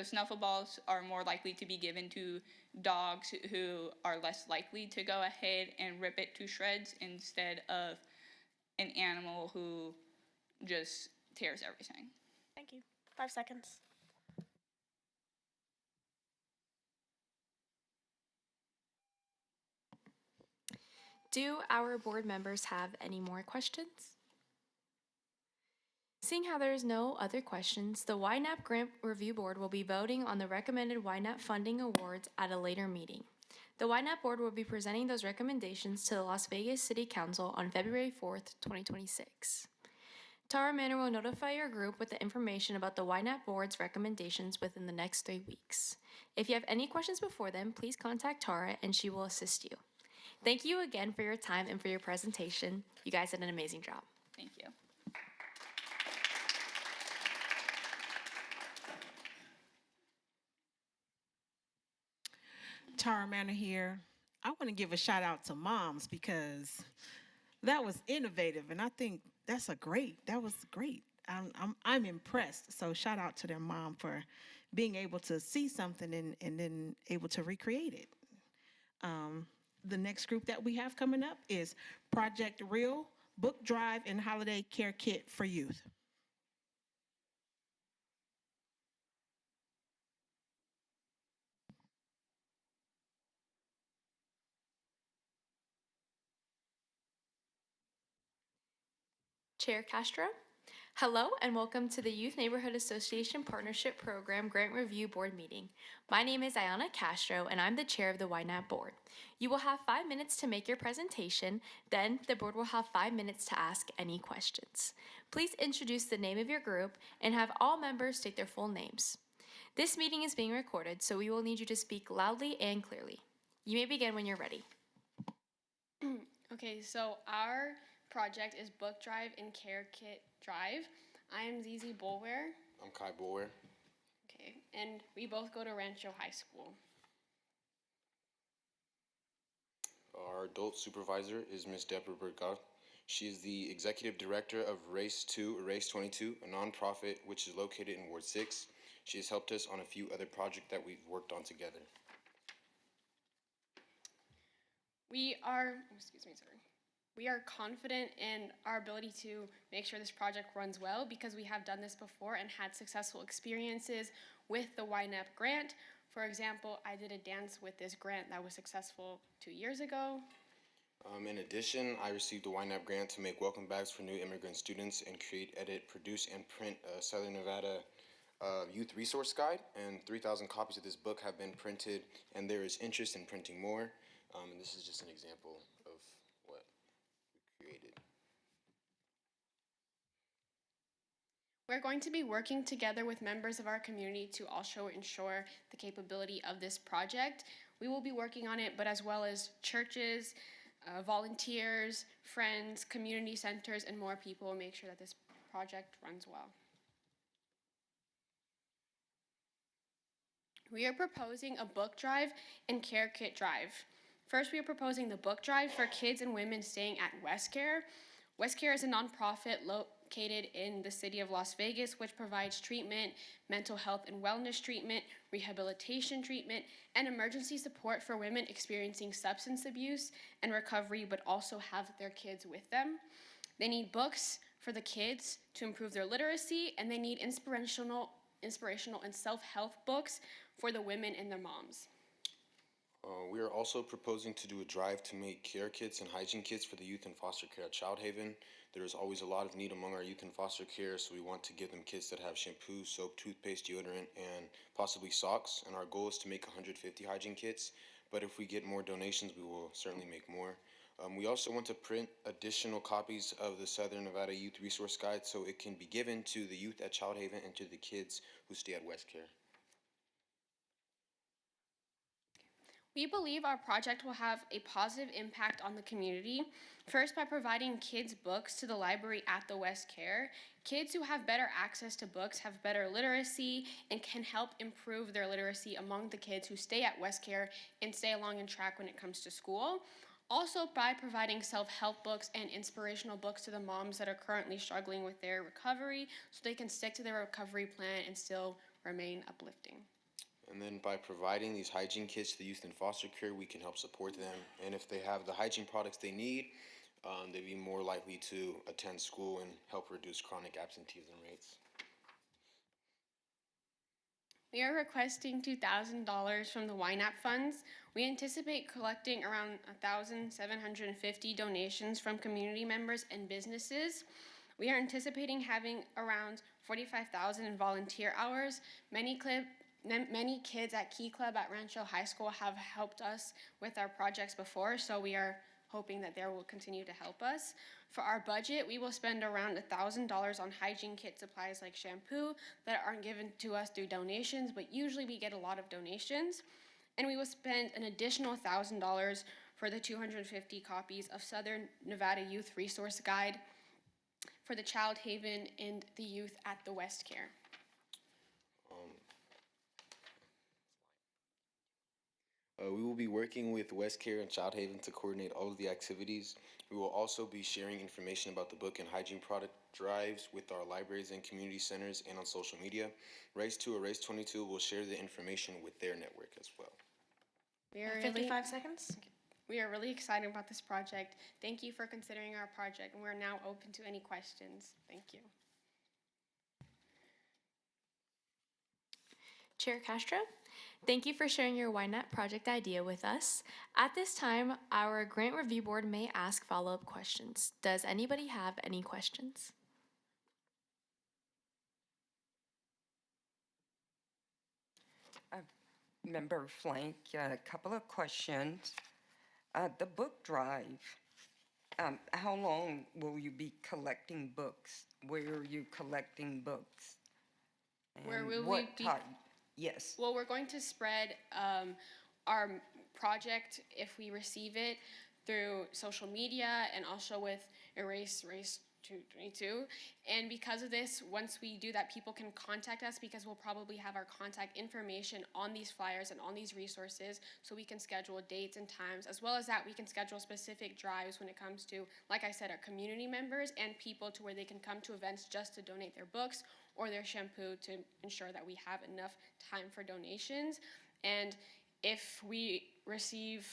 snuffle balls are more likely to be given to dogs who are less likely to go ahead and rip it to shreds instead of an animal who just tears everything. Thank you. 5 seconds. Do our board members have any more questions? Seeing how there is no other questions, the YNAP Grant Review Board will be voting on the recommended YNAP funding awards at a later meeting. The YNAP Board will be presenting those recommendations to the Las Vegas City Council on February 4th, 2026. Tara Manor will notify your group with the information about the YNAP Board's recommendations within the next 3 weeks. If you have any questions before then, please contact Tara and she will assist you. Thank you again for your time and for your presentation. You guys did an amazing job. Thank you. Tara Manor here. I want to give a shout out to moms because that was innovative, and I think that was great. I'm impressed. So shout out to their mom for being able to see something and then able to recreate it. The next group that we have coming up is Project Real Book Drive and Holiday Care Kit for Youth. Chair Castro. Hello and welcome to the Youth Neighborhood Association Partnership Program Grant Review Board meeting. My name is Ayana Castro and I'm the chair of the YNAB board. You will have 5 minutes to make your presentation, then the board will have 5 minutes to ask any questions. Please introduce the name of your group and have all members state their full names. This meeting is being recorded, so we will need you to speak loudly and clearly. You may begin when you're ready. Okay, so our project is Book Drive and Care Kit Drive. I am Zizi Bolware. I'm Kai Bolware. Okay, and we both go to Rancho High School. Our adult supervisor is Ms. Deborah Burgott. She is the executive director of Race 2, Race 22, a nonprofit which is located in Ward 6. She has helped us on a few other projects that we've worked on together. We are confident in our ability to make sure this project runs well because we have done this before and had successful experiences with the YNAB grant. For example, I did a dance with this grant that was successful 2 years ago. In addition, I received a YNAB grant to make welcome bags for new immigrant students and create, edit, produce, and print a Southern Nevada youth resource guide, and 3,000 copies of this book have been printed, and there is interest in printing more. And this is just an example of what we created. We're going to be working together with members of our community to also ensure the capability of this project. We will be working on it, but as well as churches, volunteers, friends, community centers, and more people will make sure that this project runs well. We are proposing a book drive and care kit drive. First, we are proposing the book drive for kids and women staying at WestCare. WestCare is a nonprofit located in the city of Las Vegas, which provides treatment, mental health and wellness treatment, rehabilitation treatment, and emergency support for women experiencing substance abuse and recovery, but also have their kids with them. They need books for the kids to improve their literacy, and they need inspirational and self-help books for the women and their moms. We are also proposing to do a drive to make care kits and hygiene kits for the youth in foster care at Child Haven. There is always a lot of need among our youth in foster care, so we want to give them kits that have shampoo, soap, toothpaste, deodorant, and possibly socks. And our goal is to make 150 hygiene kits, but if we get more donations, we will certainly make more. We also want to print additional copies of the Southern Nevada Youth Resource Guide so it can be given to the youth at Child Haven and to the kids who stay at WestCare. We believe our project will have a positive impact on the community. First, by providing kids books to the library at the WestCare. Kids who have better access to books have better literacy and can help improve their literacy among the kids who stay at WestCare and stay along in track when it comes to school. Also, by providing self-help books and inspirational books to the moms that are currently struggling with their recovery so they can stick to their recovery plan and still remain uplifting. And then by providing these hygiene kits to the youth in foster care, we can help support them. And if they have the hygiene products they need, they'd be more likely to attend school and help reduce chronic absenteeism rates. We are requesting $2,000 from the YNAB funds. We anticipate collecting around 1,750 donations from community members and businesses. We are anticipating having around 45,000 in volunteer hours. Many kids at Key Club at Rancho High School have helped us with our projects before, so we are hoping that they will continue to help us. For our budget, we will spend around $1,000 on hygiene kit supplies like shampoo that aren't given to us through donations, but usually we get a lot of donations. And we will spend an additional $1,000 for the 250 copies of Southern Nevada Youth Resource Guide for the Child Haven and the youth at the WestCare. We will be working with WestCare and Child Haven to coordinate all of the activities. We will also be sharing information about the book and hygiene product drives with our libraries and community centers and on social media. Race 2 or Race 22 will share the information with their network as well. We are 55 seconds. We are really excited about this project. Thank you for considering our project, and we're now open to any questions. Thank you. Chair Castro, thank you for sharing your YNAT project idea with us. At this time, our grant review board may ask follow-up questions. Does anybody have any questions? Member Flank, a couple of questions. The book drive, how long will you be collecting books? Where are you collecting books? Where And will we what be? type? Yes. Well, we're going to spread our project, if we receive it, through social media and also with Erase Race 222. And because of this, once we do that, people can contact us because we'll probably have our contact information on these flyers and on these resources, so we can schedule dates and times. As well as that, we can schedule specific drives when it comes to, like I said, our community members and people, to where they can come to events just to donate their books or their shampoo, to ensure that we have enough time for donations. And if we receive,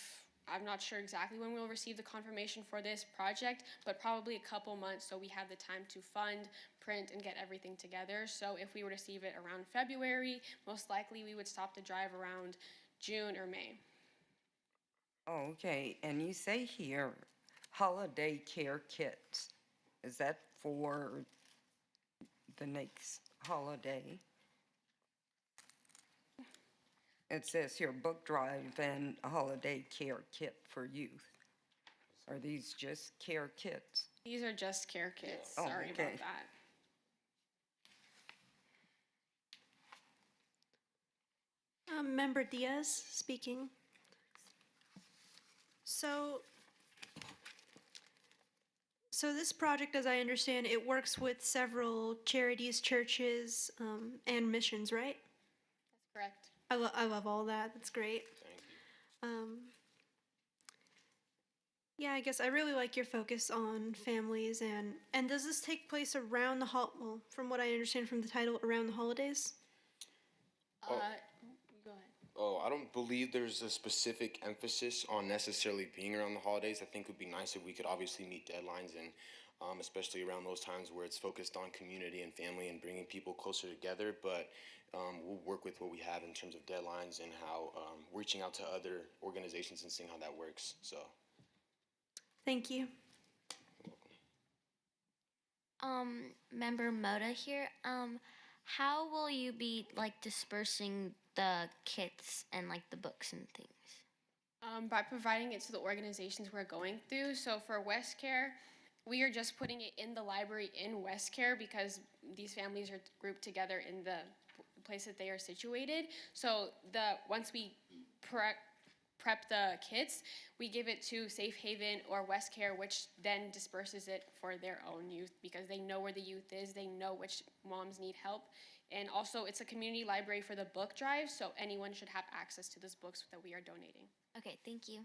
I'm not sure exactly when we'll receive the confirmation for this project, but probably a couple months, so we have the time to fund, print, and get everything together. So if we were to receive it around February, most likely we would stop the drive around June or May. Okay, and you say here, holiday care kits. Is that for the next holiday? It says here, book drive and a holiday care kit for youth. Are these just care kits? These are just care kits. Oh, Sorry okay. about that. Member Diaz speaking. So this project, as I understand, it works with several charities, churches, and missions, right? That's correct. I love all that. That's great. Thank you. Yeah, I guess I really like your focus on families, and does this take place around the well, from what I understand from the title, around the holidays? Go ahead. Oh, I don't believe there's a specific emphasis on necessarily being around the holidays. I think it would be nice if we could obviously meet deadlines, and especially around those times where it's focused on community and family and bringing people closer together. But we'll work with what we have in terms of deadlines and how reaching out to other organizations and seeing how that works. So. Thank you. Member Moda here. How will you be like dispersing the kits and like the books and things? By providing it to the organizations we're going through. So for West Care, we are just putting it in the library in West Care because these families are grouped together in the place that they are situated. So once we prep the kits, we give it to Safe Haven or West Care, which then disperses it for their own youth because they know where the youth is, they know which moms need help. And also, it's a community library for the book drive, so anyone should have access to those books that we are donating. Okay, thank you.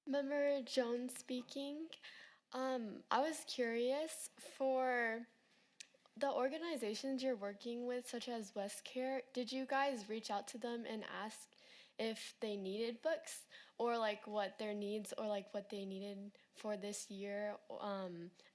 Member Jones speaking. I was curious, for the organizations you're working with, such as West Care, did you guys reach out to them and ask if they needed books, or like what their needs, or like what they needed for this year?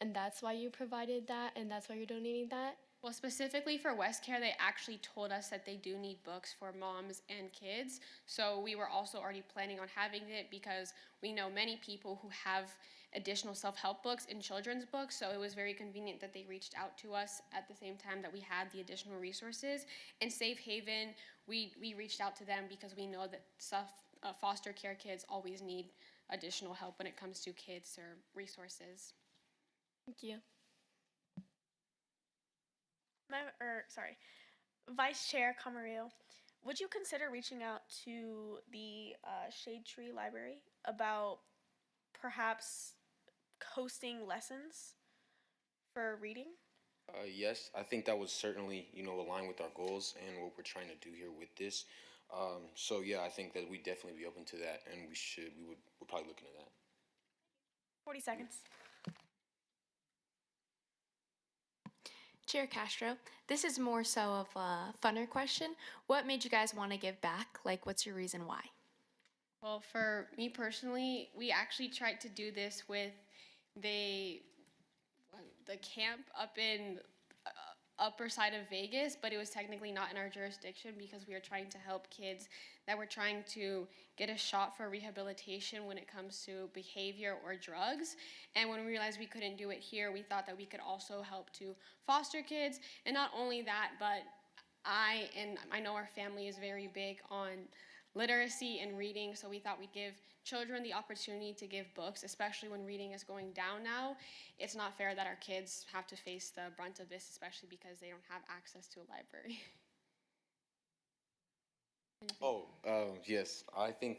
And that's why you provided that, and that's why you're donating that? Well, specifically for West Care, they actually told us that they do need books for moms and kids. So we were also already planning on having it because we know many people who have additional self-help books and children's books. So it was very convenient that they reached out to us at the same time that we had the additional resources. And Safe Haven, we reached out to them because we know that foster care kids always need additional help when it comes to kids or resources. Thank you. Vice Chair Camarillo, would you consider reaching out to the Shade Tree Library about perhaps hosting lessons for reading? Yes, I think that would certainly, align with our goals and what we're trying to do here with this. So yeah, I think that we'd definitely be open to that, and we're probably looking at that. 40 seconds. Chair Castro, this is more so of a funner question. What made you guys want to give back? Like, what's your reason why? Well, for me personally, we actually tried to do this with the camp up in upper side of Vegas, but it was technically not in our jurisdiction because we were trying to help kids that were trying to get a shot for rehabilitation when it comes to behavior or drugs. And when we realized we couldn't do it here, we thought that we could also help to foster kids. And not only that, but I know our family is very big on literacy and reading, so we thought we'd give children the opportunity to give books, especially when reading is going down now. It's not fair that our kids have to face the brunt of this, especially because they don't have access to a library. Oh, yes. I think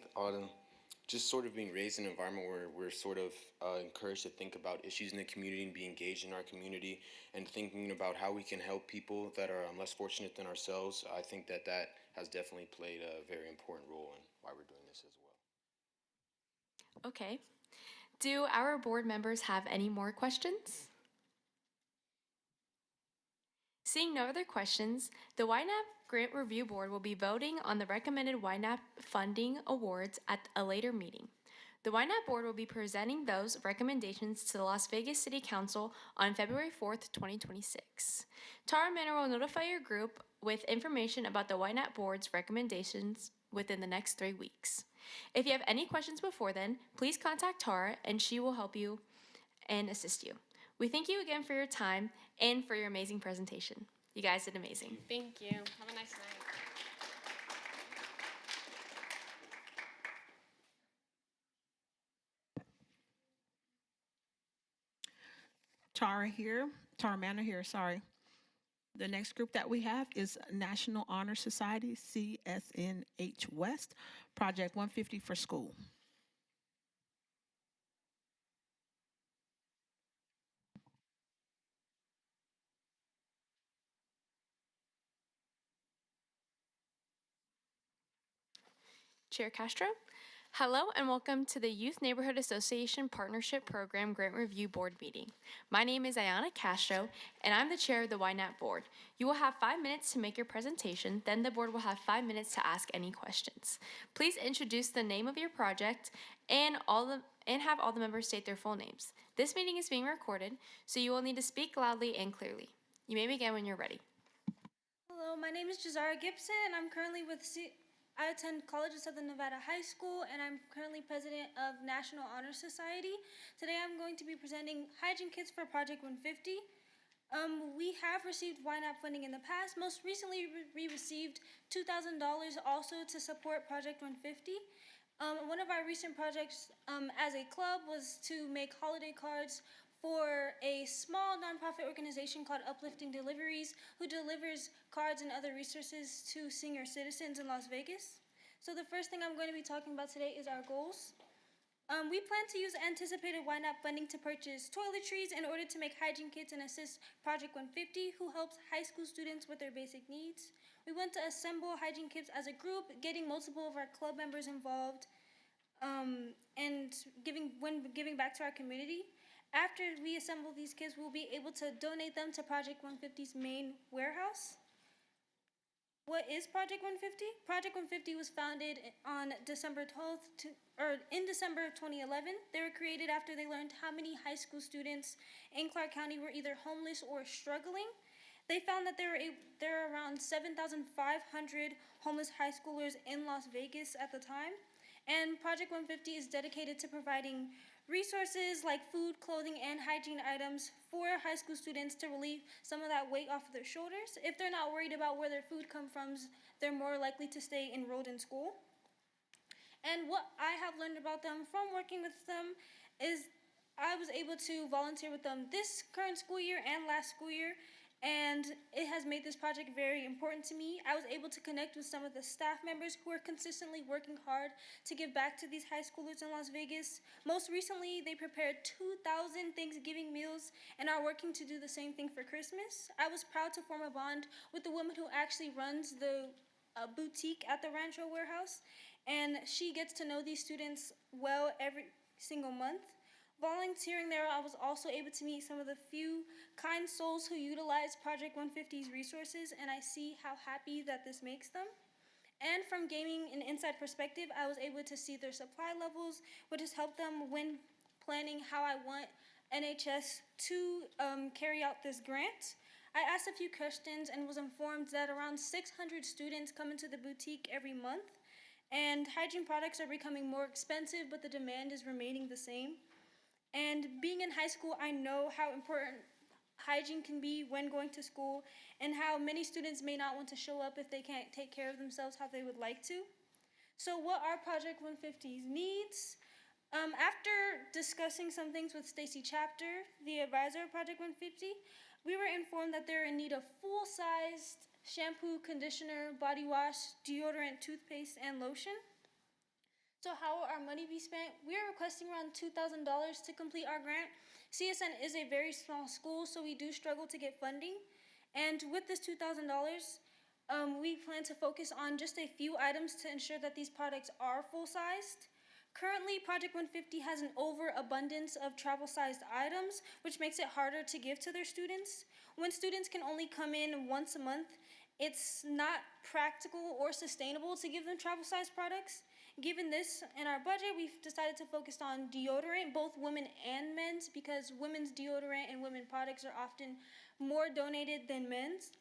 just sort of being raised in an environment where we're sort of encouraged to think about issues in the community and be engaged in our community and thinking about how we can help people that are less fortunate than ourselves, I think that that has definitely played a very important role in why we're doing this as well. Okay. Do our board members have any more questions? Seeing no other questions, the YNAP Grant Review Board will be voting on the recommended YNAP funding awards at a later meeting. The YNAP Board will be presenting those recommendations to the Las Vegas City Council on February 4th, 2026. Tara Manor will notify your group with information about the YNAP Board's recommendations within the next 3 weeks. If you have any questions before then, please contact Tara and she will help you and assist you. We thank you again for your time and for your amazing presentation. You guys did amazing. Thank you. Have a nice night. Tara Manor here, sorry. The next group that we have is National Honor Society, CSNH West, Project 150 for School. Chair Castro. Hello and welcome to the Youth Neighborhood Association Partnership Program Grant Review Board meeting. My name is Ayana Castro and I'm the chair of the YNAP board. You will have 5 minutes to make your presentation, then the board will have 5 minutes to ask any questions. Please introduce the name of your project and have all the members state their full names. This meeting is being recorded, so you will need to speak loudly and clearly. You may begin when you're ready. Hello, my name is Jazara Gibson and I'm currently I attend College of Southern Nevada High School, and I'm currently president of National Honor Society. Today I'm going to be presenting Hygiene Kits for Project 150. We have received YNAP funding in the past. Most recently, we received $2,000 also to support Project 150. One of our recent projects as a club was to make holiday cards for a small nonprofit organization called Uplifting Deliveries, who delivers cards and other resources to senior citizens in Las Vegas. So the first thing I'm going to be talking about today is our goals. We plan to use anticipated YNAP funding to purchase toiletries in order to make hygiene kits and assist Project 150, who helps high school students with their basic needs. We want to assemble hygiene kits as a group, getting multiple of our club members involved, and giving back to our community. After we assemble these kits, we'll be able to donate them to Project 150's main warehouse. What is Project 150? Project 150 was founded on December 12th, in December of 2011. They were created after they learned how many high school students in Clark County were either homeless or struggling. They found that there are around 7,500 homeless high schoolers in Las Vegas at the time. And Project 150 is dedicated to providing resources like food, clothing, and hygiene items for high school students to relieve some of that weight off of their shoulders. If they're not worried about where their food comes from, they're more likely to stay enrolled in school. And what I have learned about them from working with them is I was able to volunteer with them this current school year and last school year, and it has made this project very important to me. I was able to connect with some of the staff members who are consistently working hard to give back to these high schoolers in Las Vegas. Most recently, they prepared 2,000 Thanksgiving meals and are working to do the same thing for Christmas. I was proud to form a bond with the woman who actually runs the boutique at the Rancho warehouse, and she gets to know these students well every single month. Volunteering there, I was also able to meet some of the few kind souls who utilize Project 150's resources, and I see how happy that this makes them. And from gaining an inside perspective, I was able to see their supply levels, which has helped them when planning how I want NHS to carry out this grant. I asked a few questions and was informed that around 600 students come into the boutique every month, and hygiene products are becoming more expensive, but the demand is remaining the same. And being in high school, I know how important hygiene can be when going to school and how many students may not want to show up if they can't take care of themselves how they would like to. So what are Project 150's needs? After discussing some things with Stacy Chapter, the advisor of Project 150, we were informed that they're in need of full-sized shampoo, conditioner, body wash, deodorant, toothpaste, and lotion. So how will our money be spent? We are requesting around $2,000 to complete our grant. CSN is a very small school, so we do struggle to get funding. And with this $2,000, we plan to focus on just a few items to ensure that these products are full-sized. Currently, Project 150 has an overabundance of travel-sized items, which makes it harder to give to their students. When students can only come in once a month, it's not practical or sustainable to give them travel-sized products. Given this in our budget, we've decided to focus on deodorant, both women and men's, because women's deodorant and women products are often more donated than men's.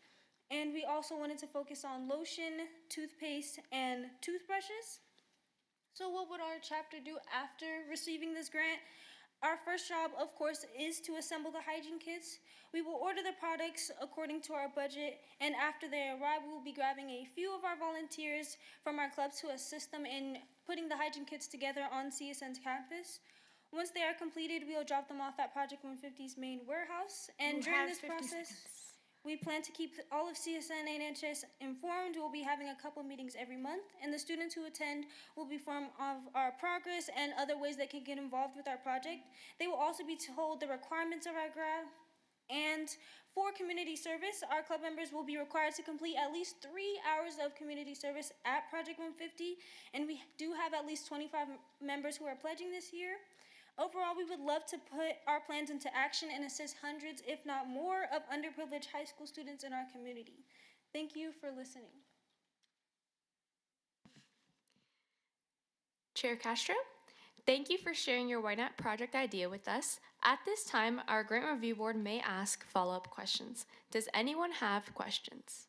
And we also wanted to focus on lotion, toothpaste, and toothbrushes. So what would our chapter do after receiving this grant? Our first job, of course, is to assemble the hygiene kits. We will order the products according to our budget, and after they arrive, we will be grabbing a few of our volunteers from our clubs to assist them in putting the hygiene kits together on CSN's campus. Once they are completed, we will drop them off at Project 150's main warehouse, and during this process, we plan to keep all of CSN and NHS informed. We'll be having a couple meetings every month, and the students who attend will be informed of our progress and other ways they can get involved with our project. They will also be told the requirements of our grant. And for community service, our club members will be required to complete at least 3 hours of community service at Project 150, and we do have at least 25 members who are pledging this year. Overall, we would love to put our plans into action and assist hundreds, if not more, of underprivileged high school students in our community. Thank you for listening. Chair Castro, thank you for sharing your Why Not project idea with us. At this time, our grant review board may ask follow-up questions. Does anyone have questions?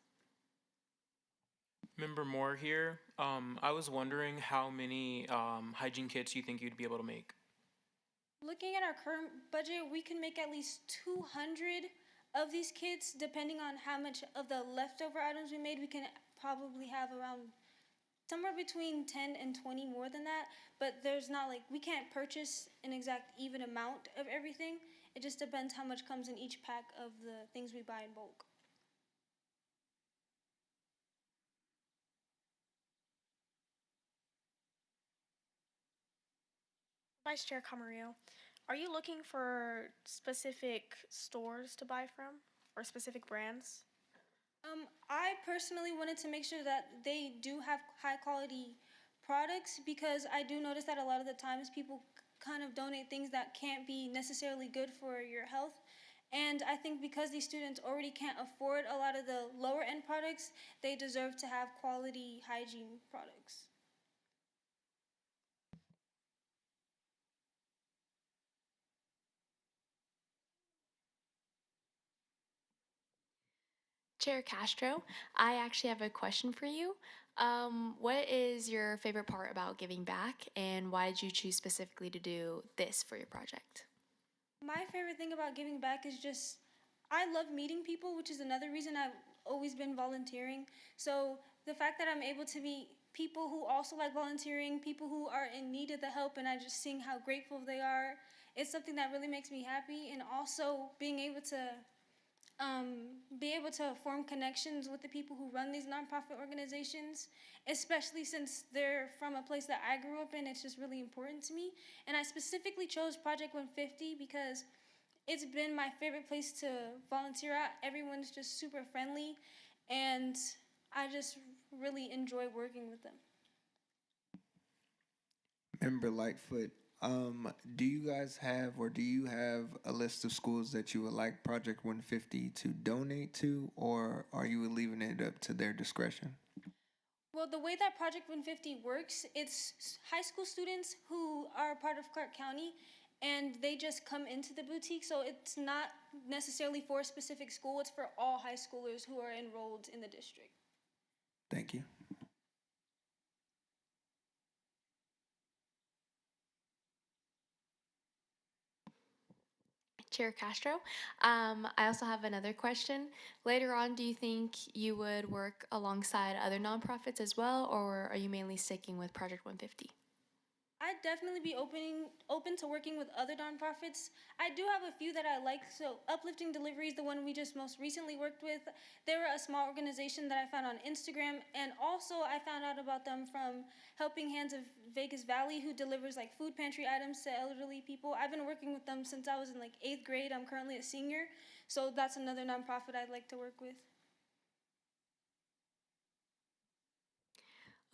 Member Moore here. I was wondering how many hygiene kits you think you'd be able to make. Looking at our current budget, we can make at least 200 of these kits. Depending on how much of the leftover items we made, we can probably have around somewhere between 10 and 20 more than that. But there's not like, we can't purchase an exact even amount of everything. It just depends how much comes in each pack of the things we buy in bulk. Vice Chair Camarillo, are you looking for specific stores to buy from or specific brands? I personally wanted to make sure that they do have high quality products, because I do notice that a lot of the times people kind of donate things that can't be necessarily good for your health. And I think because these students already can't afford a lot of the lower end products, they deserve to have quality hygiene products. Chair Castro, I actually have a question for you. What is your favorite part about giving back, and why did you choose specifically to do this for your project? My favorite thing about giving back is just, I love meeting people, which is another reason I've always been volunteering. So the fact that I'm able to meet people who also like volunteering, people who are in need of the help, and I just seeing how grateful they are, it's something that really makes me happy. And also being able to form connections with the people who run these nonprofit organizations, especially since they're from a place that I grew up in. It's just really important to me. And I specifically chose Project 150 because it's been my favorite place to volunteer at. Everyone's just super friendly, and I just really enjoy working with them. Member Lightfoot, do you guys have, or do you have a list of schools that you would like Project 150 to donate to, or are you leaving it up to their discretion? Well, the way that Project 150 works, it's high school students who are part of Clark County, and they just come into the boutique. So it's not necessarily for a specific school, it's for all high schoolers who are enrolled in the district. Thank you. Chair Castro. I also have another question. Later on, do you think you would work alongside other nonprofits as well, or are you mainly sticking with Project 150? I'd definitely be open to working with other nonprofits. I do have a few that I like. So Uplifting Delivery is the one we just most recently worked with. They were a small organization that I found on Instagram, and also I found out about them from Helping Hands of Vegas Valley, who delivers like food pantry items to elderly people. I've been working with them since I was in like 8th grade. I'm currently a senior, so that's another nonprofit I'd like to work with.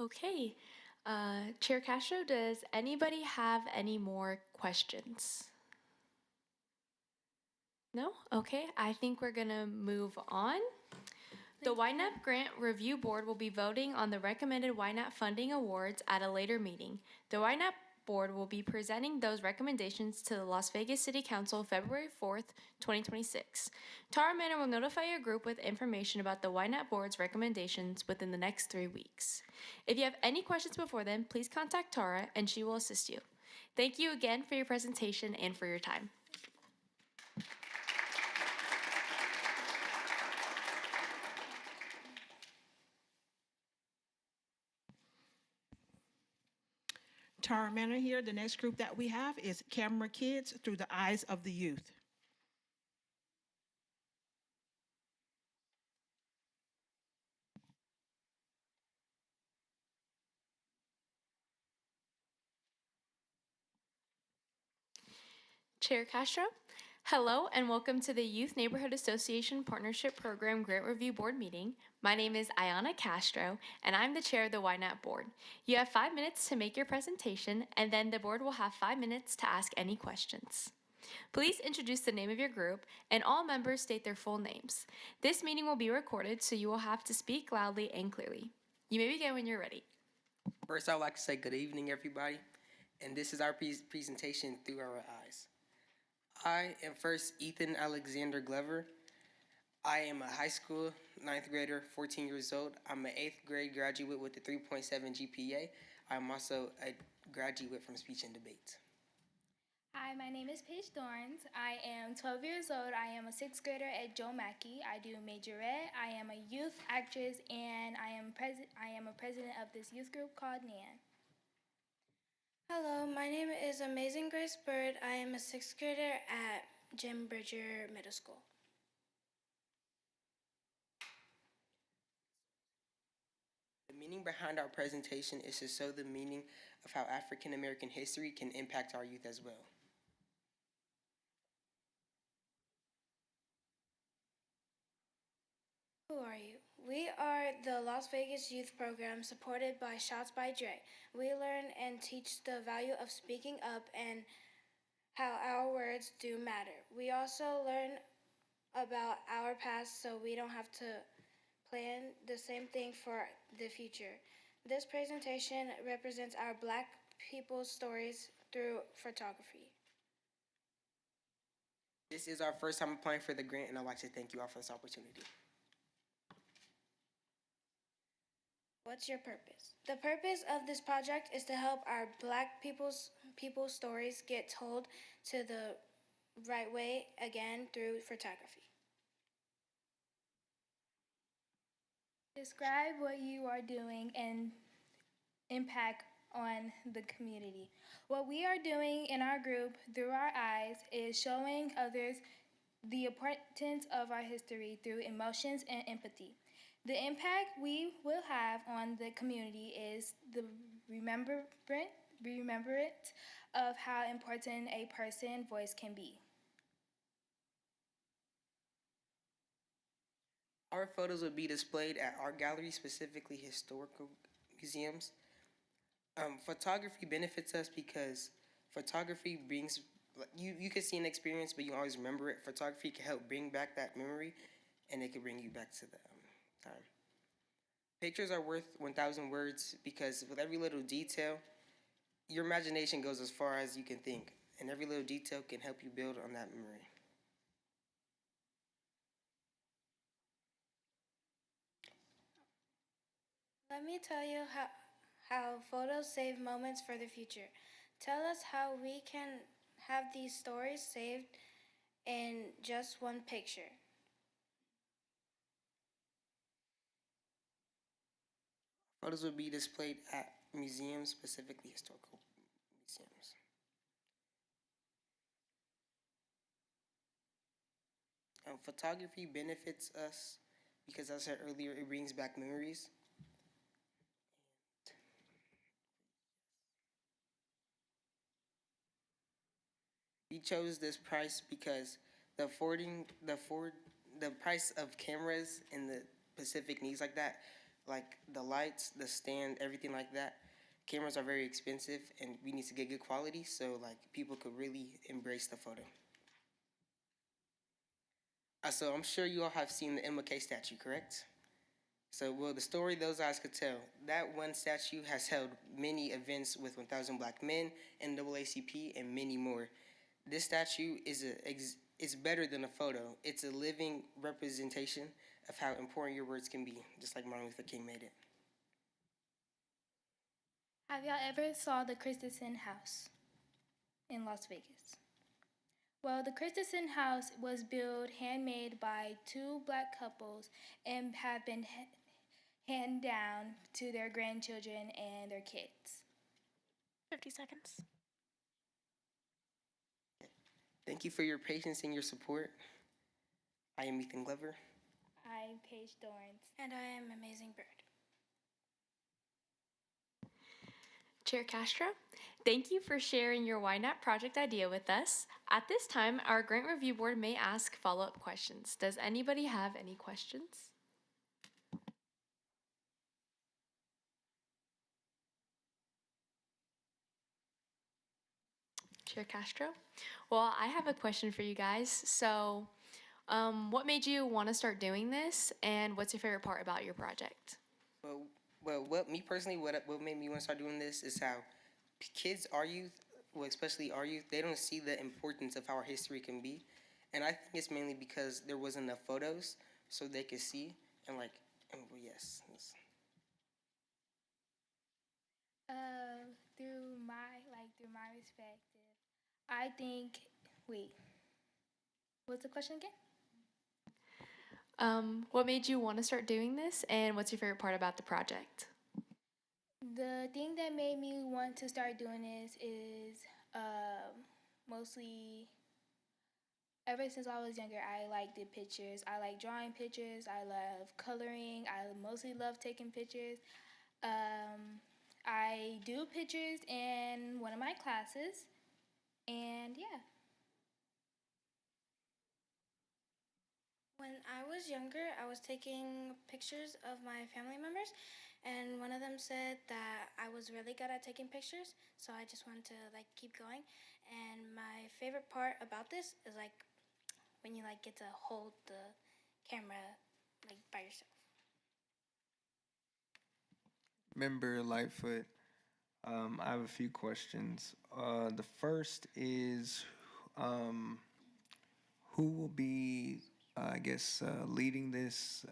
Okay. Chair Castro, does anybody have any more questions? No? Okay, I think we're gonna move on. The YNAP Grant Review Board will be voting on the recommended YNAP funding awards at a later meeting. The YNAP Board will be presenting those recommendations to the Las Vegas City Council February 4th, 2026. Tara Manor will notify your group with information about the YNAP Board's recommendations within the next 3 weeks. If you have any questions before then, please contact Tara and she will assist you. Thank you again for your presentation and for your time. Tara Manor here. The next group that we have is Camera Kids Through the Eyes of the Youth. Chair Castro. Hello and welcome to the Youth Neighborhood Association Partnership Program Grant Review Board meeting. My name is Ayana Castro and I'm the chair of the YNAP board. You have 5 minutes to make your presentation and then the board will have 5 minutes to ask any questions. Please introduce the name of your group and all members state their full names. This meeting will be recorded so you will have to speak loudly and clearly. You may begin when you're ready. First, I would like to say good evening, everybody, and this is our presentation Through Our Eyes. I am first Ethan Alexander Glover. I am a high school 9th grader, 14 years old. I'm an 8th grade graduate with a 3.7 GPA. I'm also a graduate from speech and debate. Hi, my name is Paige Dorns. I am 12 years old. I am a 6th grader at Joe Mackey. I do majorette. I am a youth actress, and I am a president of this youth group called NAN. Hello, my name is Amazing Grace Bird. I am a 6th grader at Jim Bridger Middle School. The meaning behind our presentation is to show the meaning of how African American history can impact our youth as well. Who are you? We are the Las Vegas Youth Program supported by Shots by Dre. We learn and teach the value of speaking up and how our words do matter. We also learn about our past so we don't have to plan the same thing for the future. This presentation represents our Black people's stories through photography. This is our first time applying for the grant, and I'd like to thank you all for this opportunity. What's your purpose? The purpose of this project is to help our Black people's stories get told to the right way again through photography. Describe what you are doing and impact on the community. What we are doing in our group Through Our Eyes is showing others the importance of our history through emotions and empathy. The impact we will have on the community is the remembrance of how important a person's voice can be. Our photos will be displayed at art galleries, specifically historical museums. Photography benefits us because photography brings, you can see an experience, but you always remember it. Photography can help bring back that memory, and it can bring you back to the time. Pictures are worth 1,000 words because with every little detail, your imagination goes as far as you can think. and every little detail can help you build on that memory. Let me tell you how photos save moments for the future. Tell us how we can have these stories saved in just one picture. Photos will be displayed at museums, specifically historical museums. Photography benefits us because, as I said earlier, it brings back memories. We chose this price because the price of cameras in the Pacific needs like the lights, the stand, everything like that. Cameras are very expensive, and we need to get good quality so like people could really embrace the photo. So I'm sure you all have seen the MLK statue, correct? So, well, the story those eyes could tell, that one statue has held many events with 1,000 Black Men, NAACP, and many more. This statue it's better than a photo. It's a living representation of how important your words can be, just like Martin Luther King made it. Have y'all ever saw the Christensen House in Las Vegas? Well, the Christensen House was built handmade by two Black couples and have been handed down to their grandchildren and their kids. 50 seconds. Thank you for your patience and your support. I am Ethan Glover. I'm Paige Dorrance. And I am Amazing Bird. Chair Castro, thank you for sharing your YNAP project idea with us. At this time, our grant review board may ask follow-up questions. Does anybody have any questions? Chair Castro? Well, I have a question for you guys. So, what made you want to start doing this, and what's your favorite part about your project? Well, what me personally, what made me want to start doing this is how kids, our youth, well, especially our youth, they don't see the importance of how our history can be, and I think it's mainly because there wasn't enough photos so they could see and well, yes. Through my perspective, I think. Wait, what's the question again? What made you want to start doing this, and what's your favorite part about the project? The thing that made me want to start doing this is mostly ever since I was younger, I like the pictures. I like drawing pictures. I love coloring. I mostly love taking pictures. I do pictures in one of my classes, and yeah. When I was younger, I was taking pictures of my family members, and one of them said that I was really good at taking pictures, so I just wanted to like keep going. And my favorite part about this is like when you like get to hold the camera like by yourself. Member Lightfoot, I have a few questions. The first is, who will be, leading this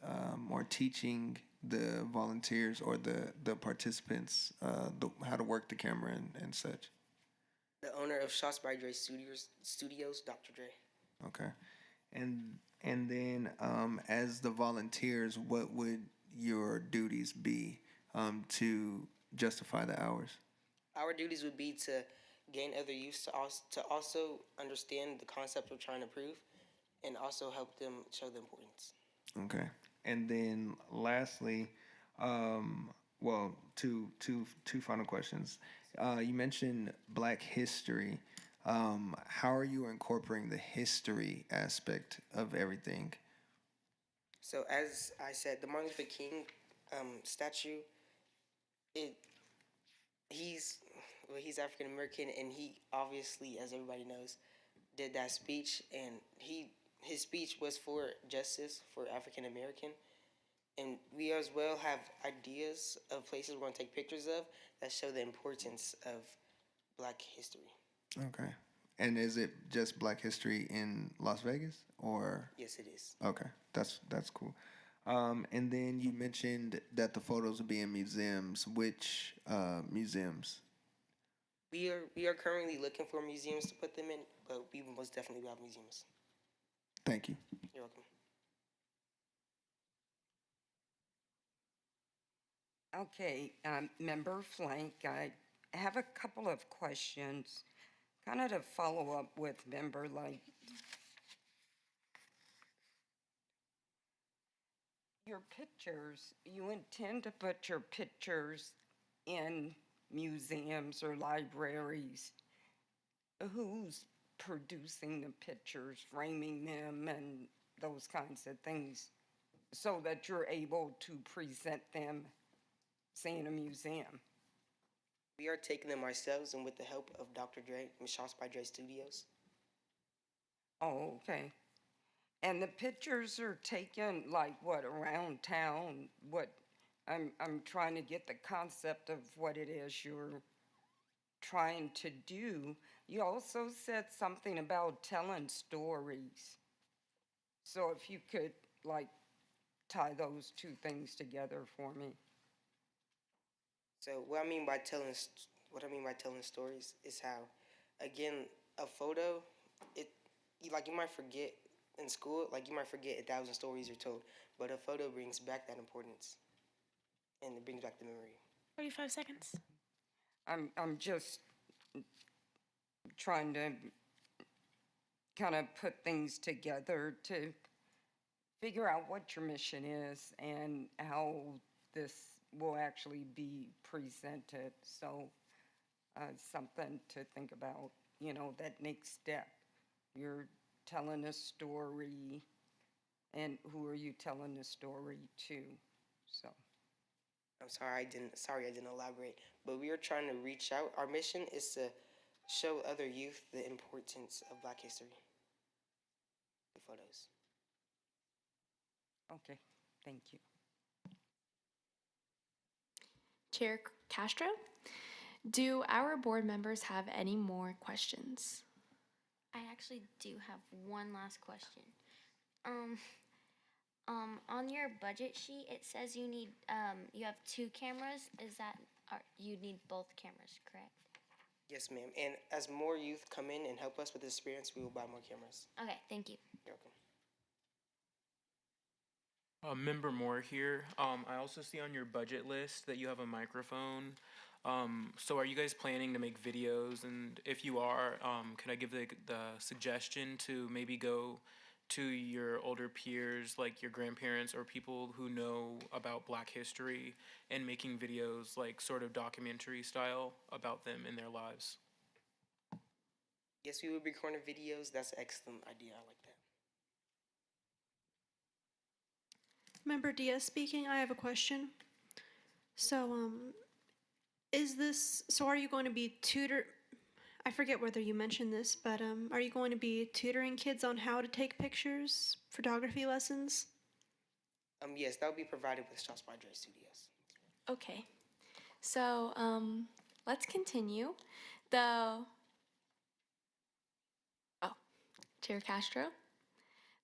or teaching the volunteers or the participants how to work the camera and such? The owner of Shots by Dre Studios, Dr. Dre. Okay, and then as the volunteers, what would your duties be to justify the hours? Our duties would be to gain other youth to also understand the concept we're trying to prove, and also help them show the importance. Okay, and then lastly, two final questions. You mentioned Black history. How are you incorporating the history aspect of everything? So as I said, the Martin Luther King statue, he's African American, and he obviously, as everybody knows, did that speech, and his speech was for justice for African American, and we as well have ideas of places we're going to take pictures of that show the importance of Black history. Okay, And is it just Black History in Las Vegas, or? Yes, it is. Okay, that's cool. And then you mentioned that the photos will be in museums. Which museums? We are currently looking for museums to put them in, but we most definitely will have museums. Thank you. You're welcome. Okay, Member Flank, I have a couple of questions, kind of to follow up with Member Light. Your pictures, you intend to put your pictures in museums or libraries. Who's producing the pictures, framing them, and those kinds of things, so that you're able to present them, say, in a museum? We are taking them ourselves and with the help of Dr. Dre and Shots by Dre Studios. Oh, okay. And the pictures are taken like what, around town? What, I'm trying to get the concept of what it is you're trying to do. You also said something about telling stories. So if you could like tie those two things together for me. So what I mean by telling stories is how, again, a photo, you might forget in school, like you might forget 1,000 stories are told, but a photo brings back that importance, and it brings back the memory. 45 seconds. I'm just trying to kind of put things together to figure out what your mission is and how this will actually be presented. So something to think about, that next step. You're telling a story, and who are you telling the story to? So I'm sorry I didn't elaborate, but we are trying to reach out. Our mission is to show other youth the importance of Black history. Photos. Okay, thank you. Chair Castro, do our board members have any more questions? I actually do have one last question. On your budget sheet, it says you need you have 2 cameras. Is that you need both cameras, correct? Yes, ma'am. And as more youth come in and help us with this experience, we will buy more cameras. Okay, thank you. You're welcome. Member Moore here. I also see on your budget list that you have a microphone. So are you guys planning to make videos? And if you are, could I give the suggestion to maybe go to your older peers, like your grandparents or people who know about Black history, and making videos like sort of documentary style about them in their lives? Yes, we will be recording videos. That's an excellent idea. I like that. Member Diaz speaking. I have a question. So, are you going to be I forget whether you mentioned this, but are you going to be tutoring kids on how to take pictures, photography lessons? Yes, that will be provided with Shots by Dre Studios. Okay. So, let's continue. Chair Castro.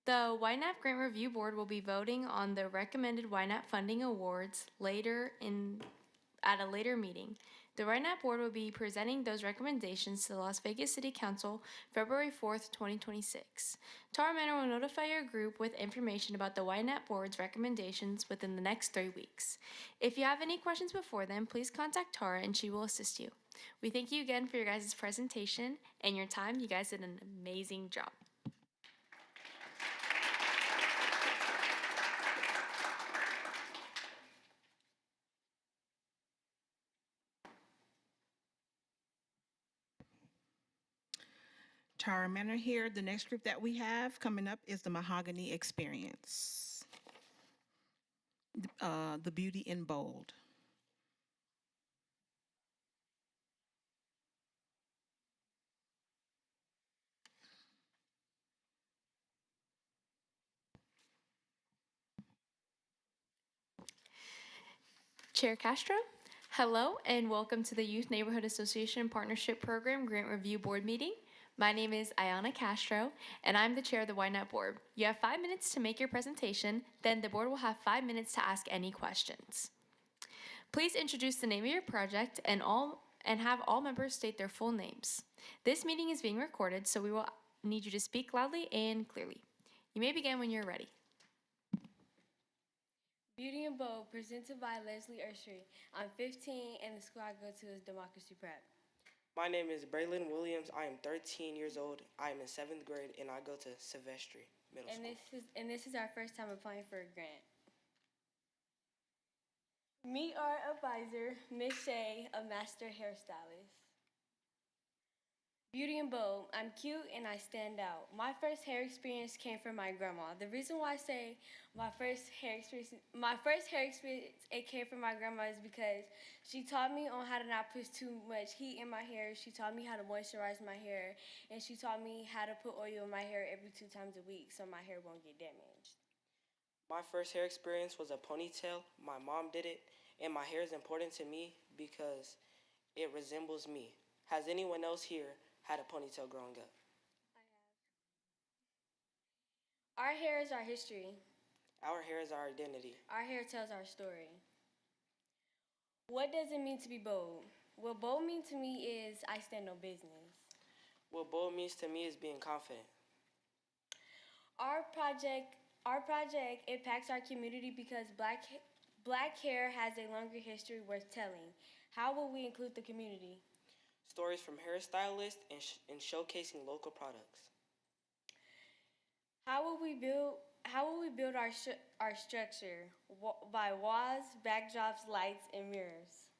The YNAP Grant Review Board will be voting on the recommended YNAP funding awards at a later meeting. The YNAP Board will be presenting those recommendations to the Las Vegas City Council February 4th, 2026. Tara Manor will notify your group with information about the YNAP Board's recommendations within the next 3 weeks. If you have any questions before then, please contact Tara and she will assist you. We thank you again for your guys' presentation and your time. You guys did an amazing job. Tara Manor here. The next group that we have coming up is the Mahogany Experience. The Beauty in Bold. Chair Castro, hello and welcome to the Youth Neighborhood Association Partnership Program Grant Review Board meeting. My name is Ayana Castro, and I'm the chair of the YNAB board. You have 5 minutes to make your presentation, then the board will have 5 minutes to ask any questions. Please introduce the name of your project and have all members state their full names. This meeting is being recorded, so we will need you to speak loudly and clearly. You may begin when you're ready. Beauty and Bold, presented by Leslie Ursery. I'm 15, and the school I go to is Democracy Prep. My name is Braylon Williams. I am 13 years old. I am in 7th grade, and I go to Silvestri Middle School. This is our first time applying for a grant. Meet our advisor, Miss Shay, a master hairstylist. Beauty and Bold, I'm cute and I stand out. My first hair experience came from my grandma. The reason why I say my first hair experience it came from my grandma is because she taught me on how to not put too much heat in my hair. She taught me how to moisturize my hair, and she taught me how to put oil in my hair every 2 times a week so my hair won't get damaged. My first hair experience was a ponytail. My mom did it, and my hair is important to me because it resembles me. Has anyone else here had a ponytail growing up? Our hair is our history. Our hair is our identity. Our hair tells our story. What does it mean to be bold? What bold means to me is I stand on business. What bold means to me is being confident. Our project impacts our community because black hair has a longer history worth telling. How will we include the community? Stories from hairstylists and showcasing local products. How will we build our structure? By walls, backdrops, lights, and mirrors.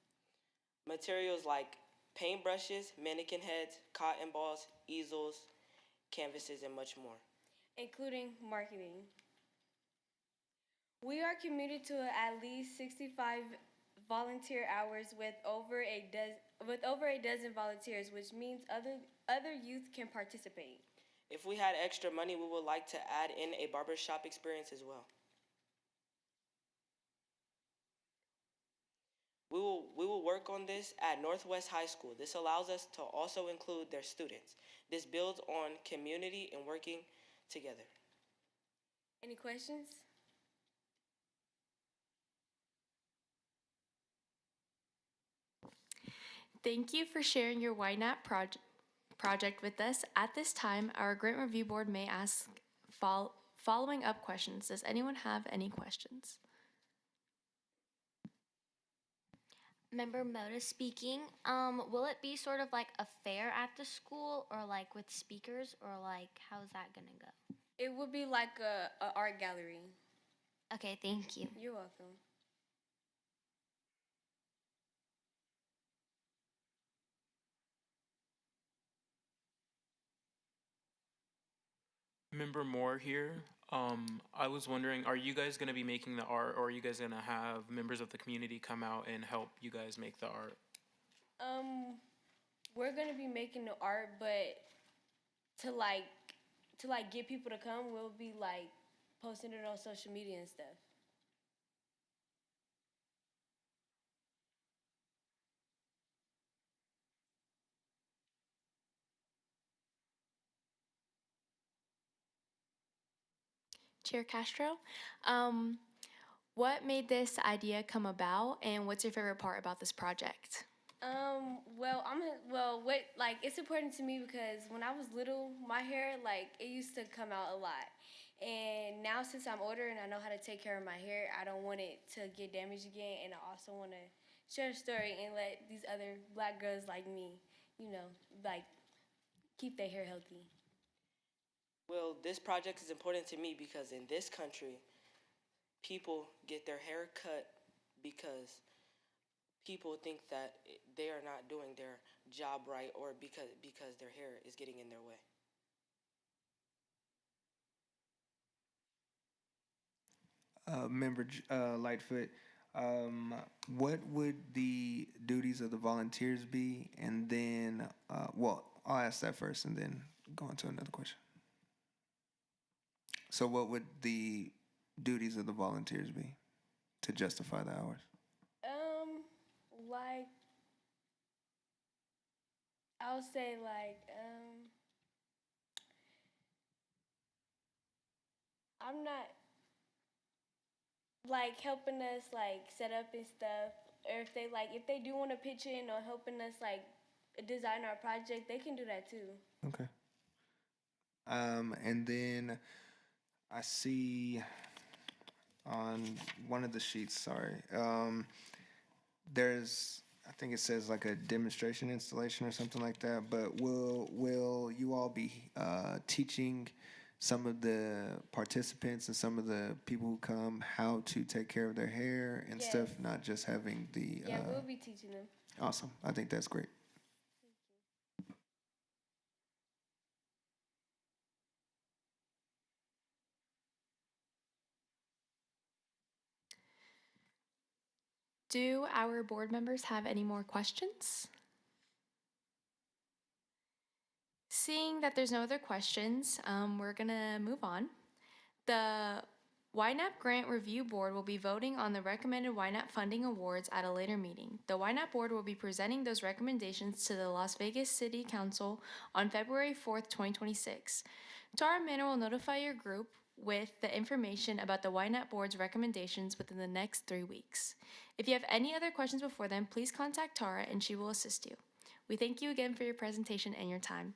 Materials like paintbrushes, mannequin heads, cotton balls, easels, canvases, and much more. Including marketing. We are committed to at least 65 volunteer hours with over a dozen volunteers, which means other youth can participate. If we had extra money, we would like to add in a barbershop experience as well. We will work on this at Northwest High School. This allows us to also include their students. This builds on community and working together. Any questions? Thank you for sharing your YNAP project with us. At this time, our grant review board may ask following up questions. Does anyone have any questions? Member Moda speaking. Will it be sort of like a fair at the school, or like with speakers, or like how's that gonna go? It would be like a art gallery. Okay, thank you. You're welcome. Member Moore here. I was wondering, are you guys going to be making the art, or are you guys going to have members of the community come out and help you guys make the art? We're gonna be making the art, but to get people to come, we'll be like posting it on social media and stuff. Chair Castro, what made this idea come about, and what's your favorite part about this project? It's important to me because when I was little, my hair, it used to come out a lot. And now since I'm older and I know how to take care of my hair, I don't want it to get damaged again. And I also want to share a story and let these other black girls like me, keep their hair healthy. Well, this project is important to me because in this country, people get their hair cut because people think that they are not doing their job right, or because their hair is getting in their way. Member Lightfoot, what would the duties of the volunteers be? And then, I'll ask that first and then go on to another question. So what would the duties of the volunteers be to justify the hours? I'll say I'm not like helping us like set up and stuff, or if they do want to pitch in or helping us like design our project, they can do that too. Okay. And then I see on one of the sheets, sorry, there's, I think it says like a demonstration installation or something like that, but will you all be teaching some of the participants and some of the people who come how to take care of their hair and Yes. stuff, not just having the Yeah, we'll be teaching them. awesome. I think that's great. Do our board members have any more questions? Seeing that there's no other questions, we're gonna move on. The YNAP Grant Review Board will be voting on the recommended YNAP funding awards at a later meeting. The YNAP Board will be presenting those recommendations to the Las Vegas City Council on February 4th, 2026. Tara Manor will notify your group with the information about the YNAP Board's recommendations within the next 3 weeks. If you have any other questions before then, please contact Tara and she will assist you. We thank you again for your presentation and your time.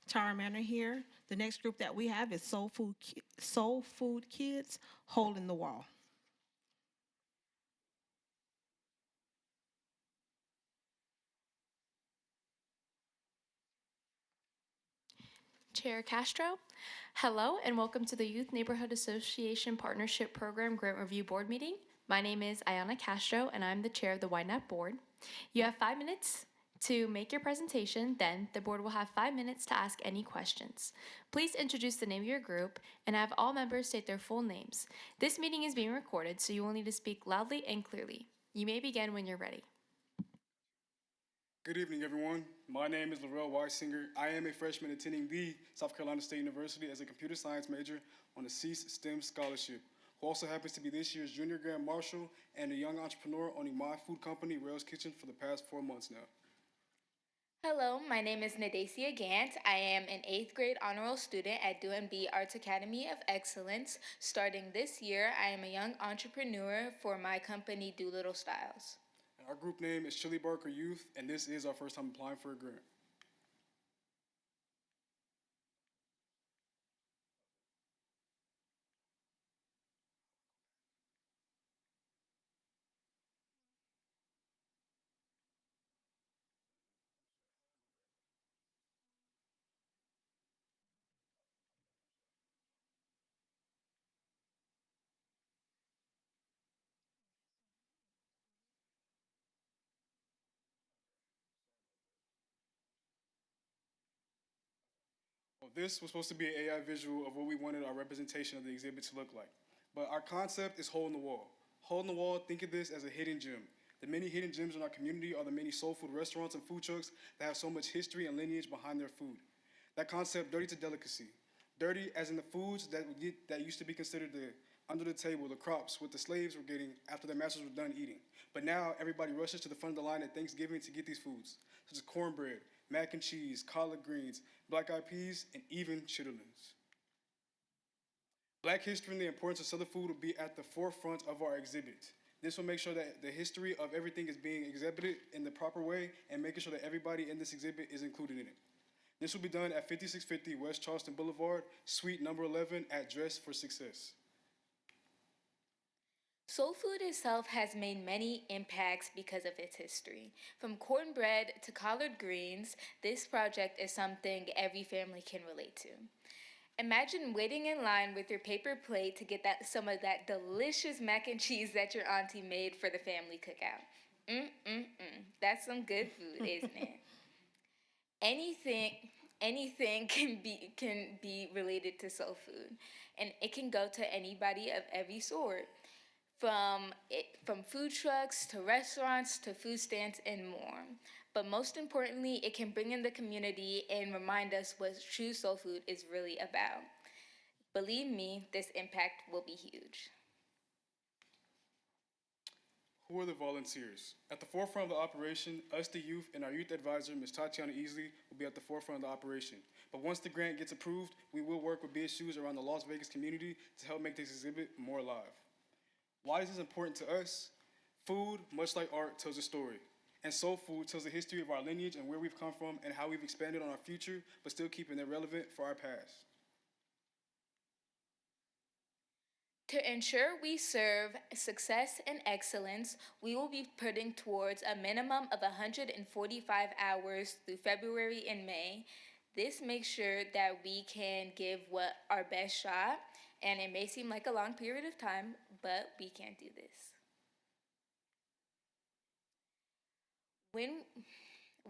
Tara Manor here. The next group that we have is Soul Food Kids, Hole in the Wall. Chair Castro. Hello and welcome to the Youth Neighborhood Association Partnership Program Grant Review Board meeting. My name is Ayana Castro and I'm the chair of the YNAP board. You have 5 minutes to make your presentation, then the board will have 5 minutes to ask any questions. Please introduce the name of your group and have all members state their full names. This meeting is being recorded, so you will need to speak loudly and clearly. You may begin when you're ready. Good evening, everyone. My name is Laurel Weisinger. I am a freshman attending the South Carolina State University as a computer science major on a CEAS STEM scholarship, who also happens to be this year's Junior Grand Marshal and a young entrepreneur owning my food company, Rails Kitchen, for the past 4 months now. Hello, my name is Nadacia Gant. I am an 8th grade honor roll student at DUMB Arts Academy of Excellence. Starting this year, I am a young entrepreneur for my company, Doolittle Styles. Our group name is Chili Barker Youth, and this is our first time applying for a grant. Well, this was supposed to be an AI visual of what we wanted our representation of the exhibit to look like. But our concept is hole in the wall. Hole in the wall, think of this as a hidden gem. The many hidden gems in our community are the many soul food restaurants and food trucks that have so much history and lineage behind their food. That concept, dirty to delicacy. Dirty as in the foods that used to be considered the under the table, the crops, what the slaves were getting after their masters were done eating. But now everybody rushes to the front of the line at Thanksgiving to get these foods, such as cornbread, mac and cheese, collard greens, black-eyed peas, and even chitterlings. Black history and the importance of Southern food will be at the forefront of our exhibit. This will make sure that the history of everything is being exhibited in the proper way and making sure that everybody in this exhibit is included in it. This will be done at 5650 West Charleston Boulevard, suite number 11 at Dress for Success. Soul food itself has made many impacts because of its history. From cornbread to collard greens, this project is something every family can relate to. Imagine waiting in line with your paper plate to get some of that delicious mac and cheese that your auntie made for the family cookout. That's some good food, isn't it? Anything can be related to soul food, and it can go to anybody of every sort. From food trucks to restaurants to food stands and more. But most importantly, it can bring in the community and remind us what true soul food is really about. Believe me, this impact will be huge. Who are the volunteers? At the forefront of the operation, us the youth and our youth advisor, Ms. Tatiana Easley, will be at the forefront of the operation. But once the grant gets approved, we will work with BSUs around the Las Vegas community to help make this exhibit more alive. Why is this important to us? Food, much like art, tells a story. And soul food tells the history of our lineage and where we've come from and how we've expanded on our future, but still keeping it relevant for our past. To ensure we serve success and excellence, we will be putting towards a minimum of 145 hours through February and May. This makes sure that we can give what our best shot, and it may seem like a long period of time, but we can do this.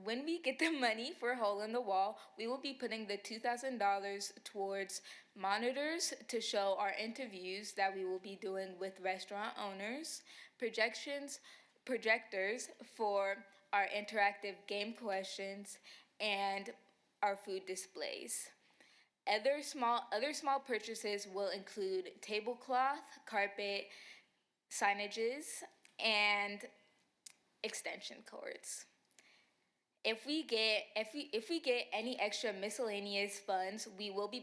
When we get the money for Hole in the Wall, we will be putting the $2,000 towards monitors to show our interviews that we will be doing with restaurant owners, projectors for our interactive game questions, and our food displays. Other small purchases will include tablecloth, carpet, signages, and extension cords. If we get any extra miscellaneous funds, we will be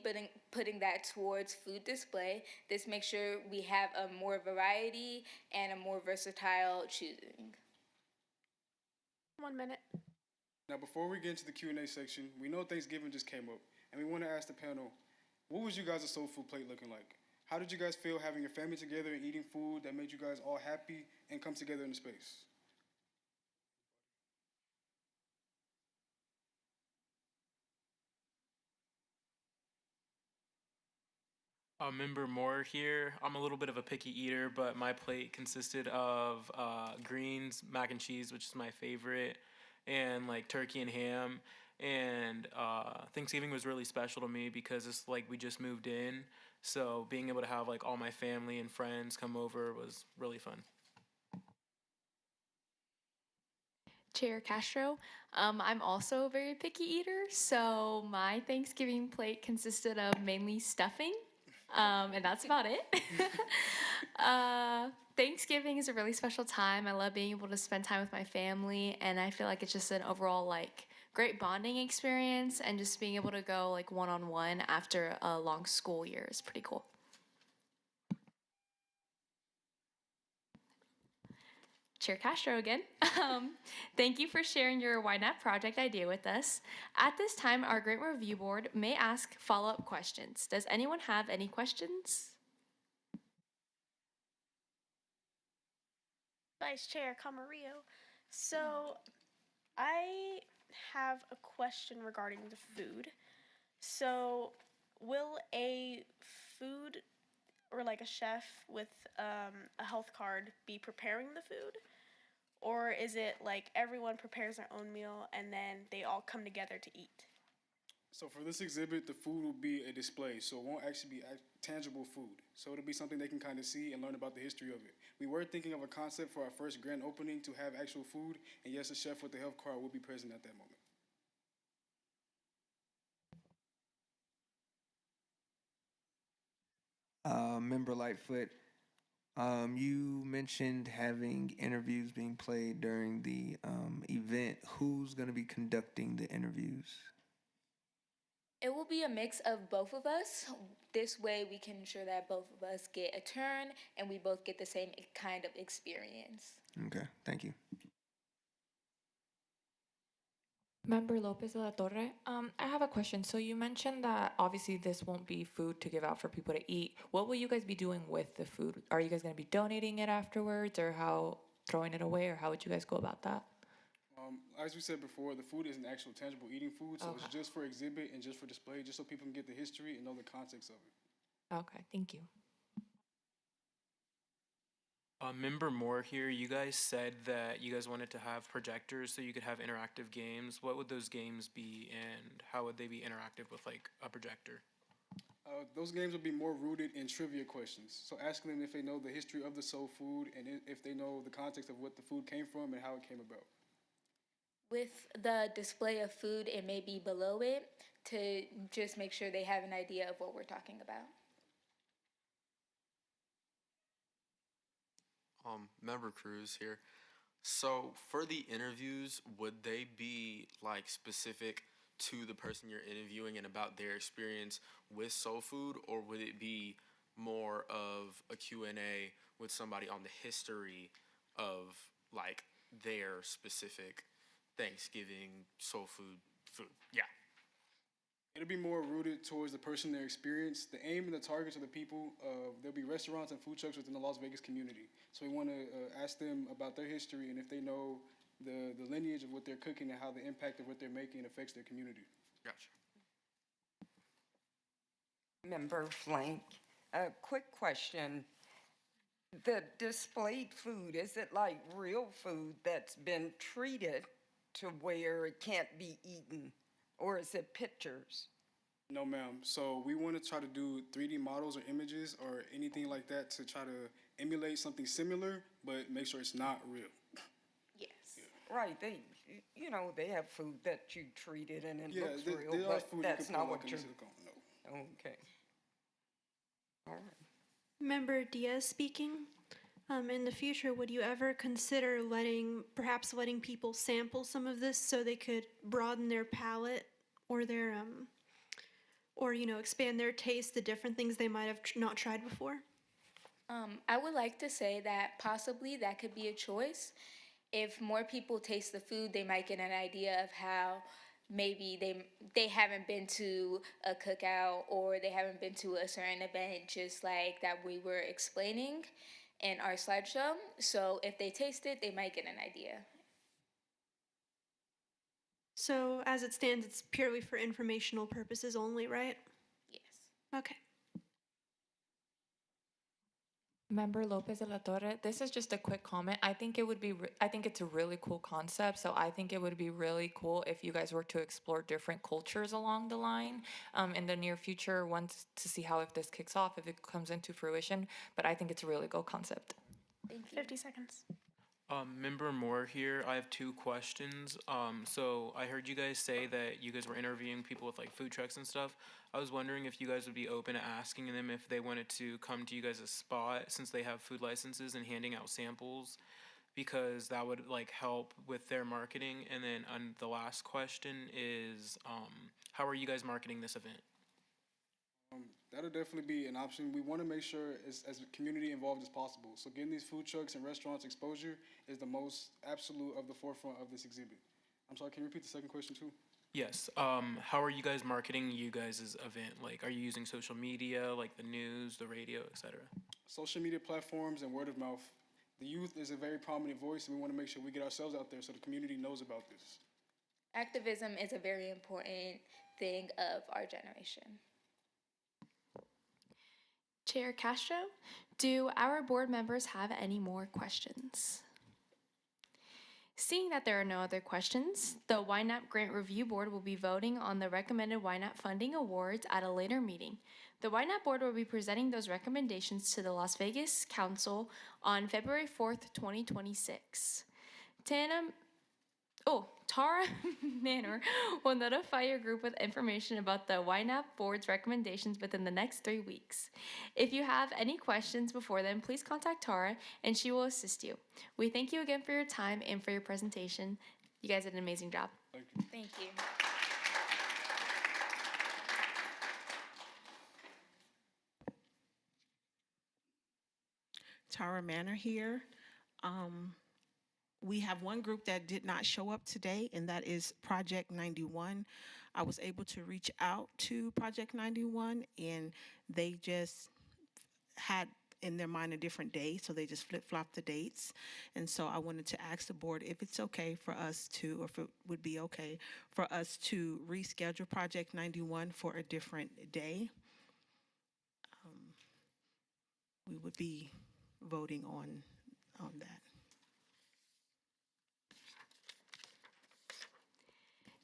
putting that towards food display. This makes sure we have a more variety and a more versatile choosing. 1 minute. Now, before we get into the Q&A section, we know Thanksgiving just came up, and we want to ask the panel, what was you guys' soul food plate looking like? How did you guys feel having your family together and eating food that made you guys all happy and come together in the space? Member Moore here. I'm a little bit of a picky eater, but my plate consisted of greens, mac and cheese, which is my favorite, and like turkey and ham. And Thanksgiving was really special to me because it's like we just moved in, so being able to have like all my family and friends come over was really fun. Chair Castro. I'm also a very picky eater, so my Thanksgiving plate consisted of mainly stuffing, and that's about it. Thanksgiving is a really special time. I love being able to spend time with my family, and I feel like it's just an overall like great bonding experience, and just being able to go like one-on-one after a long school year is pretty cool. Chair Castro again. Thank you for sharing your YNAB project idea with us. At this time, our grant review board may ask follow-up questions. Does anyone have any questions? Vice Chair Camarillo. So, I have a question regarding the food. So, will a food or like a chef with a health card be preparing the food? Or is it like everyone prepares their own meal and then they all come together to eat? So for this exhibit, the food will be a display, so it won't actually be tangible food. So it'll be something they can kind of see and learn about the history of it. We were thinking of a concept for our first grand opening to have actual food, and yes, a chef with the health card will be present at that moment. Member Lightfoot, you mentioned having interviews being played during the event. Who's going to be conducting the interviews? It will be a mix of both of us. This way we can ensure that both of us get a turn and we both get the same kind of experience. Okay, thank you. Member Lopez de la Torre, I have a question. So you mentioned that obviously this won't be food to give out for people to eat. What will you guys be doing with the food? Are you guys going to be donating it afterwards, or how throwing it away, or how would you guys go about that? As we said before, the food isn't actual tangible eating food, so Okay. it's just for exhibit and just for display, just so people can get the history and know the context of it. Okay, thank you. Member Moore here, you guys said that you guys wanted to have projectors so you could have interactive games. What would those games be, and how would they be interactive with like a projector? Those games will be more rooted in trivia questions. So asking them if they know the history of the soul food and if they know the context of what the food came from and how it came about. With the display of food, it may be below it to just make sure they have an idea of what we're talking about. Member Cruz here. So for the interviews, would they be like specific to the person you're interviewing and about their experience with soul food, or would it be more of a Q&A with somebody on the history of like their specific Thanksgiving soul food? Yeah. It'll be more rooted towards the person, their experience. The aim and the targets of the people, there'll be restaurants and food trucks within the Las Vegas community. So we want to ask them about their history and if they know the lineage of what they're cooking and how the impact of what they're making affects their community. Gotcha. Member Flank, a quick question. The displayed food, is it like real food that's been treated to where it can't be eaten? Or is it pictures? No, ma'am. So we want to try to do 3D models or images or anything like that to try to emulate something similar, but make sure it's not real. Yes. Right, they have food that you treated and it looks there real, are but food that's you can not pull what out you're. silicone. No. Okay. All right. Member Diaz speaking. In the future, would you ever consider perhaps letting people sample some of this so they could broaden their palate or their expand their taste to different things they might have not tried before? I would like to say that possibly that could be a choice. If more people taste the food, they might get an idea of how maybe they haven't been to a cookout or they haven't been to a certain event, just like that we were explaining in our slideshow. So if they taste it, they might get an idea. So as it stands, it's purely for informational purposes only, right? Yes. Okay. Member Lopez de la Torre, this is just a quick comment. I think I think it's a really cool concept. So I think it would be really cool if you guys were to explore different cultures along the line in the near future, once to see how if this kicks off, if it comes into fruition. But I think it's a really cool concept. Thank you. 50 seconds. Member Moore here. I have two questions. So I heard you guys say that you guys were interviewing people with like food trucks and stuff. I was wondering if you guys would be open to asking them if they wanted to come to you guys' spot since they have food licenses and handing out samples, because that would like help with their marketing. And then the last question is, how are you guys marketing this event? That'll definitely be an option. We want to make sure as community involved as possible. So getting these food trucks and restaurants exposure is the most absolute of the forefront of this exhibit. I'm sorry, can you repeat the second question too? Yes. How are you guys marketing you guys' event? Like, are you using social media, like the news, the radio, etc.? Social media platforms and word of mouth. The youth is a very prominent voice, and we want to make sure we get ourselves out there so the community knows about this. Activism is a very important thing of our generation. Chair Castro, do our board members have any more questions? Seeing that there are no other questions, the YNAP Grant Review Board will be voting on the recommended YNAP funding awards at a later meeting. The YNAP Board will be presenting those recommendations to the Las Vegas Council on February 4th, 2026. Tara Manor will notify your group with information about the YNAP Board's recommendations within the next 3 weeks. If you have any questions before then, please contact Tara and she will assist you. We thank you again for your time and for your presentation. You guys did an amazing job. Thank you. Thank you. Tara Manor here. We have one group that did not show up today, and that is Project 91. I was able to reach out to Project 91, and they just had in their mind a different day, so they just flip-flopped the dates. And so I wanted to ask the board if it's okay for us to, or if it would be okay for us to reschedule Project 91 for a different day. We would be voting on that.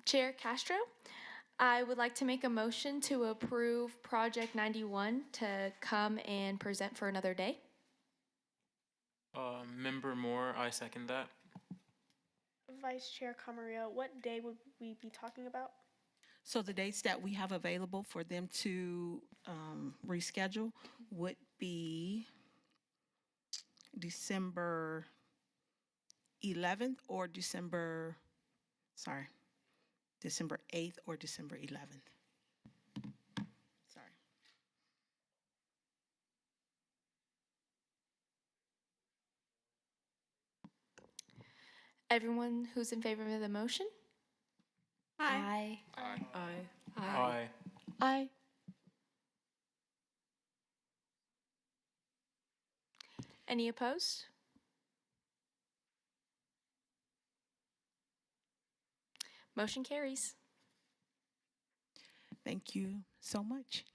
Chair Castro, I would like to make a motion to approve Project 91 to come and present for another day. Member Moore, I second that. Vice Chair Camarillo, what day would we be talking about? So the dates that we have available for them to reschedule would be December 11th or December 8th or December 11th. Sorry. Everyone who's in favor of the motion? Aye. Aye. Aye. Aye. Aye. Any opposed? Motion carries. Thank you so much.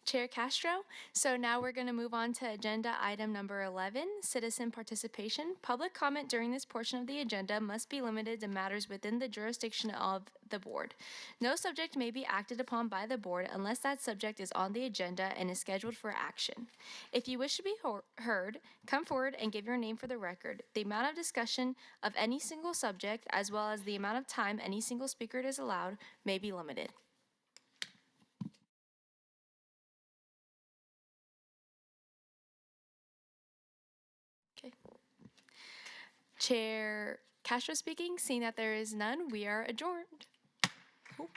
Chair Castro. So now we're going to move on to agenda item number 11, citizen participation. Public comment during this portion of the agenda must be limited to matters within the jurisdiction of the board. No subject may be acted upon by the board unless that subject is on the agenda and is scheduled for action. If you wish to be heard, come forward and give your name for the record. The amount of discussion of any single subject, as well as the amount of time any single speaker is allowed, may be limited. Okay. Chair Castro speaking. Seeing that there is none, we are adjourned. Cool.